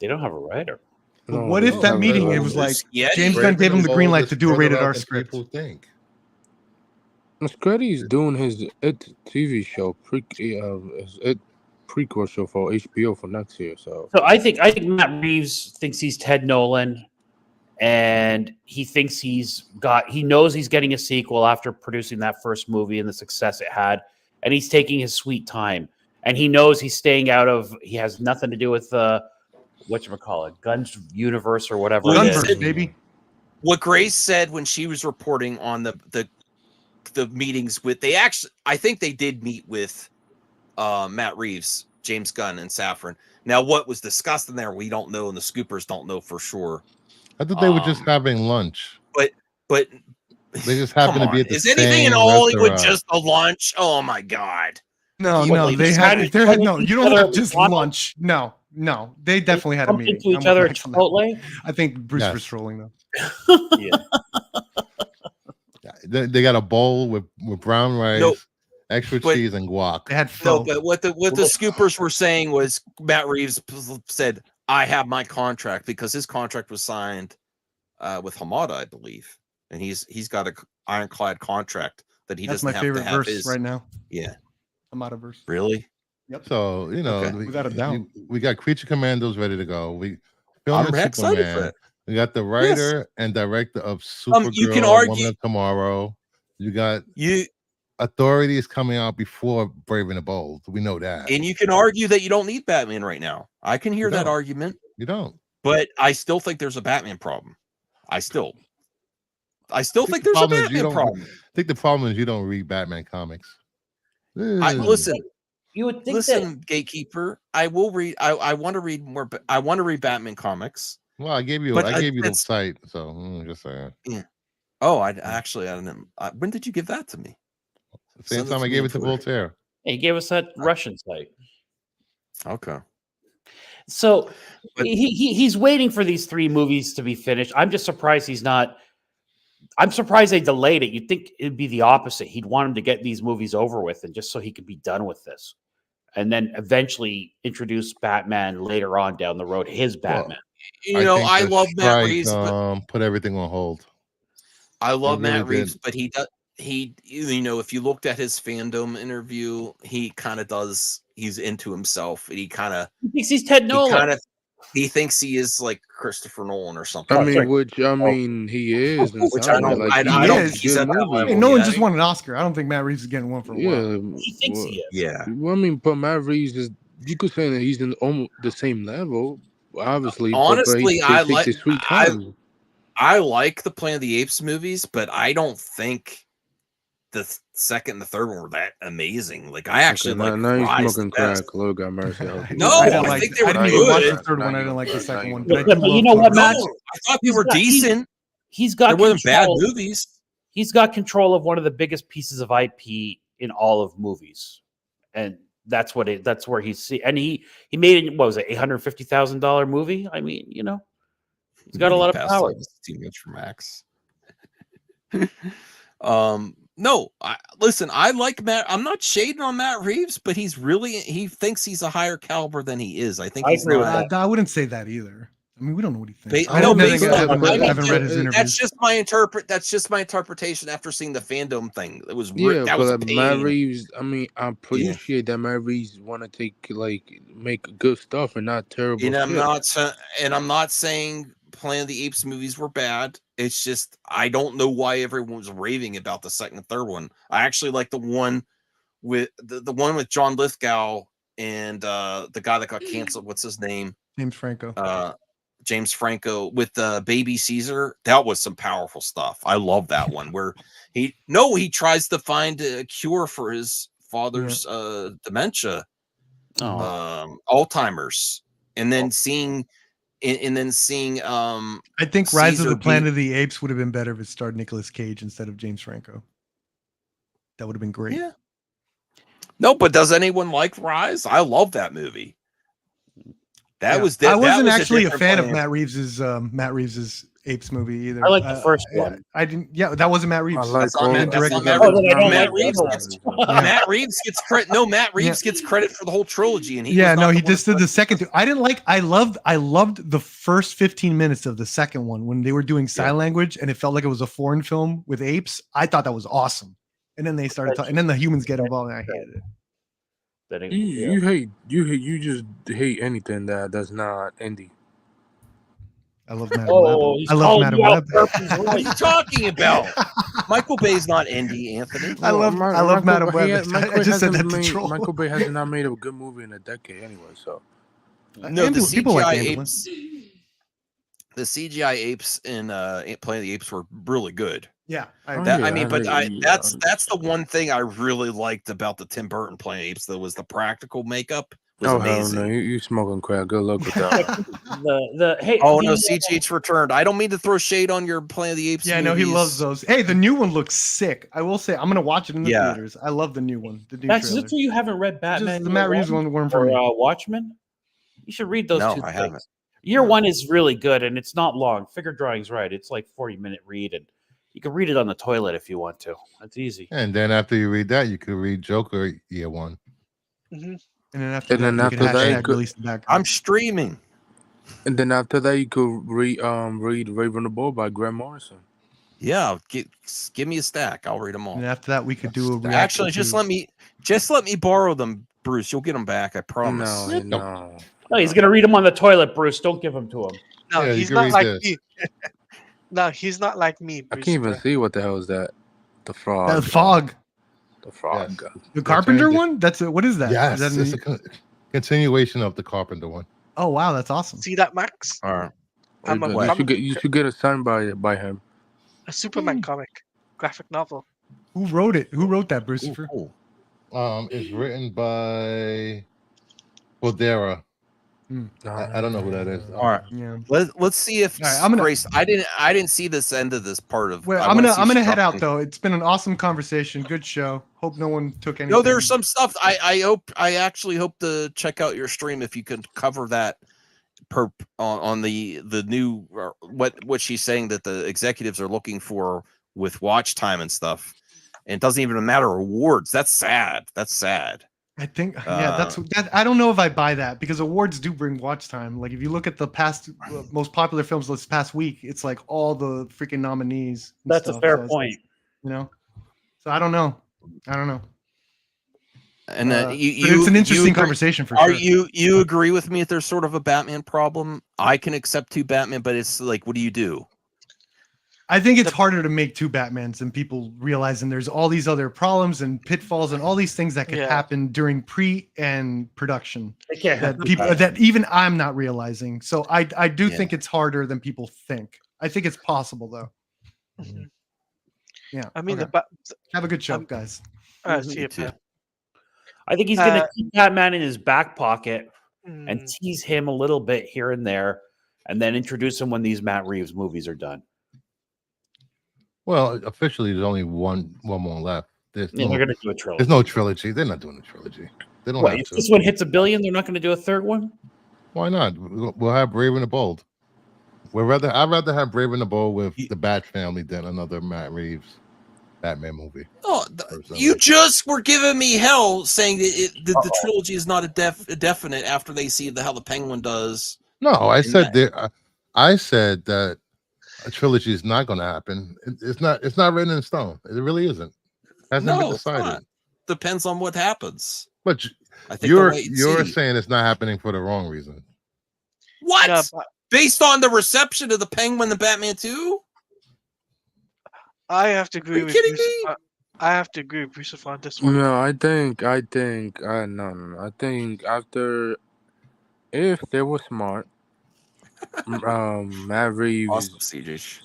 They don't have a writer. But what if that meeting it was like James Gunn gave him the green light to do a rated R script? People think. Scuddy's doing his TV show prequel show for HBO for next year. So I think Matt Reeves thinks he's Ted Nolan, and he thinks he knows he's getting a sequel after producing that first movie and the success it had, and he's taking his sweet time, and he knows he's staying out of. He has nothing to do with whatchamacallit, Gunn's universe or whatever. Gunverse, baby. What Grace said when she was reporting on the meetings with I think they did meet with Matt Reeves, James Gunn, and Safran. Now, what was discussed in there, we don't know, and the scoopers don't know for sure. I thought they were just having lunch. But they just happen to be at the same anything in Hollywood just a lunch? Oh my God! No, they had. No, you don't have just lunch. No, they definitely had a meeting. To each other at Chipotle. I think Bruce was trolling though. Yeah. They got a bowl with brown rice, extra cheese, and guac. They had but what the scoopers were saying was Matt Reeves said, "I have my contract," because his contract was signed with Hamada, I believe, and he's got a ironclad contract that he doesn't have to have. That's my favorite verse right now. Yeah, Hamada verse. Really? Yep. So without a doubt, we got Creature Commandos ready to go. We I'm filming excited for Superman. it. We got the writer and director of Supergirl, you can argue Woman of Tomorrow. You got Authority is coming out before Brave and the Bold. We know that. And you can argue that you don't need Batman right now. I can hear that argument. You don't. But I still think there's a Batman problem. I still think there's a Batman problem. I think the problem is you don't read Batman comics. Listen. You would think Gatekeeper. I will read. I want to read more. I want to read Batman comics. Well, I gave you the site, so just saying. Yeah. Oh, I didn't. When did you give that to me? Same time I gave it to Voltaire. He gave us that Russian site. Okay. So he's waiting for these 3 movies to be finished. I'm just surprised he's not. I'm surprised they delayed it. You'd think it'd be the opposite. He'd want him to get these movies over with, and just so he could be done with this, and then eventually introduce Batman later on down the road. His Batman. I love Matt Reeves. Put everything on hold. I love Matt Reeves, but he does. If you looked at his fandom interview, he kind of does. He's into himself. He thinks he's Ted Nolan. He thinks he is like Christopher Nolan or something. He is. Which I don't. I don't think he's at that level. Nolan just won an Oscar. I don't think Matt Reeves is getting one for a while. He thinks he is. Yeah. Well, but Matt Reeves is. You could say that he's in almost the same level. Obviously, honestly, I like the Planet of the Apes movies, but I don't think the second and the third one were that amazing. Like I actually like. Now you're smoking crack. Lord got mercy. No, I think they were good. I didn't watch the third one. I didn't like the second one. But you know what, Matt? I thought they were decent. He's got. They weren't bad movies. He's got control of one of the biggest pieces of IP in all of movies, and that's where he's and he made what was it, $850,000 movie? I mean, he's got a lot of power. Too much for Max. No, listen, I like Matt. I'm not shading on Matt Reeves, but he thinks he's a higher caliber than he is. I think he's not. I wouldn't say that either. I mean, we don't know what he thinks. I haven't read his interviews. That's just my interpretation after seeing the fandom thing. It was Matt Reeves. I mean, I appreciate that Matt Reeves want to make good stuff and not terrible. And I'm not saying Planet of the Apes movies were bad. It's just I don't know why everyone was raving about the second and third one. I actually like the one with the one with John Lithgow and the guy that got canceled. What's his name? James Franco with Baby Caesar. That was some powerful stuff. I love that one where he tries to find a cure for his father's dementia, Alzheimer's, and then seeing I think Rise of the Planet of the Apes would have been better if it starred Nicolas Cage instead of James Franco. That would have been great. Yeah. No, but does anyone like Rise? I love that movie. I wasn't actually a fan of Matt Reeves's Apes movie either. I like the first one. I didn't. Yeah, that wasn't Matt Reeves. like That's not Matt, that's not Matt Oh, Reeves. then I don't Matt like Reeves either gets one. Matt Reeves gets credit. No, Matt Reeves gets credit for the whole trilogy, and he yeah, was not no, the he one just that did the second two. I didn't like. I loved the first 15 minutes of the second one when they were doing sign language, and it felt like it was a foreign film with apes. I thought that was awesome. And then they started talking, and then the humans get involved, and I hated it. You just hate anything that's not indie. I love Madam Web. I love Madam Web. What are you talking about? Michael Bay's not indie, Anthony. I love Madam Web. I just said that to troll. Michael Bay has not made a good movie in a decade anyway. So no, the people CGI like apes. The CGI apes in Planet of the Apes were really good. Yeah, that's the one thing I really liked about the Tim Burton Planet of the Apes. That was the practical makeup. Was amazing. Hell no, you smoking crack. Good luck with that. CGH returned. I don't mean to throw shade on your Planet of the Apes. Yeah, movies. no, he loves those. Hey, the new one looks sick. I will say, I'm gonna watch it in the theaters. I love the new one. The new Max, is it true you haven't read Batman? Just the Matt Reeves one weren't for me. Watchmen. You should read those two. I haven't. Year one is really good, and it's not long. Figure drawing's right. It's like 40-minute read, and you can read it on the toilet if you want to. That's easy. And then after you read that, you could read Joker year one. And then after that, release the back. I'm streaming. And then after that, you could read Raven the Bull by Grant Morrison. Yeah, give me a stack. I'll read them all. And after that, we could do a reaction. Actually, just let me borrow them, Bruce. You'll get them back. I promise. No. No, he's gonna read them on the toilet, Bruce. Don't give them to him. No, he's not like me. No, he's not like me. Bruce. I can't even see what the hell is that. The frog. The fog. The frog. Yes. The Carpenter one? What is that? Yes, is that it's a continuation of the Carpenter one. Oh wow, that's awesome. See that, Max? All right. You should get a sign by him. A Superman comic, graphic novel. Who wrote it? Who wrote that, Bruce? It's written by Bodera. I don't know who that is. All right. Yeah. Let's see if Grace. I didn't see this end of this part of. Well, I'm gonna head out though. It's been an awesome conversation. Good show. Hope no one took anything. No, there's some stuff. I actually hope to check out your stream if you could cover that on the new what she's saying that the executives are looking for with watch time and stuff. And it doesn't even matter awards. That's sad. I think that's that. I don't know if I buy that because awards do bring watch time. Like if you look at the past most popular films this past week, it's like all the freaking nominees. That's a fair point. So I don't know. And it's an interesting conversation for sure. You agree with me if there's sort of a Batman problem? I can accept two Batman, but it's like, what do you do? I think it's harder to make two Batmans and people realizing there's all these other problems and pitfalls and all these things that can happen during pre and production that even I'm not realizing. So I do think it's harder than people think. I think it's possible though. Mm-hmm. Yeah. I mean, have a good show, guys. See you too. I think he's going to keep Batman in his back pocket and tease him a little bit here and there, and then introduce him when these Matt Reeves movies are done. Well, officially, there's only one more left. They're going to do a trilogy. There's no trilogy. They're not doing a trilogy. They don't have if to. This one hits $1 billion, they're not going to do a third one? Why not? We'll have Brave and the Bold. I'd rather have Brave and the Bold with the Bat family than another Matt Reeves Batman movie. Oh, you just were giving me hell saying that the trilogy is not a definite after they see how the Penguin does. No, I said that a trilogy is not going to happen. It's not written in stone. It really isn't. Hasn't been decided. Depends on what happens. But I think you're saying it's not happening for the wrong reason. What? Yeah, based on the reception of the Penguin and Batman 2? I have to agree with Bruce. I have to agree with Bruce on this one. No, I think after if they were smart, Matt Reeves. Awesome, CJ.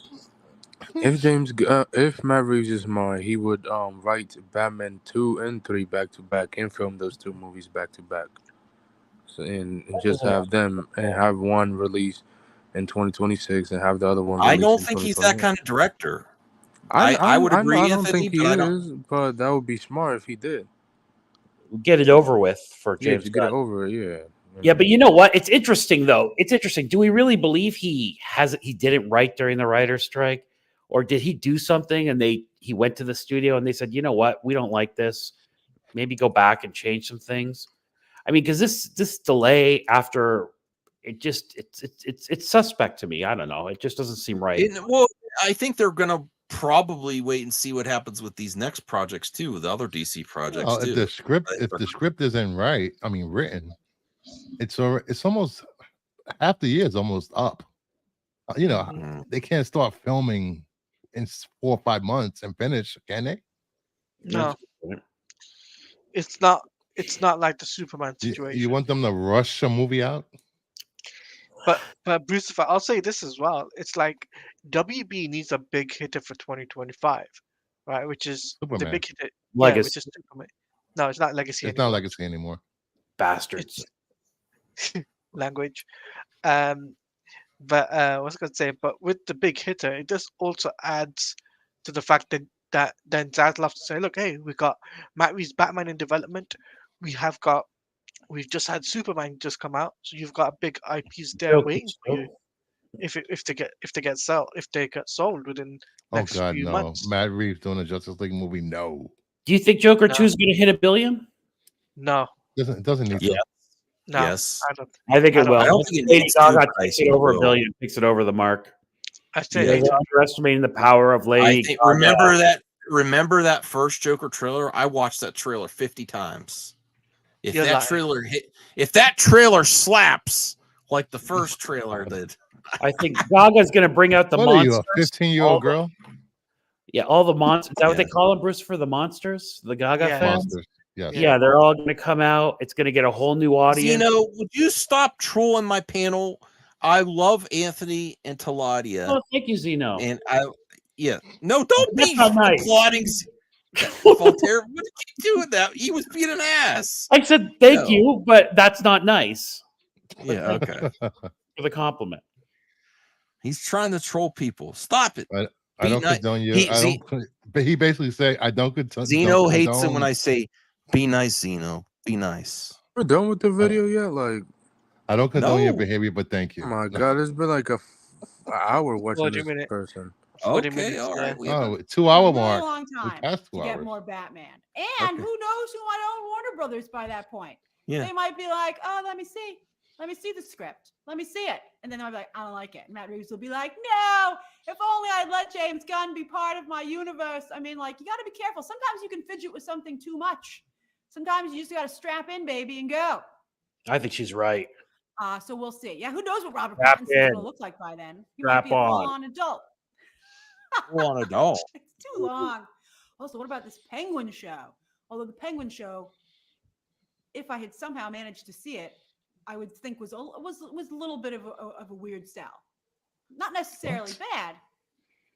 If Matt Reeves is smart, he would write Batman 2 and 3 back to back and film those two movies back to back. So and just have them and have one release in 2026 and have the other one. I don't think he's that kind of director. I would agree. I don't think he is, but that would be smart if he did. Get it over with for James. Get it over, yeah. Yeah, but you know what? It's interesting though. It's interesting. Do we really believe he didn't write during the writer's strike, or did he do something and he went to the studio and they said, you know what, we don't like this. Maybe go back and change some things. I mean, because this delay after it's suspect to me. I don't know. It just doesn't seem right. Well, I think they're gonna probably wait and see what happens with these next projects too, the other DC projects too. If the script isn't written, it's almost half the year is almost up. They can't start filming in 4 or 5 months and finish, can they? No, it's not. It's not like the Superman situation. You want them to rush a movie out? But Bruce, I'll say this as well. It's like WB needs a big hitter for 2025, right? Which is Superman. the big hitter. Legacy. Yeah, which is Superman. No, it's not Legacy. It's not Legacy anymore. Bastards. Language. But what was I going to say? But with the big hitter, it just also adds to the fact that then Zaslav to say, look, hey, we got Matt Reeves' Batman in development. We've just had Superman just come out, so you've got big IPs there waiting for you. If they get sold within next few months. Matt Reeves doing a Justice League movie? No. Do you think Joker 2 is going to hit $1 billion? No. It doesn't need to. No, yes. I think it will. I don't think it needs to. Takes it over $1 billion. Takes it over the mark. I say they're underestimating the power of Lady Gaga. Remember that first Joker trailer? I watched that trailer 50 times. If that trailer slaps like the first trailer did, I think Gaga's going to bring out the monsters. Are you, a 15-year-old girl? Yeah, all the monsters. Is that what they call them, Bruce, for the monsters? The Gaga fans? Monsters. Yes. Yeah, they're all going to come out. It's going to get a whole new audience. Would you stop trolling my panel? I love Anthony and Taladia. Oh, thank you, Zeno. And no, don't be nice. applauding Voltaire. What did you do with that? He was being an ass. I said thank you, but that's not nice. Yeah, okay. For the compliment. He's trying to troll people. Stop it. I don't condone you. But he basically said, I don't condone. Zeno hates it when I say, be nice, Zeno. Be nice. We're done with the video yet? Like, I don't condone your behavior, but thank you. Oh my God, it's been like an hour watching this person. Okay, all right. 2 hour mark. A long time to get more Batman. And who knows who might own Warner Brothers by that point? Yeah. They might be like, oh, let me see the script. Let me see it. And then I'll be like, I don't like it. And Matt Reeves will be like, no, if only I'd let James Gunn be part of my universe. I mean, like, you got to be careful. Sometimes you can fidget with something too much. Sometimes you just got to strap in, baby, and go. I think she's right. So we'll see. Yeah, who knows what Robert Pattinson's going to look like by then? He might be a full-on adult. Full-on adult. It's too long. Also, what about this Penguin show? Although the Penguin show, if I had somehow managed to see it, I would think was a little bit of a weird sell. Not necessarily bad,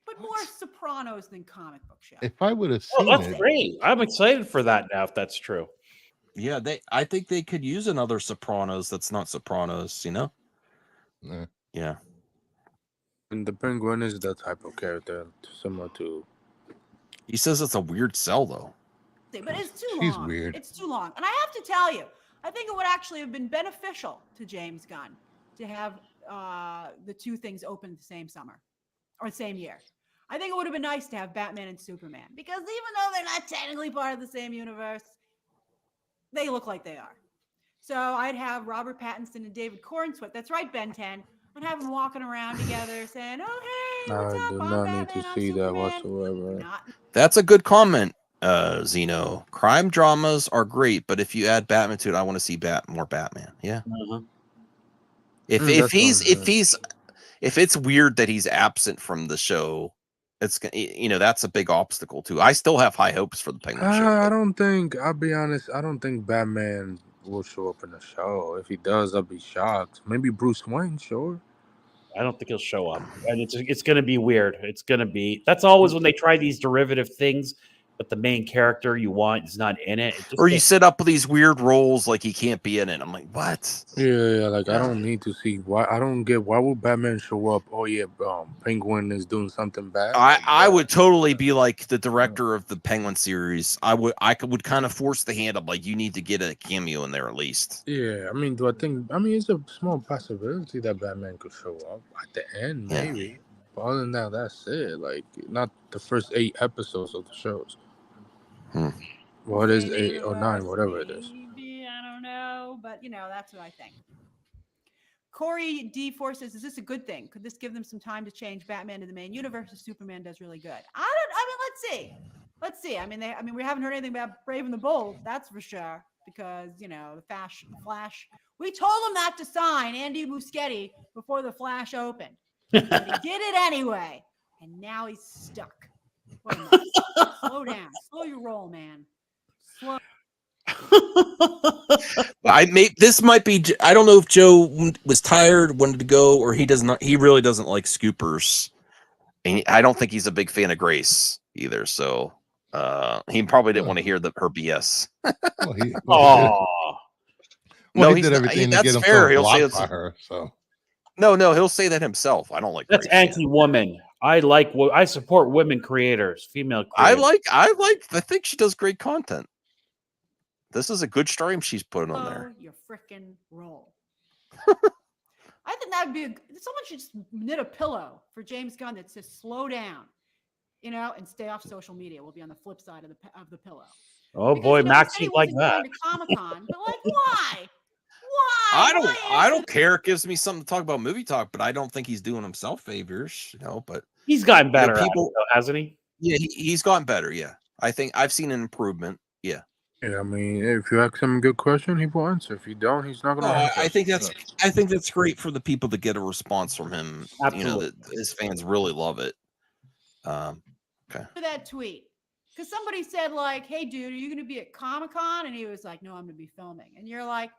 but more Sopranos than comic book show. If I would have seen that's great. I'm excited for that now, if that's true. Yeah, I think they could use another Sopranos that's not Sopranos, Yeah. And the Penguin is that type of character, similar to. He says it's a weird sell, though. But it's too long. She's weird. It's too long. And I have to tell you, I think it would actually have been beneficial to James Gunn to have the two things open the same summer or the same year. I think it would have been nice to have Batman and Superman because even though they're not technically part of the same universe, they look like they are. So I'd have Robert Pattinson and David Cornsweet. That's right, Ben 10. I'd have them walking around together saying, oh, hey, what's up? I do not need to see that whatsoever. That's a good comment, Zeno. Crime dramas are great, but if you add Batman to it, I want to see more Batman. Yeah. Uh-huh. If it's weird that he's absent from the show, it's that's a big obstacle too. I still have high hopes for the Penguin show. I'll be honest, I don't think Batman will show up in the show. If he does, I'll be shocked. Maybe Bruce Wayne, sure. I don't think he'll show up. And it's going to be weird. It's going to be. That's always when they try these derivative things. but the main character you want is not in it. Or you set up these weird roles like he can't be in it. I'm like, what? Yeah, like I don't need to see why. I don't get why would Batman show up? Oh yeah, Penguin is doing something bad. I would totally be like the director of the Penguin series. I would kind of force the hand up, like you need to get a cameo in there at least. Yeah, I mean, it's a small possibility that Batman could show up at the end, maybe. But other than that, that's it. Like, not the first 8 episodes of the shows. What is 8 or 9, whatever it is. Maybe, I don't know, but that's what I think. Corey D. Force says, "Is this a good thing? Could this give them some time to change Batman to the main universe? If Superman does really good." Let's see. I mean, we haven't heard anything about Brave and the Bold. That's for sure, because the Flash. We told him not to sign Andy Muschietti before the Flash opened. But he did it anyway, and now he's stuck. What a mess. Slow down. Slow your roll, man. Slow. This might be. I don't know if Joe was tired, wanted to go, or he does not. He really doesn't like scoopers, and I don't think he's a big fan of Grace either. So he probably didn't want to hear her BS. He did everything to get him fair. He'll say by her. So no, he'll say that himself. I don't like. That's Grace, anti-woman. I support women creators, female creators. I think she does great content. This is a good stream she's putting on there. Your freaking roll. I think that would be someone should just knit a pillow for James Gunn that says "slow down," and stay off social media. We'll be on the flip side of the pillow. Oh boy, Max, you like that? Comic-Con, but like, why? I don't care. It gives me something to talk about movie talk, but I don't think he's doing himself favors. But he's gotten better, hasn't he? Yeah, he's gotten better. Yeah, I think I've seen an improvement. Yeah. Yeah, I mean, if you ask him a good question, he will answer. If you don't, he's not going to answer. I think that's great for the people to get a response from him. Absolutely. That his fans really love it. Okay. For that tweet, because somebody said like, "Hey, dude, are you going to be at Comic-Con?" And he was like, "No, I'm going to be filming." And you're like,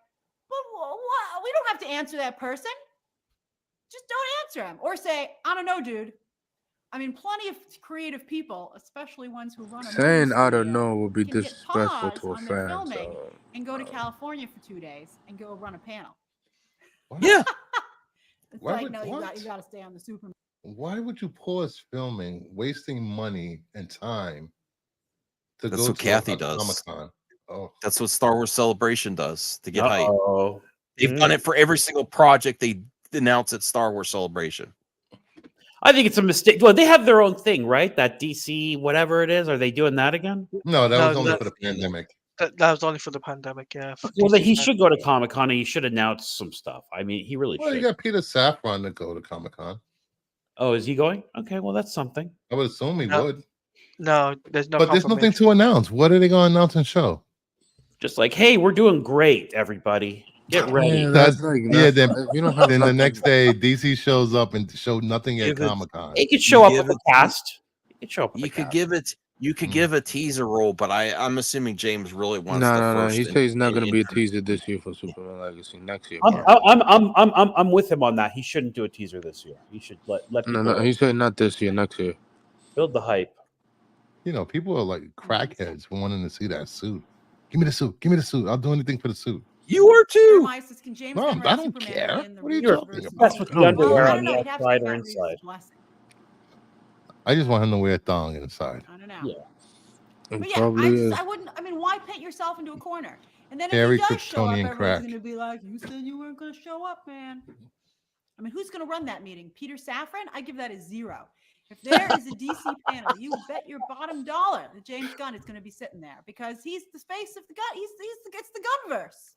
"But what? We don't have to answer that person. Just don't answer him, or say, I don't know, dude." I mean, plenty of creative people, especially ones who run. Saying I don't know would be disrespectful to a fan. And go to California for 2 days and go run a panel. Yeah. It's like, no, you got to stay on the Superman. Why would you pause filming, wasting money and time to That's go what to Kathy does. Comic-Con? Oh, that's what Star Wars Celebration does to get hype. Oh, they've done it for every single project they announce at Star Wars Celebration. I think it's a mistake. Well, they have their own thing, right? That DC, whatever it is. Are they doing that again? No, that was only for the pandemic. That was only for the pandemic, yeah. Well, he should go to Comic-Con and he should announce some stuff. I mean, he really should. You got Peter Safran to go to Comic-Con. Oh, is he going? Okay, well, that's something. I would assume he would. No, there's no. But there's nothing to announce. What are they going to announce and show? Just like, hey, we're doing great, everybody. Get ready. Then the next day, DC shows up and showed nothing at Comic-Con. He could show up with the cast. You could give a teaser role, but I'm assuming James really wants. No. He says he's not going to be a teaser this year for Superman Legacy. Next year. I'm with him on that. He shouldn't do a teaser this year. He should let people. No. He said not this year. Next year. Build the hype. People are like crackheads for wanting to see that suit. Give me the suit. Give me the suit. I'll do anything for the suit. You are too. No, I don't care. What are you talking about? That's what the underwear on the outside or inside. I just want him to wear a thong inside. I don't know. Yeah. But yeah, I wouldn't. I mean, why paint yourself into a corner? And then if he does show up, everyone's going to be like, "You said you weren't going to show up, man." I mean, who's going to run that meeting? Peter Safran? I give that a 0. If there is a DC panel, you bet your bottom dollar that James Gunn is going to be sitting there because he's the face of the gun. It's the Gunverse.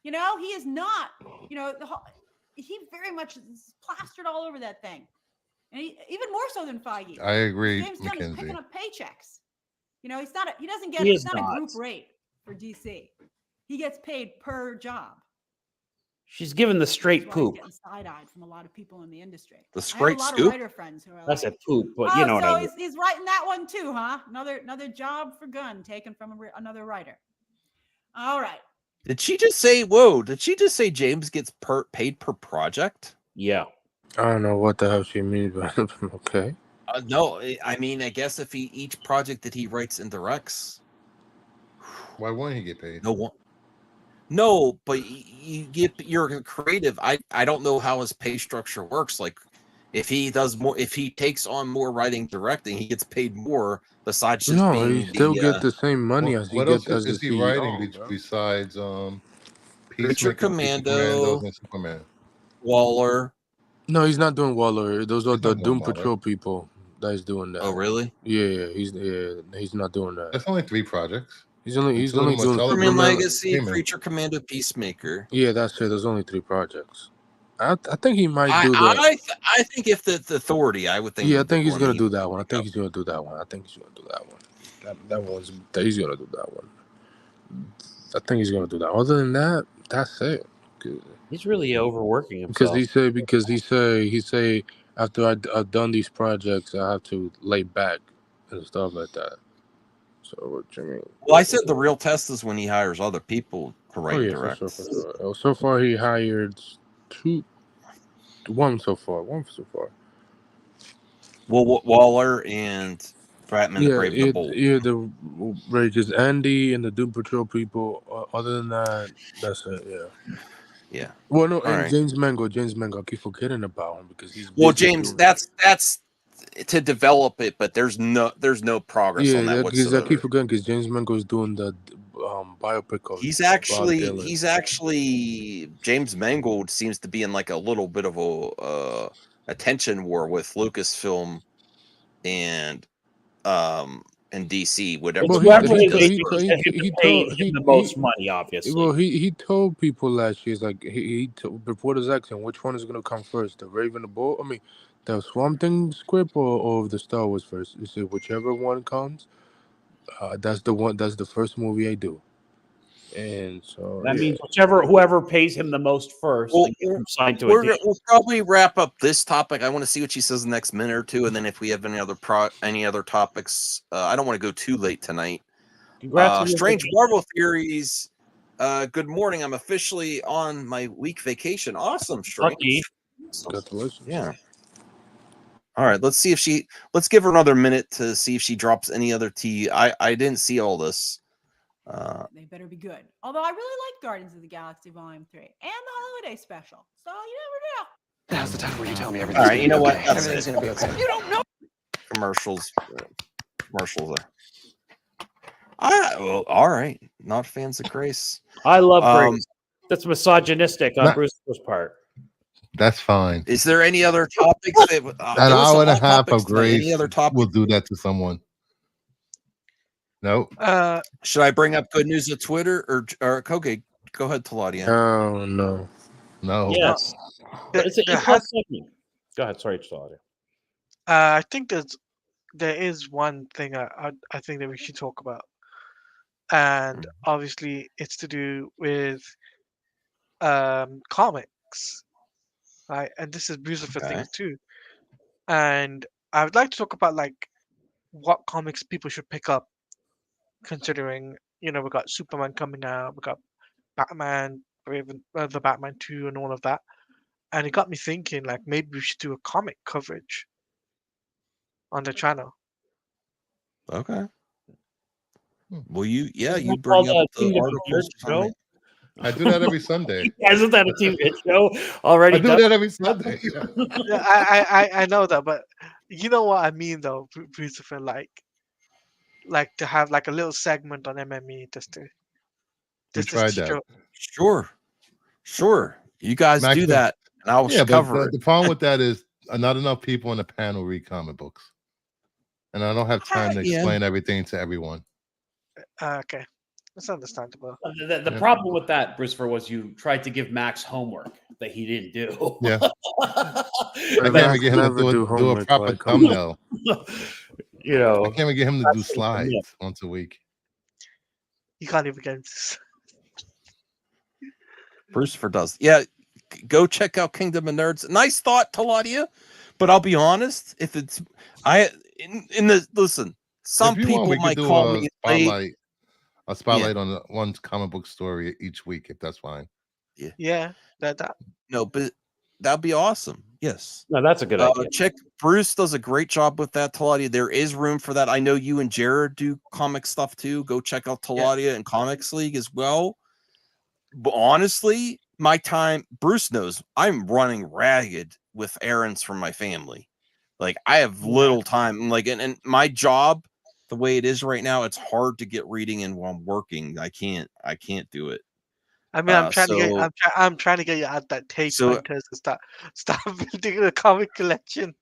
He is not. He very much is plastered all over that thing, and even more so than Feige. I agree. James Gunn is picking up paychecks. He's not. He doesn't get. It's not a group rate for DC. He gets paid per job. She's given the straight poop. He's getting side-eyed from a lot of people in the industry. The straight scoop. Of writer friends who are That's like, a poop, but you know what I mean. He's writing that one too, huh? Another job for Gunn taken from another writer. All right. Did she just say? Whoa! Did she just say James gets paid per project? Yeah. I don't know what the hell she means, but okay. No, I mean, I guess if each project that he writes and directs, why wouldn't he get paid? No one. No, but you're creative. I don't know how his pay structure works. Like, if he does more, if he takes on more writing, directing, he gets paid more. Besides just being he still get the same money as he what gets else as the is he CEO, writing bro. besides Creature Peacemaker, Commando, and Superman? Waller. No, he's not doing Waller. Those are He's the not doing Doom Waller. Patrol people that is doing that. Oh, really? Yeah, he's not doing that. That's only 3 projects. He's only doing Superman Legacy, Creature Commando, Peacemaker. Yeah, that's it. There's only 3 projects. I think he might do that. I think if the authority, I would think. Yeah, I think he's gonna do that one. I think he's gonna do that one. That one's he's gonna do that one. I think he's gonna do that. Other than that, that's it. He's really overworking himself. Because he say after I've done these projects, I have to lay back and stuff like that. So what you mean? Well, I said the real test is when he hires other people to write and direct. For sure. So far, he hired one so far. Well, Waller and Batman the Brave and the Bold. Yeah, the Rages, Andy and the Doom Patrol people. Other than that, that's it. Yeah. Well, no, and right. James Mango. I keep forgetting about him because he's James. That's to develop it, but there's no progress on that whatsoever. I keep forgetting because James Mango is doing the biopic of. He's actually James Mangold seems to be in like a little bit of a tension war with Lucasfilm and DC, whatever. Well, he paid him the most money, obviously. Well, he told people last year, like he reporters asking which one is going to come first, the Raven, the Bull. I mean, the Swamp Thing script or the Star Wars first. He said whichever one comes, that's the one. That's the first movie I do. And so that means whoever pays him the most first, we'll probably wrap up this topic. I want to see what she says the next minute or two, and then if we have any other topics, I don't want to go too late tonight. Strange Marvel theories. Good morning. I'm officially on my week vacation. Awesome, Strange. Congratulations. Yeah. All right. Let's give her another minute to see if she drops any other tea. I didn't see all this. They better be good. Although I really like Guardians of the Galaxy Volume 3 and the holiday special. So you never know. Now's the time where you tell me everything. All right, you know what? Everything's gonna be okay. You don't know. Commercials there. All right. Not fans of Grace. I love Grace. That's misogynistic on Bruce's part. That's fine. Is there any other topics? An hour and a half of Grace will do that to someone. No. Should I bring up good news of Twitter or okay? Go ahead, Taladia. Oh no. Yes. Go ahead. Sorry, Taladia. I think there is one thing I think that we should talk about, and obviously it's to do with comics, right? And this is Brucifer things too. And I would like to talk about like what comics people should pick up, considering we got Superman coming out, we got Batman, the Batman 2 and all of that. And it got me thinking, like, maybe we should do a comic coverage on the channel. Okay. Well, you bring up the articles. Show? I do that every Sunday. Isn't that a TV show already? I do that every Sunday. Yeah, I know that, but you know what I mean, though, Brucifer, like to have like a little segment on MME just to try that. Sure. You guys do that, and I'll cover it. The problem with that is not enough people on the panel read comic books, and I don't have time to explain everything to everyone. Okay, that's understandable. The problem with that, Brucifer, was you tried to give Max homework that he didn't do. Yeah. I can't even get him to do a proper thumbnail. I can't even get him to do slides once a week. You can't even get him Brucifer does. Yeah, go check out Kingdom of Nerds. Nice thought, Taladia. But I'll be honest, if it's listen, some people might call me a spotlight on one comic book story each week, if that's fine. Yeah, that. No, but that'd be awesome. Yes. No, that's a good idea. Check Bruce does a great job with that. Taladia, there is room for that. I know you and Jared do comic stuff too. Go check out Taladia and Comics League as well. But honestly, my time, Bruce knows I'm running ragged with errands from my family. Like I have little time. Like and my job, the way it is right now, it's hard to get reading in while I'm working. I can't do it. I mean, I'm trying to get you out that tape hunters and start building a comic collection.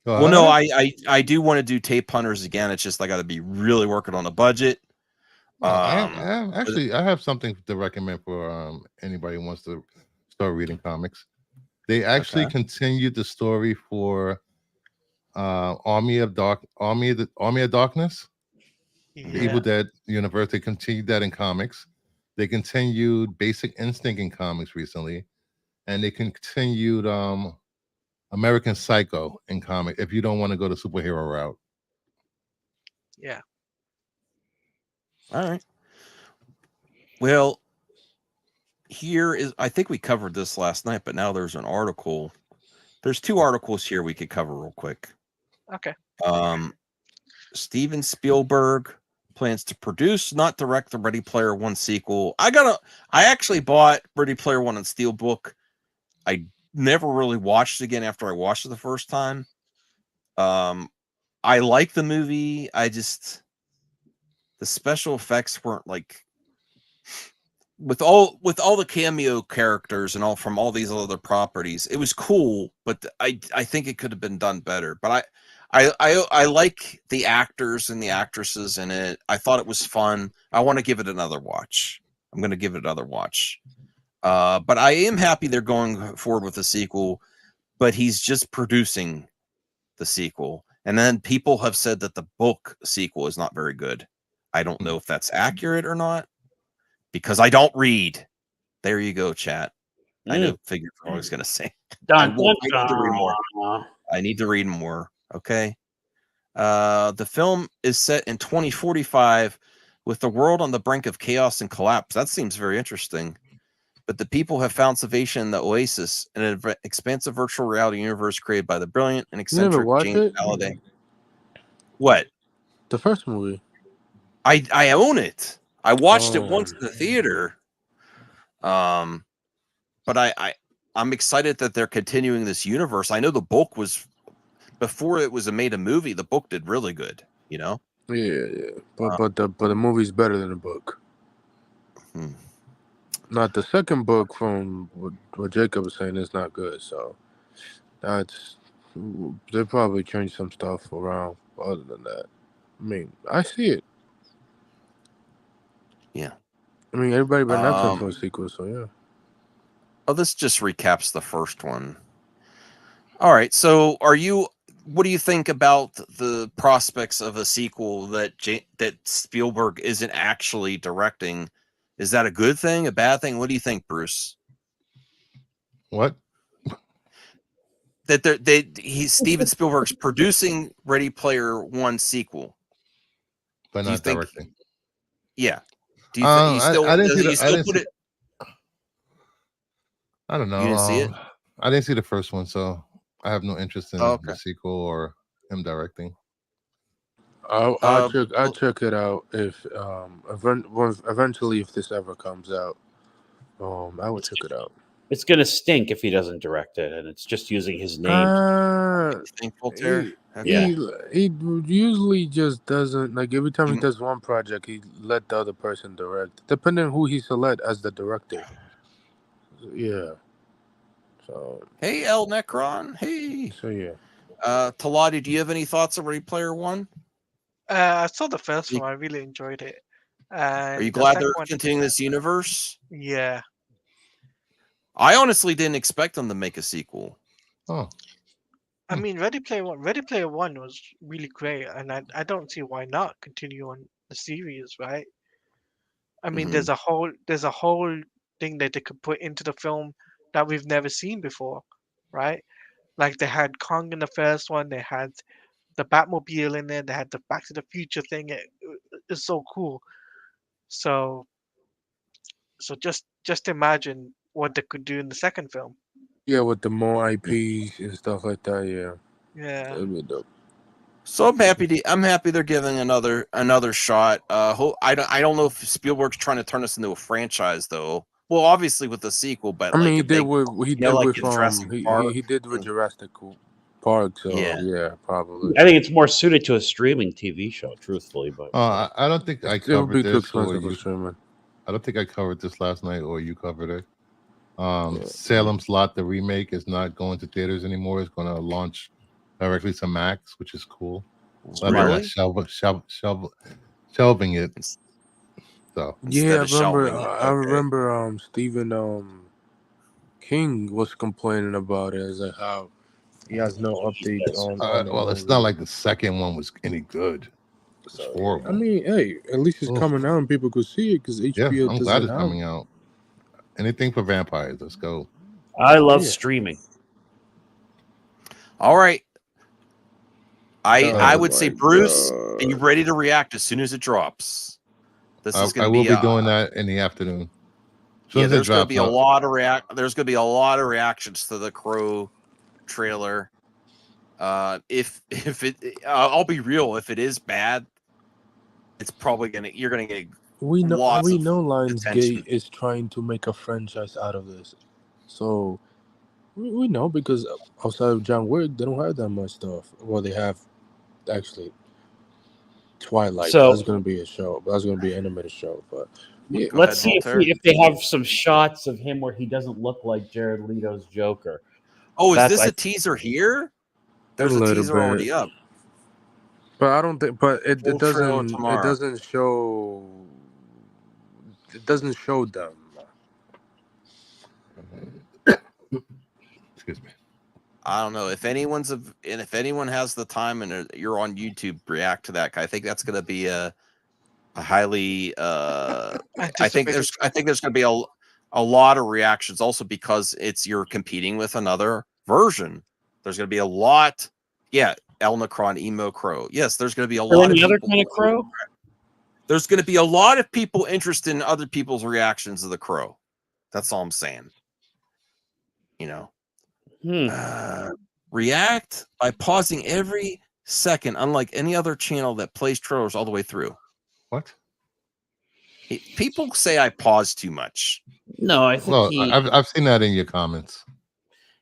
Well, no, I do want to do tape hunters again. It's just I got to be really working on a budget. I have something to recommend for anybody who wants to start reading comics. They actually continued the story for Army of Darkness. The Evil Dead universe. They continued that in comics. They continued Basic Instinct in comics recently, and they continued American Psycho in comic. If you don't want to go the superhero route, yeah. All right. Well, here is. I think we covered this last night, but now there's an article. There's 2 articles here we could cover real quick. Okay. Steven Spielberg plans to produce, not direct, the Ready Player One sequel. I actually bought Ready Player One on Steelbook. I never really watched it again after I watched it the first time. I like the movie. The special effects weren't like with all the cameo characters and all from all these other properties. It was cool, but I think it could have been done better. But I like the actors and the actresses in it. I thought it was fun. I want to give it another watch. I'm going to give it another watch. But I am happy they're going forward with the sequel, but he's just producing the sequel. And then people have said that the book sequel is not very good. I don't know if that's accurate or not because I don't read. There you go, chat. I know, figured what I was going to say. I need to read more. I need to read more. Okay. The film is set in 2045 with the world on the brink of chaos and collapse. That seems very interesting. But the people have found salvation in the Oasis, an expansive virtual reality universe created by the brilliant and eccentric James Halliday. What? The first movie. I own it. I watched it once in the theater. But I'm excited that they're continuing this universe. I know the book was before it was made a movie. The book did really good. You know. Yeah. But the movie's better than the book. Not the second book from what Jacob was saying is not good. So they probably changed some stuff around. Other than that, I mean, I see it. Yeah. I mean, everybody been asking for a sequel, so yeah. Oh, this just recaps the first one. All right. So, what do you think about the prospects of a sequel that Spielberg isn't actually directing? Is that a good thing, a bad thing? What do you think, Bruce? What? That Steven Spielberg's producing Ready Player One sequel, but not directing. Yeah. Do you think I don't know. You didn't see it? I didn't see the first one, so I have no interest in the sequel or him directing. I'll check it out if eventually if this ever comes out. I would check it out. It's gonna stink if he doesn't direct it, and it's just using his name. He usually just doesn't like every time he does one project, he let the other person direct, depending on who he select as the director. Yeah. So hey, El Necron. Hey. So yeah. Talati, do you have any thoughts on Ready Player One? I saw the first one. I really enjoyed it. Are you glad they're continuing this universe? Yeah. I honestly didn't expect them to make a sequel. Oh. I mean, Ready Player One was really great, and I don't see why not continue on the series, right? I mean, there's a whole thing that they could put into the film that we've never seen before, right? Like they had Kong in the first one, they had the Batmobile in there, they had the Back to the Future thing. It's so cool. So just imagine what they could do in the second film. Yeah, with the more IPs and stuff like that. Yeah. Yeah. That'd be dope. So I'm happy they're giving another shot. I don't know if Spielberg's trying to turn us into a franchise though. Well, obviously with the sequel, but I mean, like he if did they, with Jurassic Park. he did with Jurassic Park. So Yeah. yeah, probably. I think it's more suited to a streaming TV show, truthfully. But I don't think I It would be covered too this or expensive for you. streaming. I don't think I covered this last night or you covered it. Salem's Lot, the remake, is not going to theaters anymore. It's going to launch directly to Max, which is cool. So Really? Shelving it. So yeah, I remember Stephen King was complaining about it as like how he has no updates on the well, it's not like the second one was any good. It's horrible. I mean, hey, at least it's coming out and people could see it because HBO I'm glad it's coming out. Anything for vampires. Let's go. I love streaming. All right. I would say, Bruce, be ready to react as soon as it drops. This is going to be. I will be doing that in the afternoon. Yeah, there's going to be a lot of There's going to be a lot of reactions to the Crow trailer. If it, I'll be real. If it is bad, it's probably you're gonna get. We know Lionsgate is trying to make a franchise out of this, so we know because outside of John Wick, they don't have that much stuff. Well, they have actually Twilight. So that's going to be a show. That's going to be an animated show. But yeah. Let's see if they have some shots of him where he doesn't look like Jared Leto's Joker. Oh, is this a teaser here? There's a teaser already up. But I don't think. But it doesn't. It doesn't show. It doesn't show them. Excuse me. I don't know if anyone has the time and you're on YouTube, react to that. I think that's going to be a highly. I think there's going to be a lot of reactions also because you're competing with another version. There's going to be a lot. Yeah, El Necron, Emo Crow. Yes, there's going to be a lot of any other kind of Crow. There's going to be a lot of people interested in other people's reactions to the Crow. That's all I'm saying. You know. React by pausing every second, unlike any other channel that plays trailers all the way through. What? People say I pause too much. No, I think I've seen that in your comments.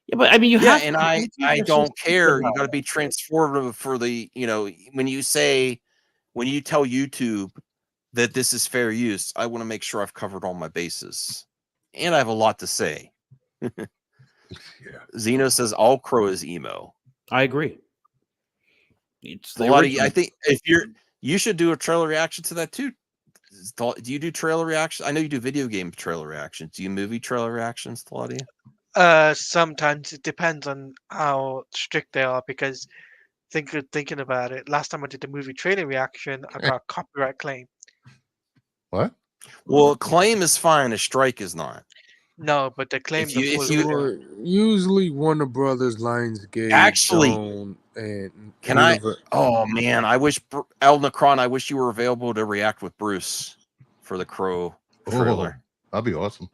Yeah, but I mean, you have. And I don't care. You got to be transformative for the. You know, when you tell YouTube that this is fair use, I want to make sure I've covered all my bases, and I have a lot to say. Yeah. Zeno says all Crow is emo. I agree. It's I think if you should do a trailer reaction to that too. Do you do trailer reactions? I know you do video game trailer reactions. Do you movie trailer reactions, Claudia? Sometimes it depends on how strict they are because thinking about it, last time I did the movie trailer reaction, I got a copyright claim. What? Well, claim is fine, a strike is not. No, but the claim usually Warner Brothers, Lionsgate, actually, and oh man, I wish El Necron. I wish you were available to react with Bruce for the Crow trailer. That'd be awesome.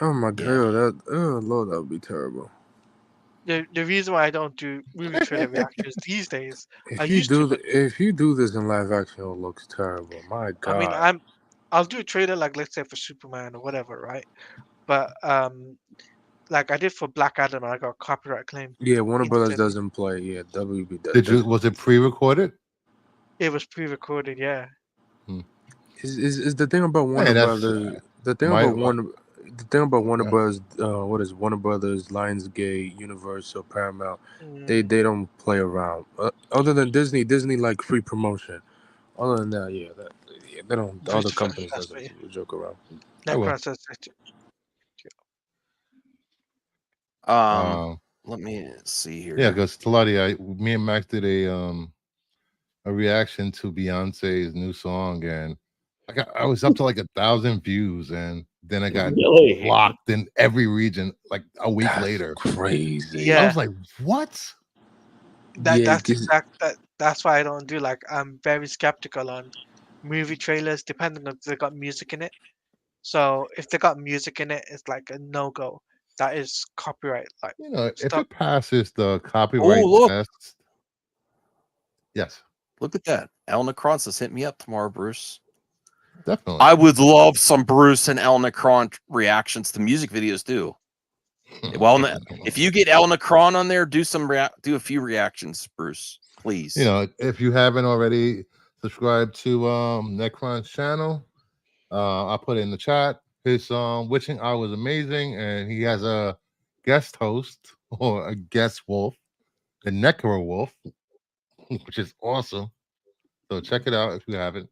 Oh my god, Lord, that would be terrible. The reason why I don't do movie trailer reactions these days, if you do this in live action, it looks terrible. My god. I mean, I'll do a trailer like let's say for Superman or whatever, right? But like I did for Black Adam, I got a copyright claim. Yeah, Warner Brothers doesn't play. Yeah, WB does. Was it pre-recorded? It was pre-recorded. Yeah. Is the thing about Warner Brothers? The thing about Warner Brothers. What is Warner Brothers, Lionsgate, Universal, Paramount? They don't play around. Other than Disney like free promotion. Other than that, they don't. The other companies doesn't joke around. Let me see here. Yeah, because Talati, me and Max did a reaction to Beyonce's new song, and I was up to like 1,000 views, and then I got blocked in every region like a week later. Crazy. Yeah, I was like, what? That's why I don't do I'm very skeptical on movie trailers, depending on if they got music in it. So if they got music in it, it's like a no-go. that is copyright. Like, you know, if stuff. it passes the copyright test, yes. Look at that. El Necron says, hit me up tomorrow, Bruce. Definitely. I would love some Bruce and El Necron reactions to music videos too. Well, if you get El Necron on there, do a few reactions, Bruce, please. You know, if you haven't already subscribed to Necron's channel, I'll put it in the chat. His witching hour was amazing, and he has a guest host or a guest wolf, the Necro Wolf, which is awesome. So check it out if you haven't.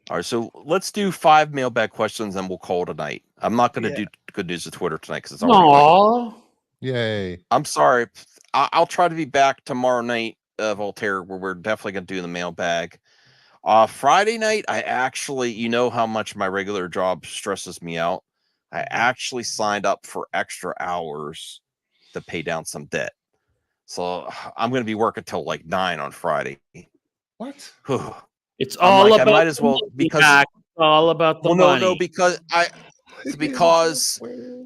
All right, so let's do 5 mailbag questions and we'll call it a night. I'm not going to do good news of Twitter tonight because it's already late. Yay. I'm sorry. I'll try to be back tomorrow night, Voltaire, where we're definitely going to do the mailbag. Friday night, I actually, you know how much my regular job stresses me out. I actually signed up for extra hours to pay down some debt. So I'm going to be working till like 9 on Friday. What? It's all about. I might as well because it's all about the money. No, because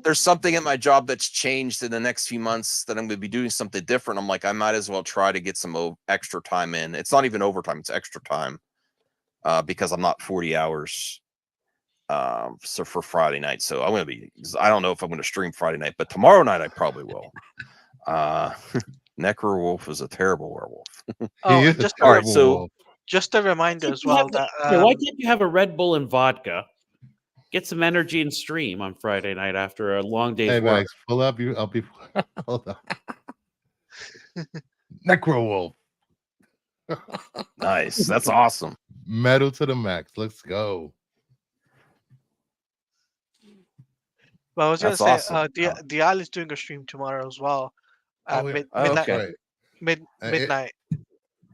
there's something at my job that's changed in the next few months that I'm going to be doing something different. I'm like, I might as well try to get some extra time in. It's not even overtime; it's extra time because I'm not 40 hours. So for Friday night, so I'm going to be. I don't know if I'm going to stream Friday night, but tomorrow night I probably will. Necro Wolf is a terrible werewolf. Just a reminder as well that why can't you have a Red Bull and vodka, get some energy and stream on Friday night after a long day's work? Max, pull up you. I'll be. Hold on. Necro Wolf. Nice. That's awesome. Metal to the max. Let's go. Well, I was going to say, awesome. Dial is doing a stream tomorrow as well. Midnight. Midnight.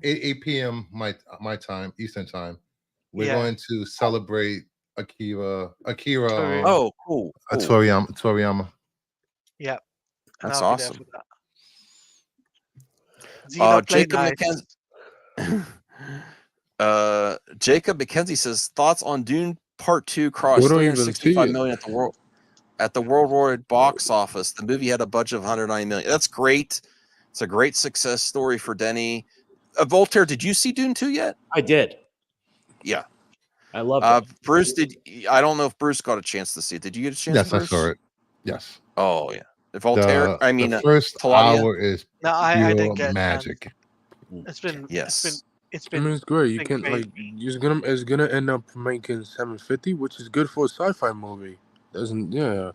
8 p.m. my time, Eastern time. We're going to celebrate Akira. Oh, cool. Toriyama. Yeah. That's awesome. Jacob Jacob McKenzie says, thoughts on Dune Part 2 crossed 365 million at the worldwide box office. The movie had a budget of 190 million. That's great. It's a great success story for Denny. Voltaire, did you see Dune 2 yet? I did. Yeah. I love it. Bruce, I don't know if Bruce got a chance to see it. Did you get a chance? Yes, Bruce? I saw it. Yes. Oh, yeah. Voltaire, the first hour is I didn't get magic. It's been I mean, it's great. You can like it's gonna end up making 750, which is good for a sci-fi movie. Doesn't It's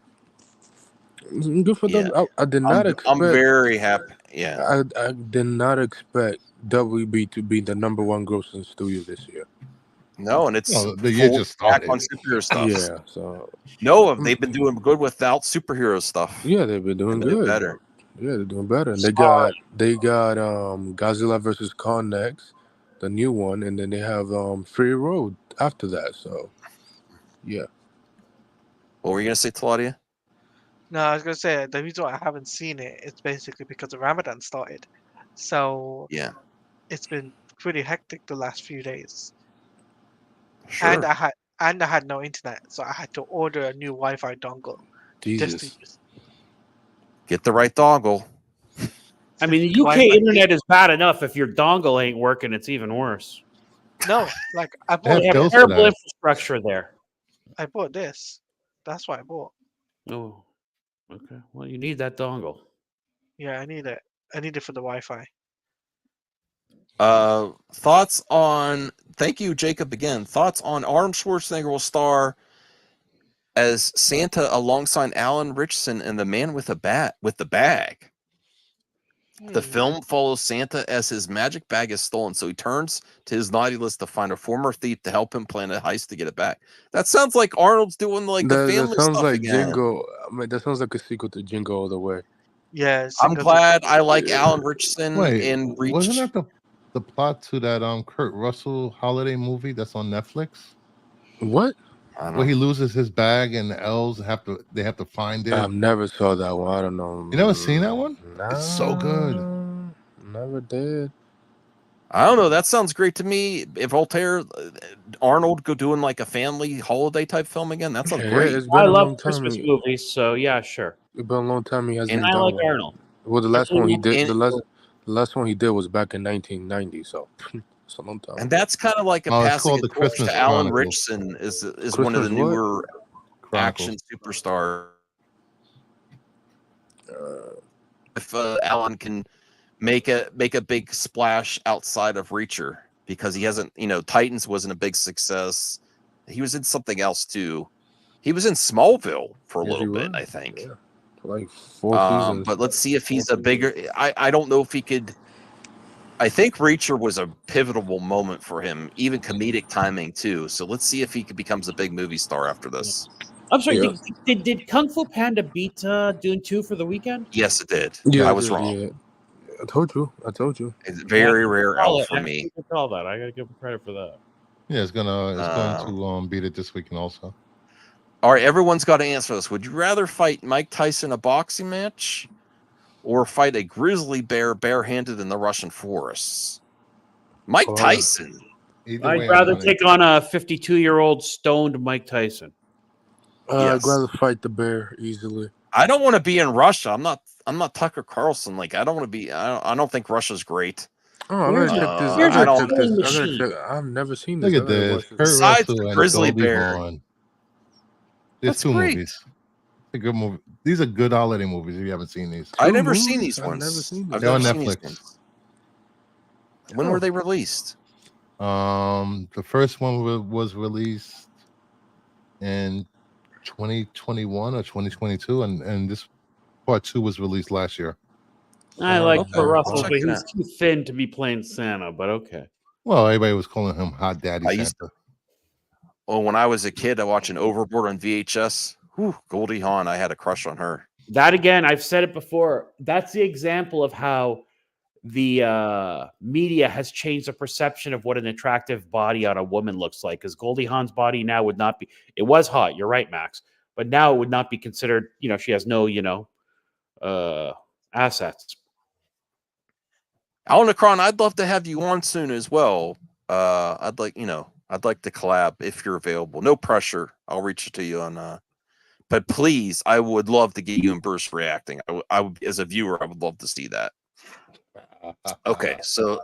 good for them. I did not expect. I'm very happy. Yeah. I did not expect WB to be the #1 grossing studio this year. No, and it's the year just started on superhero stuff. Yeah, so no, they've been doing good without superhero stuff. Yeah, they've been doing good. Better. Yeah, they're doing better. And they got Godzilla vs. Kong next, the new one, and then they have Fury Road after that. So, yeah. What were you gonna say, Claudia? No, I was gonna say the reason why I haven't seen it is basically because the Ramadan started. So yeah, it's been pretty hectic the last few days. Sure. And I had no internet, so I had to order a new Wi-Fi dongle. Jesus. Get the right dongle. I mean, the UK internet is bad enough. If your dongle ain't working, it's even worse. No, like I bought terrible infrastructure there. I bought this. That's what I bought. Oh, okay. Well, you need that dongle. Yeah, I need it. I need it for the Wi-Fi. Thoughts on? Thank you, Jacob. Again, thoughts on Arnold Schwarzenegger will star as Santa alongside Alan Richardson and the Man with the Bag. The film follows Santa as his magic bag is stolen, so he turns to his naughty list to find a former thief to help him plan a heist to get it back. That sounds like Arnold's doing like the family that sounds stuff like again. Jingo. I mean, that sounds like a sequel to Jingo all the way. Yeah, I'm glad I like Alan Richardson in Reach. Wasn't that the plot to that Kurt Russell holiday movie that's on Netflix? What? Where he loses his bag and the elves have to find it. I've never saw that one. I don't know. You never seen that one? Nah, it's so good. Never did. I don't know. That sounds great to me. If Voltaire, Arnold go doing like a family holiday type film again, that sounds great. It's been I a love long time. Christmas movies, so yeah, sure. It's been a long time he hasn't And I done like one. Arnold. Well, the last one he did, And- the last one he did was back in 1990, so it's a long time. And that's kind of like a it's passing called a The torch Christmas to Alan Chronicles. Richardson is one of the Christmas what? newer Chronicles. action superstars. If Alan can make a big splash outside of Reacher, because he hasn't, Titans wasn't a big success. He was in something else too. He was in Smallville for a Yes, he little bit, was. I think. Yeah. For like 4 seasons. But let's see if he's a bigger. I don't know if he could. I think Reacher was a pivotal moment for him, even comedic timing too. So let's see if he becomes a big movie star after this. I'm sorry. Yeah. Did Kung Fu Panda beat Dune 2 for the weekend? Yes, it did. Yeah, I was wrong. Yeah. I told you. It's very rare L for me. I call that. I gotta give him credit for that. Yeah, it's going to beat it this weekend also. All right, everyone's got to answer this. Would you rather fight Mike Tyson in a boxing match, or fight a grizzly bear barehanded in the Russian forests? Mike Tyson. I'd rather take on a 52-year-old stoned Mike Tyson. I'd rather fight the bear easily. I don't want to be in Russia. I'm not Tucker Carlson. Like, I don't want to be. I don't think Russia's great. Oh, I'm gonna check this. Here's I a gotta check killing this. machine. I've never seen this. Look at this. Kurt Besides Russell the and grizzly Goldie bear. Hawn. There's That's 2 great. movies. A good movie. These are good holiday movies if you haven't seen these. I've never seen these I've ones. never seen I've They're on never seen these Netflix. ones. When were they released? The first one was released in 2021 or 2022, and this part 2 was released last year. I like Okay. Kurt Russell, I'll check but it he's out. too thin to be playing Santa. But okay. Well, everybody was calling him Hot Daddy I used Santa. Well, when I was a kid, I watched an Overboard on VHS. Whew, Goldie Hawn, I had a crush on her. That again, I've said it before. That's the example of how the media has changed the perception of what an attractive body on a woman looks like. Because Goldie Hawn's body now would not be. It was hot. You're right, Max. But now it would not be considered. She has no, assets. Alan Akron, I'd love to have you on soon as well. I'd like to collab if you're available. No pressure. I'll reach to you on. But please, I would love to get you and Bruce reacting. I would, as a viewer, I would love to see that. Okay, so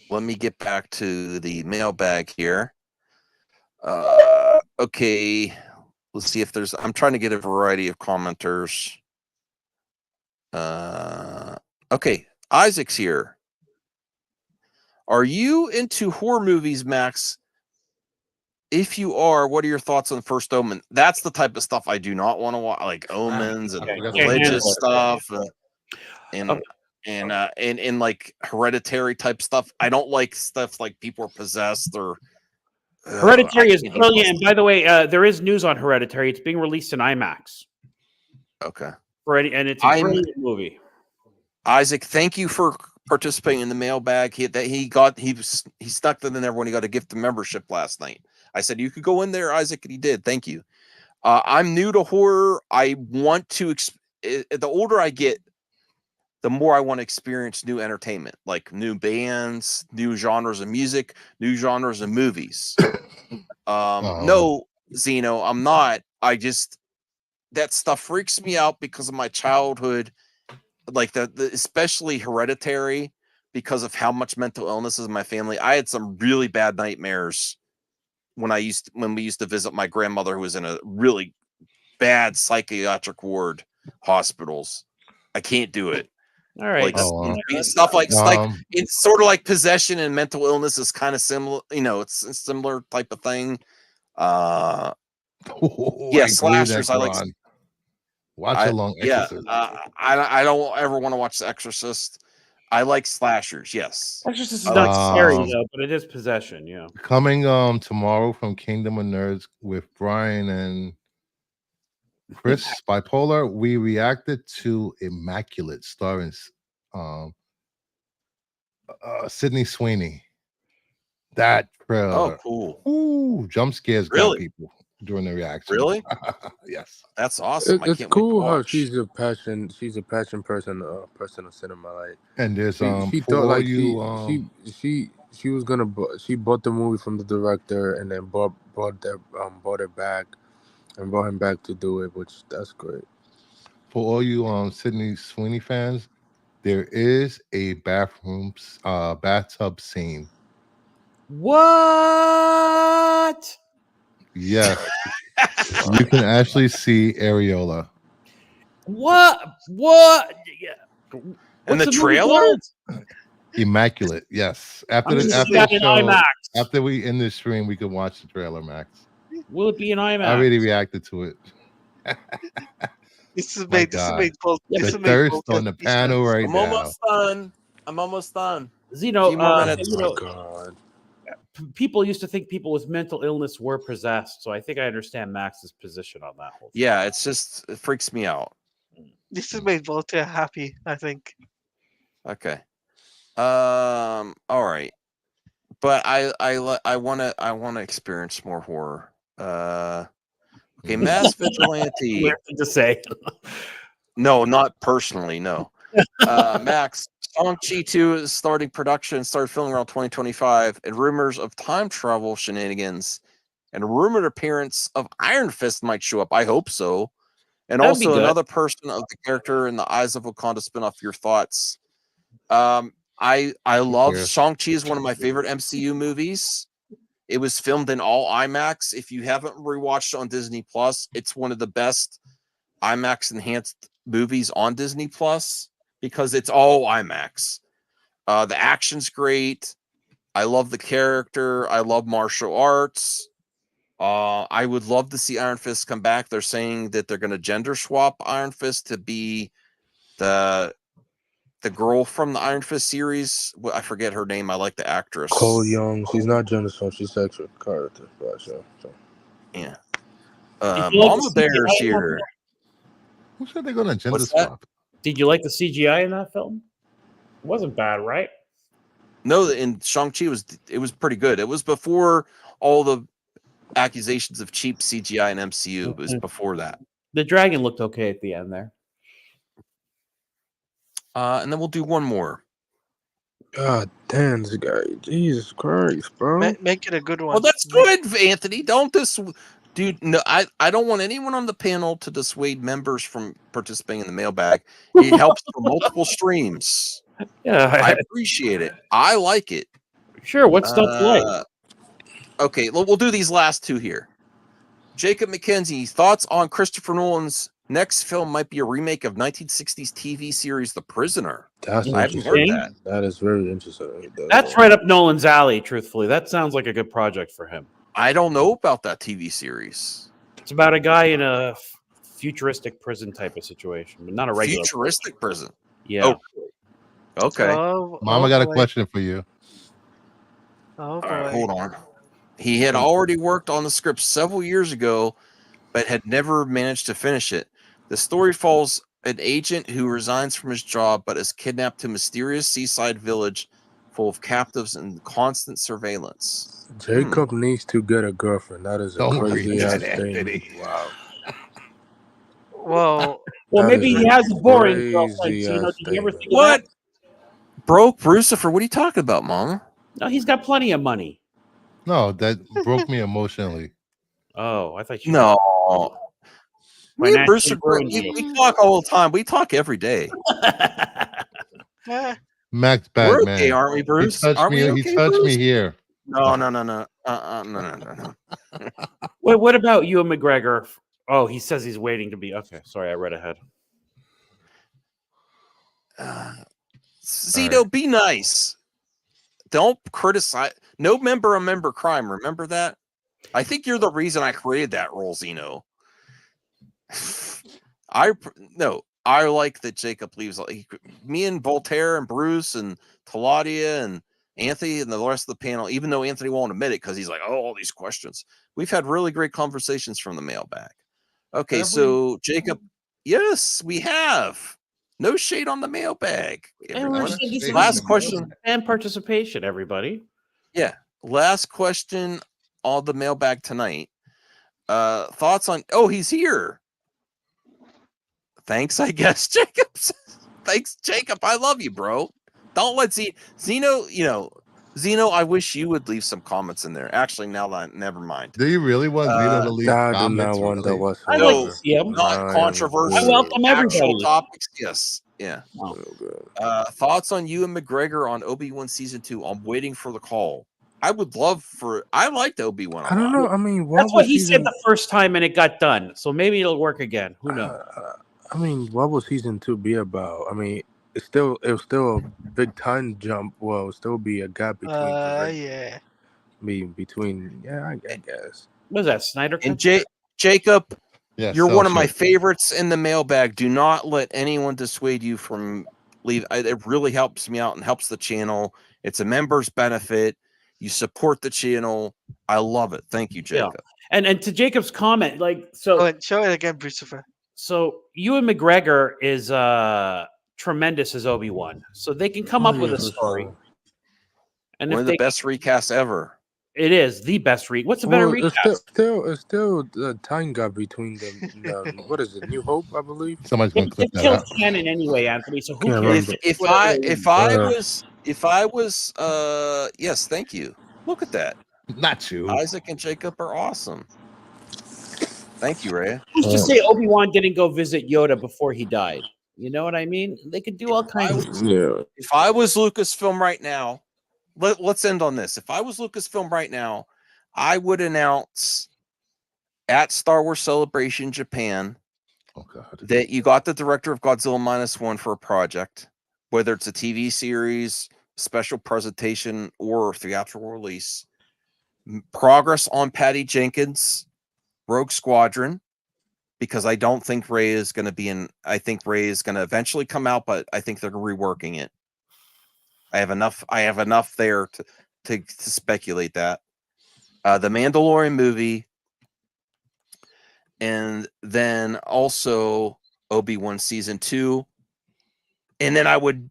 let me get back to the mailbag here. Okay, let's see if there's. I'm trying to get a variety of commenters. Okay, Isaac's here. Are you into horror movies, Max? If you are, what are your thoughts on First Omen? That's the type of stuff I do not want to watch, like omens and religious stuff, and like hereditary type stuff. I don't like stuff like people are possessed or. Hereditary is brilliant. And by the way, there is news on Hereditary. It's being released in IMAX. Okay. And it's a brilliant movie. Isaac, thank you for participating in the mailbag. He stuck that in there when he got a gift of membership last night. I said you could go in there, Isaac, and he did. Thank you. I'm new to horror. I want to. The older I get, the more I want to experience new entertainment, like new bands, new genres of music, new genres of movies. No, Zeno, I'm not. I just that stuff freaks me out because of my childhood, like the especially Hereditary, because of how much mental illness is in my family. I had some really bad nightmares when we used to visit my grandmother, who was in a really bad psychiatric ward hospitals. I can't do it. All right. Like, stuff like it's sort of like possession and mental illness is kind of similar. It's a similar type of thing. Slashers. I like. Watch along. Exorcist. I don't ever want to watch The Exorcist. I like slashers. Yes. Exorcist is not scary though, but it is possession. Yeah. Coming tomorrow from Kingdom of Nerds with Brian and Chris Bipolar, we reacted to Immaculate starring Sydney Sweeney. That trailer. Oh, cool. Ooh, jump scares got people during the reaction. Really? Yes. That's awesome. It's cool how she's a passion person of cinema. Like, and there's she thought like she was gonna. She bought the movie from the director and then bought it back and brought him back to do it, which that's great. For all you Sydney Sweeney fans, there is a bathtub scene. What? Yes. You can actually see areola. What? Yeah. In the movie trailer? called? Immaculate. Yes. After the show, after we end the stream, we can watch the trailer, Max. Will it be an IMAX? I already reacted to it. This is made both. The thirst on the panel right I'm now. almost done. Zeno, Few more minutes. God. People used to think people with mental illness were possessed, so I think I understand Max's position on that whole thing. Yeah, it freaks me out. This has made Voltaire happy, I think. Okay. All right. But I wanna experience more horror. Okay, Mass Vigilante. Weird thing to say. No, not personally, no. Max, Shang-Chi 2 is starting production, started filming around 2025, and rumors of time travel shenanigans and a rumored appearance of Iron Fist might show up. I hope so. And That'd be also good. another person of the character in the Eyes of Wakanda spinoff. Your thoughts? I love Shang-Chi is one of my favorite MCU movies. It was filmed in all IMAX. If you haven't rewatched it on Disney Plus, it's one of the best IMAX enhanced movies on Disney Plus because it's all IMAX. The action's great. I love the character. I love martial arts. I would love to see Iron Fist come back. They're saying that they're going to gender swap Iron Fist to be the girl from the Iron Fist series. I forget her name. I like the actress. Cole Young. She's not gender swap. She's sexual character. So. Yeah. Mama Bear's here. Who said they're going to gender swap? Did you like the CGI in that film? It wasn't bad, right? No, in Shang-Chi it was pretty good. It was before all the accusations of cheap CGI in MCU. It was before that. The dragon looked okay at the end there. And then we'll do one more. God damn, this guy. Jesus Christ, bro. Make it a good one. Well, that's good, Anthony. Don't dude. No, I don't want anyone on the panel to dissuade members from participating in the mailbag. It helps for multiple streams. Yeah, I appreciate it. I like it. Sure. What's stuff like? Okay, we'll do these last two here. Jacob McKenzie, thoughts on Christopher Nolan's next film might be a remake of 1960s TV series The Prisoner. That's I haven't heard that. That is very interesting. That's right up Nolan's alley, truthfully. That sounds like a good project for him. I don't know about that TV series. It's about a guy in a futuristic prison type of situation, but not a regular futuristic prison. Yeah. Oh. Okay. Mama got a question for you. Oh, boy. All right, hold on. He had already worked on the script several years ago, but had never managed to finish it. The story follows an agent who resigns from his job, but is kidnapped to a mysterious seaside village full of captives and constant surveillance. Jacob needs to get a girlfriend. That is a crazy ass thing. Wow. Well, maybe he has a boring girlfriend. Did you ever think what? Broke Brucifer? What are you talking about, Mama? No, he's got plenty of money. No, that broke me emotionally. Oh, I thought you. No. Me and Bruce, we talk all the time. We talk every day. Max bad We're man. okay, aren't we, Bruce? He touched me here. No. No. Wait, what about Ewan McGregor? Oh, he says he's waiting to be. Okay, sorry, I read ahead. Zito, be nice. Don't criticize. No member a member crime. Remember that? I think you're the reason I created that role, Zeno. I like that Jacob leaves. Me and Voltaire and Bruce and Taladia and Anthony and the rest of the panel, even though Anthony won't admit it because he's like, oh, all these questions. We've had really great conversations from the mailbag. Okay, so Jacob, yes, we have. No shade on the mailbag. Last question. And participation, everybody. Yeah. Last question on the mailbag tonight. Thoughts on... Oh, he's here. Thanks, I guess, Jacob. Thanks, Jacob. I love you, bro. Don't let Zeno, Zeno, I wish you would leave some comments in there. Actually, now that never mind. Do you really want Zeno to leave I do comments? not want that Really? whatsoever. I like to see him. Not controversial. I welcome Actual everybody. topics. Yes. Yeah. Oh, Thoughts on Ewan McGregor on Obi-Wan season 2? I'm waiting for the call. I would love for. I liked Obi-Wan. I don't know. I mean, That's what he said the first time, and it got done. So maybe it'll work again. Who knows? I mean, what will season 2 be about? I mean, it was still a big time jump. Well, it'll still be a gap between. Yeah. Between I guess. What is that, Snyder Cut? And Jacob, Yeah, you're one of my shit. favorites in the mailbag. Do not let anyone dissuade you from leave. It really helps me out and helps the channel. It's a member's benefit. You support the channel. I love it. Thank you, Jacob. Yeah. And to Jacob's comment, like so. Show it again, Christopher. So Ewan McGregor is tremendous as Obi-Wan. So they can come up with a story. And one of the best recasts ever. It is the best recast. What's a better recast? It's still a time gap between them. What is it? New Hope, I believe. Somebody's gonna clip that killed out. canon anyway, Anthony. So who Can't cares? remember. If I was yes, thank you. Look at that. Not you. Isaac and Jacob are awesome. Thank you, Ray. Who's to say Obi-Wan didn't go visit Yoda before he died? You know what I mean? They could do all kinds of. Yeah. If I was Lucasfilm right now, let's end on this. If I was Lucasfilm right now, I would announce at Star Wars Celebration Japan that you got the director of Godzilla -1 for a project, whether it's a TV series, special presentation, or theatrical release. Progress on Patty Jenkins' Rogue Squadron, because I don't think Ray is going to be in. I think Ray is going to eventually come out, but I think they're reworking it. I have enough there to speculate that. The Mandalorian movie, and then also Obi-Wan season 2, and then I would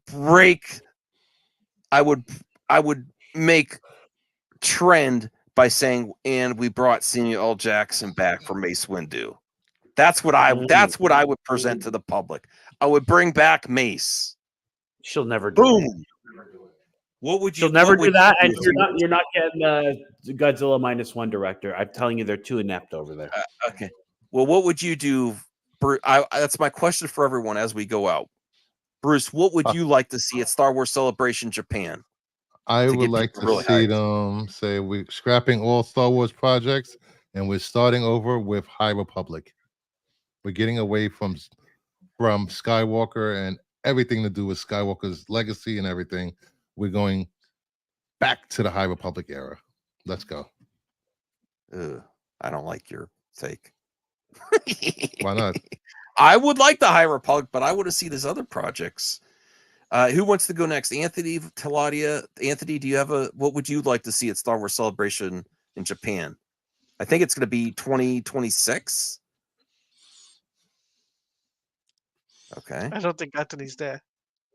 make trend by saying, and we brought Samuel L. Jackson back for Mace Windu. That's what I would present to the public. I would bring back Mace. She'll never do Boom. that. What would you? She'll never do that, and you're not getting Godzilla -1 director. I'm telling you, they're too inept over there. Okay. Well, what would you do? That's my question for everyone as we go out. Bruce, what would you like to see at Star Wars Celebration Japan? I would like to see them say we're scrapping all Star Wars projects and we're starting over with High Republic. We're getting away from Skywalker and everything to do with Skywalker's legacy and everything. We're going back to the High Republic era. Let's go. I don't like your take. Why not? I would like the High Republic, but I want to see these other projects. Who wants to go next? Anthony, Taladia. Anthony, do you have what would you like to see at Star Wars Celebration in Japan? I think it's going to be 2026. Okay. I don't think Anthony's there.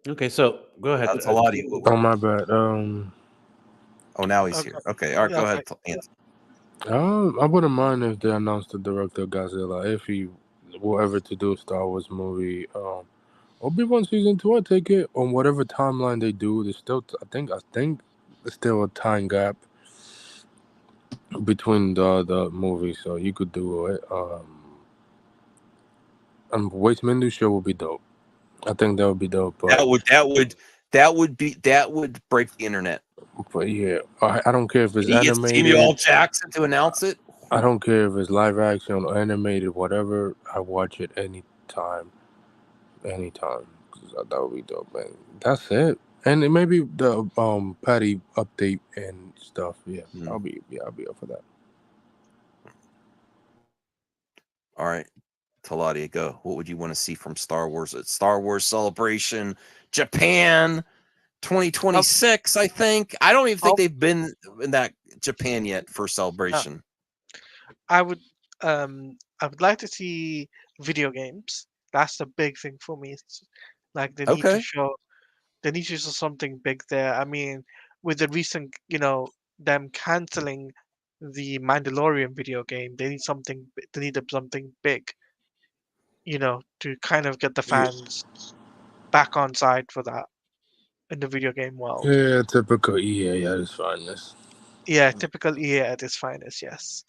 Okay, so go ahead. Taladia. Oh, my bad. Oh, now he's here. Okay, all right, go ahead, Anthony. I wouldn't mind if they announced the director of Godzilla if he were ever to do a Star Wars movie. Obi-Wan season 2, I take it on whatever timeline they do. There's still, I think, there's still a time gap between the movies, so you could do it. Waste Windu show would be dope. I think that would be dope. But that would break the internet. But yeah, I don't care if it's animated. Samuel L. Jackson to announce it. I don't care if it's live action or animated, whatever. I watch it anytime. That would be dope, man. That's it. And maybe the Patty update and stuff. Yeah, I'll be up for that. All right, Taladia, go. What would you want to see from Star Wars at Star Wars Celebration Japan 2026? I think. I don't even think they've been in that Japan yet for Celebration. I would like to see video games. That's the big thing for me. It's like they need to show something big there. I mean, with the recent, them canceling the Mandalorian video game, they need something big, to kind of get the fans back on side for that. in the video game world. Yeah, typical EA at its finest. Yeah, typical EA at its finest. Yes,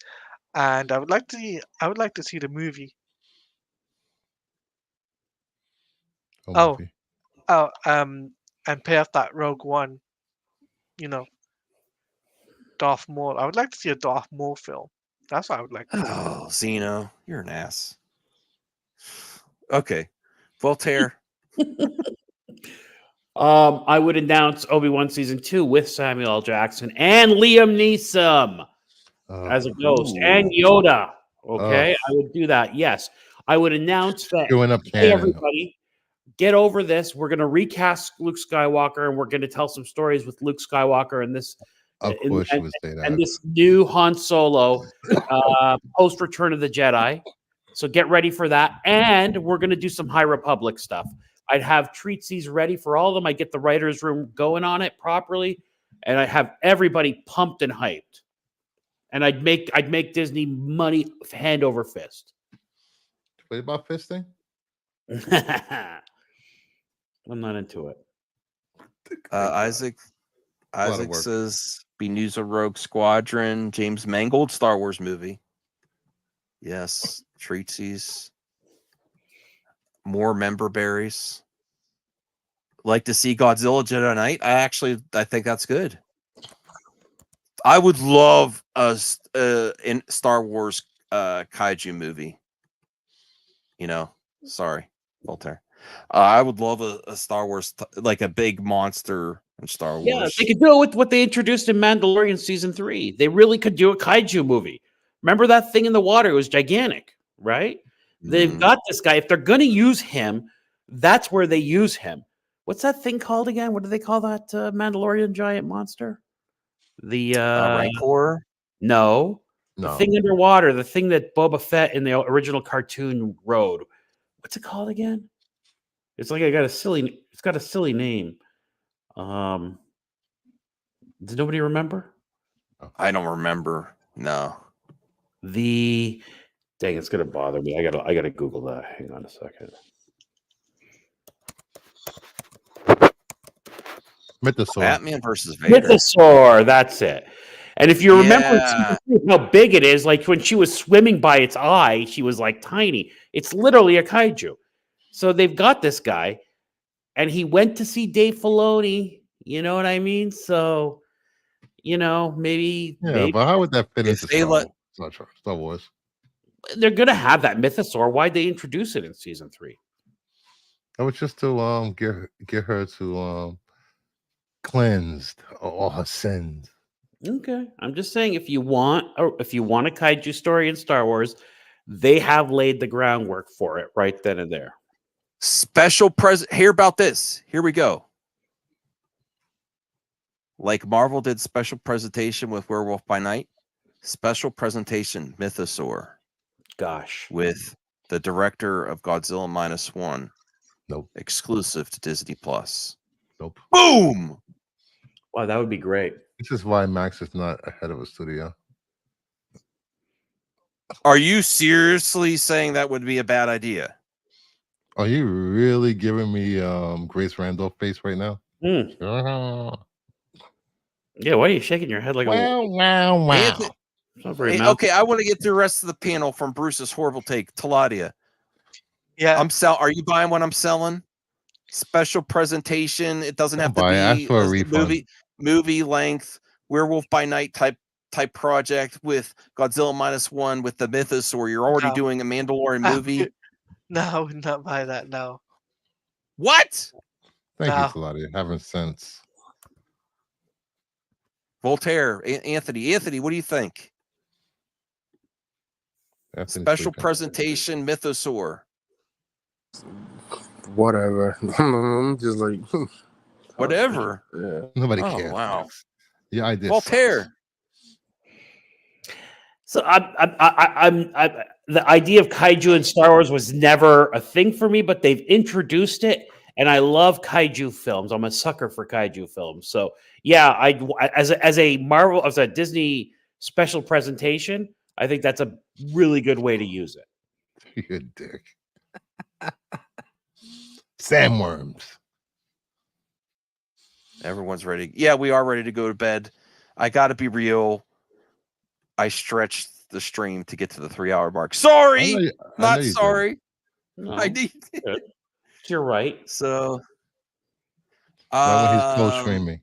and I would like to see the movie. Oh, and pay off that Rogue One. You know, Darth Maul. I would like to see a Darth Maul film. That's what I would like to see. Oh, Zeno, you're an ass. Okay, Voltaire. I would announce Obi-Wan season 2 with Samuel L. Jackson and Liam Neeson as a ghost and Yoda. Okay, I would do that. Yes, I would announce that. Hey, everybody, get over this. We're going to recast Luke Skywalker, and we're going to tell some stories with Luke Skywalker and this. Of course, you would say that. And this new Han Solo post Return of the Jedi. So get ready for that. And we're going to do some High Republic stuff. I'd have treatsies ready for all of them. I get the writer's room going on it properly. And I have everybody pumped and hyped. And I'd make Disney money hand over fist. What about fisting? I'm not into it. Isaac says be news of Rogue Squadron, James Mangold Star Wars movie. Yes, treatsies. More member berries. Like to see Godzilla Jedi Knight. I think that's good. I would love a in Star Wars kaiju movie. Sorry, Voltaire. I would love a Star Wars like a big monster in Star Wars. Yeah, they could do it with what they introduced in Mandalorian season 3. They really could do a kaiju movie. Remember that thing in the water? It was gigantic, right? They've got this guy. If they're going to use him, that's where they use him. What's that thing called again? What do they call that Mandalorian giant monster? The Rancor? No. The thing underwater, the thing that Boba Fett in the original cartoon rode. What's it called again? It's like it's got a silly name. Does nobody remember? I don't remember. No. Dang, it's gonna bother me. I gotta Google that. Hang on a second. Mythosaur. Batman versus Vader. Mythosaur, that's it. And if you remember how big it is, like when she was swimming by its eye, she was like tiny. It's literally a kaiju. So they've got this guy, and he went to see Dave Filoni. You know what I mean? So, maybe. Yeah, but how would that fit into Star Wars? They're gonna have that Mythosaur. Why'd they introduce it in season 3? That was just to get her to cleansed all her sins. Okay, I'm just saying if you want a kaiju story in Star Wars, they have laid the groundwork for it right then and there. Special present. Hear about this. Here we go. Like Marvel did special presentation with Werewolf by Night, special presentation Mythosaur. Gosh. With the director of Godzilla -1. Nope. Exclusive to Disney Plus. Nope. Boom. Wow, that would be great. This is why Max is not ahead of a studio. Are you seriously saying that would be a bad idea? Are you really giving me Grace Randolph face right now? Yeah, why are you shaking your head like wow. Okay, I want to get through the rest of the panel from Bruce's horrible take. Taladia. Yeah. Are you buying what I'm selling? Special presentation. It doesn't have to be a movie length, Werewolf by Night type project with Godzilla -1 with the Mythosaur. You're already doing a Mandalorian movie. No, I would not buy that. No. What? Thank you, Taladia. Having sense. Voltaire, Anthony, what do you think? Special presentation Mythosaur. Whatever. I'm just like whatever. Yeah. Nobody cares. Wow. Yeah, I did. Voltaire. So the idea of kaiju in Star Wars was never a thing for me, but they've introduced it, and I love kaiju films. I'm a sucker for kaiju films. So yeah, as a Disney special presentation, I think that's a really good way to use it. You dick. Sandworms. Everyone's ready. Yeah, we are ready to go to bed. I got to be real. I stretched the stream to get to the 3-hour mark. Sorry, not sorry. No, I need. You're right. So, when he's close streaming.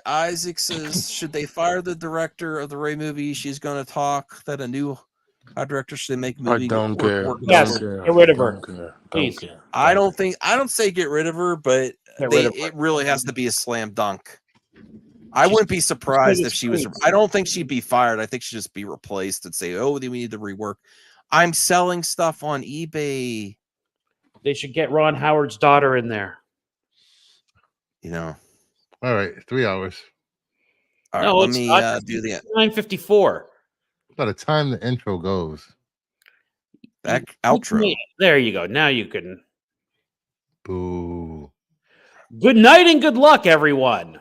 Isaac says, should they fire the director of the Ray movie? She's going to talk that a new director should make a movie. I don't care. Yes, get rid of her. Please. I don't say get rid of her, but it really has to be a slam dunk. I wouldn't be surprised if she was. I don't think she'd be fired. I think she'd just be replaced and say, "Oh, we need to rework." I'm selling stuff on eBay. They should get Ron Howard's daughter in there. You know. All right, 3 hours. All right, No, let it's me not. do the 9:54. By the time the intro goes, that outro. There you go. Now you can. Boo. Good night and good luck, everyone.